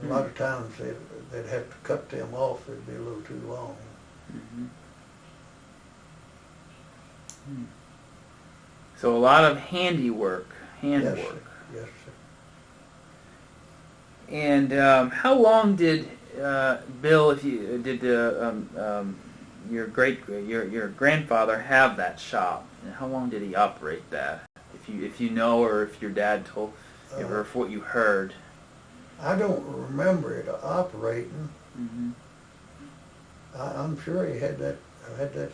And a lot of times they'd have to cut them off. They'd be a little too long. Mm-hmm. Hmm. So a lot of handwork. Yes, sir. Yes, sir. And how long did Bill, if you did your grandfather have that shop? And how long did he operate that? If you know, or if your dad told, or if what you heard. I don't remember it operating. Mm-hmm. I'm sure he had that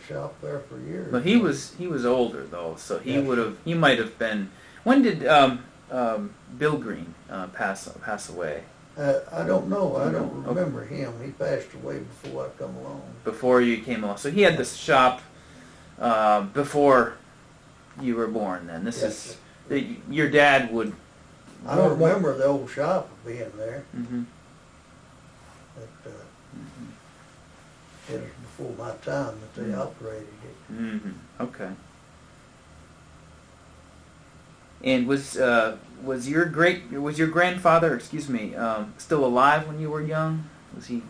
shop there for years. But he was older though, so he might have been. When did Bill Green pass away? I don't know. I don't remember him. He passed away before I come along. Before you came along, so he had this shop before you were born. Then this is your dad would. I don't remember the old shop being there. Mm-hmm. But it was before my time that they operated it. Mm-hmm. Okay. And was your grandfather, still alive when you were young? Was he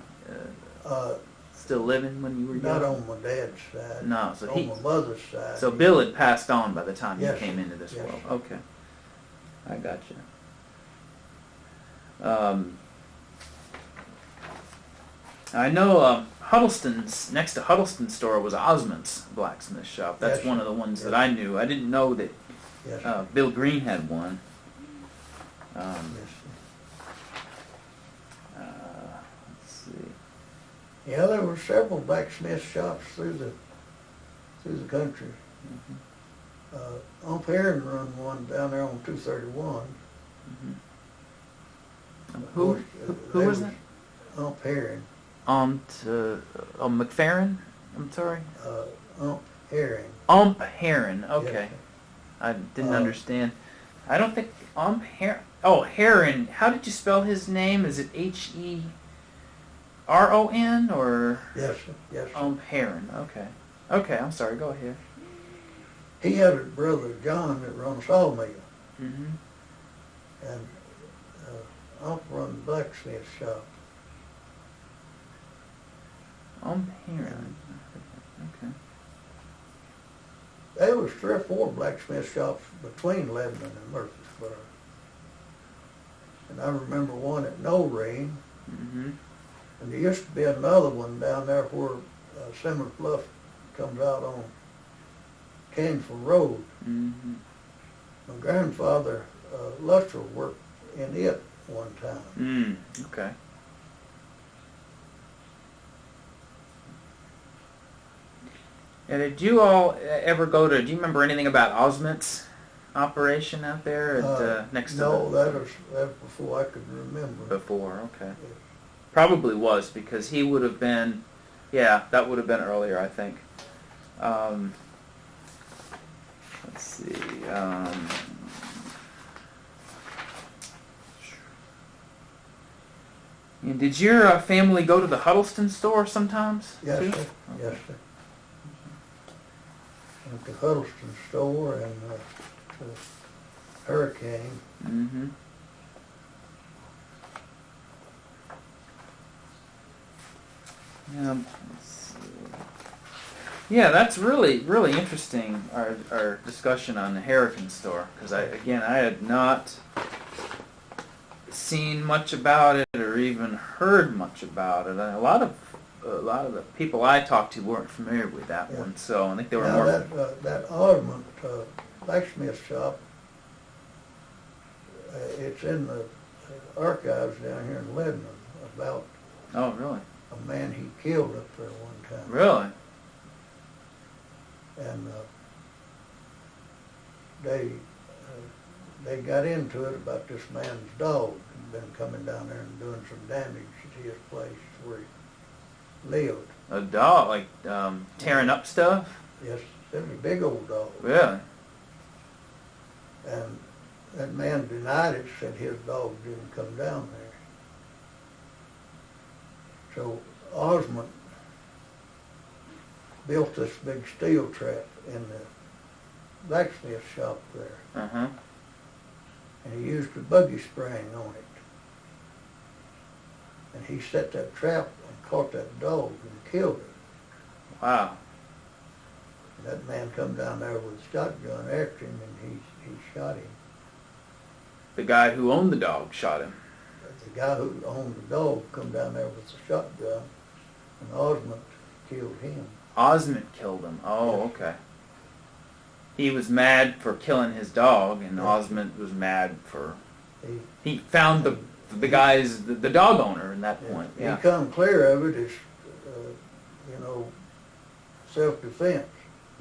still living when you were young? Not on my dad's side. No, so on my mother's side. So Bill had passed on by the time Yes, you came into this yes. world. Okay, I got you. I know Huddleston's, next to Huddleston's store was Osmond's blacksmith shop. That's Yes, one of the ones that I knew. I didn't know that Yes. Bill Green had one. Yes. Let's see. Yeah, there were several blacksmith shops through the country. Mm-hmm. Heron run one down there on 231. Mm-hmm. Who was that? Heron. McFerrin? I'm sorry? Heron. Heron, okay. Yes. I didn't understand. I don't think Heron. Oh, Heron. How did you spell his name? Is it Heron or? Yes, sir. Yes. Sir. Heron. Okay. Okay. I'm sorry. Go ahead. He had a brother John that run a sawmill, Mm-hmm. and run the blacksmith shop. Heron. Okay. There was 3 or 4 blacksmith shops between Lebanon and Murfreesboro. And I remember one at No Ring, Mm-hmm. and there used to be another one down there where Simmer Bluff comes out on Canfield Road. Mm-hmm. My grandfather, Luttrell, worked in it one time. Okay. And did you all ever go to? Do you remember anything about Osmond's operation out there at next to? No, that was before I could remember. Before, okay. Yeah. Probably was, because he would have been. Yeah, that would have been earlier, I think. Let's see. And did your family go to the Huddleston store sometimes? Yes, too? sir. Okay. Yes, sir. At the Huddleston store and to Hurricane. Mm-hmm. Let's see. Yeah, that's really interesting. Our discussion on the Hurricane store, because I had not seen much about it or even heard much about it. A lot of the people I talked to weren't familiar with that one, so I think they were more. That Osmond blacksmith shop, it's in the archives down here in Lebanon about. Oh, really? A man he killed up there one time. Really? And they they got into it about this man's dog had been coming down there and doing some damage at his place where he lived. A dog, like tearing up stuff? Yes, it was a big old dog. Really? And that man denied it, said his dog didn't come down there. So Osmond built this big steel trap in the blacksmith shop there. Uh-huh. And he used a buggy spring on it. And he set that trap and caught that dog and killed it. Wow. And that man come down there with a shotgun after him, and he shot him. The guy who owned the dog shot him. The guy who owned the dog come down there with a shotgun, and Osmond killed him. Osmond killed him. Oh, Yeah. okay. He was mad for killing his dog, and Yeah. Osmond was mad for... He found the guy's, the dog owner in that point. He Yeah. come clear of it as, self-defense,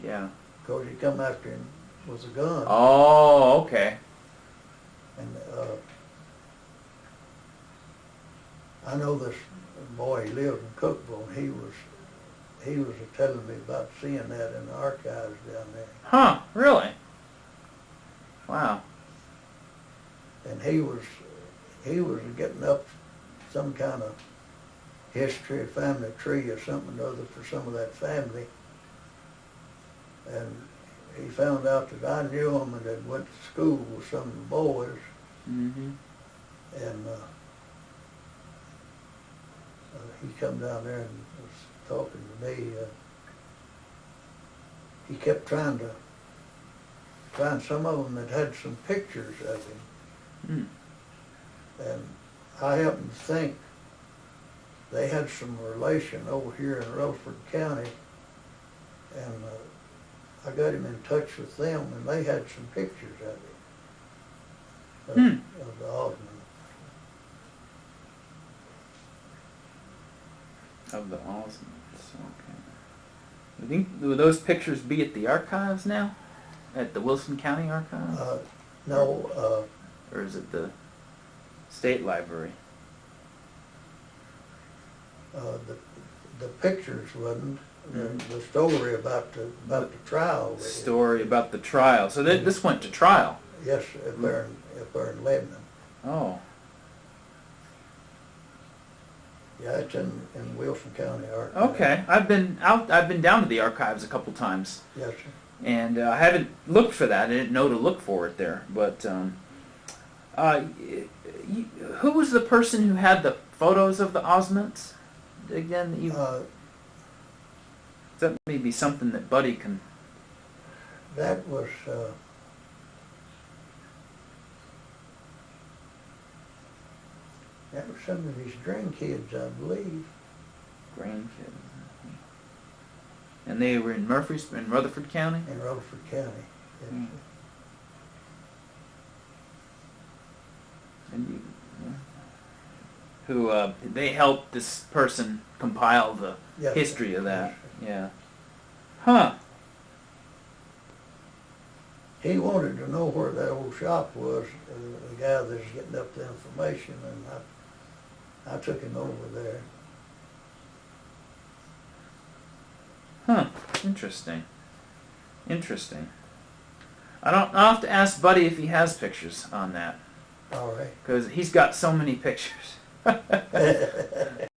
Yeah. because he come after him with a gun. Oh, okay. And I know this boy, he lived in Cookville, and he was telling me about seeing that in the archives down there. Huh, really? Wow. And he was getting up some kind of history, family tree or something or other for some of that family. And he found out that I knew him and had went to school with some of the boys. Mm-hmm. And he come down there and was talking to me. He kept trying to find some of them that had some pictures of him. Mm. And I happen to think they had some relation over here in Rutherford County, and I got him in touch with them, and they had some pictures of him, of the Osmond. Of the Osmonds, okay. You think, will those pictures be at the archives now? At the Wilson County Archives? No, Or is it the State Library? the pictures wasn't. The story about the trial. Story about the trial. So this went to trial? Yes, up there in Lebanon. Oh. Yeah, it's in Wilson County Archive. Okay. I've been down to the archives a couple times. Yes, sir. And I haven't looked for that. I didn't know to look for it there. But who was the person who had the photos of the Osmonds? Again, that may be something that Buddy can... That was some of his grandkids, I believe. Grandkids. And they were in Rutherford County? In Rutherford County, yes. Mm. And who they helped this person compile the Yes, history of that. yes, Yeah. Huh. He wanted to know where that old shop was, the guy that was getting up the information, and I took him over there. Huh. Interesting. Interesting. I'll have to ask Buddy if he has pictures on that, All right. because he's got so many pictures.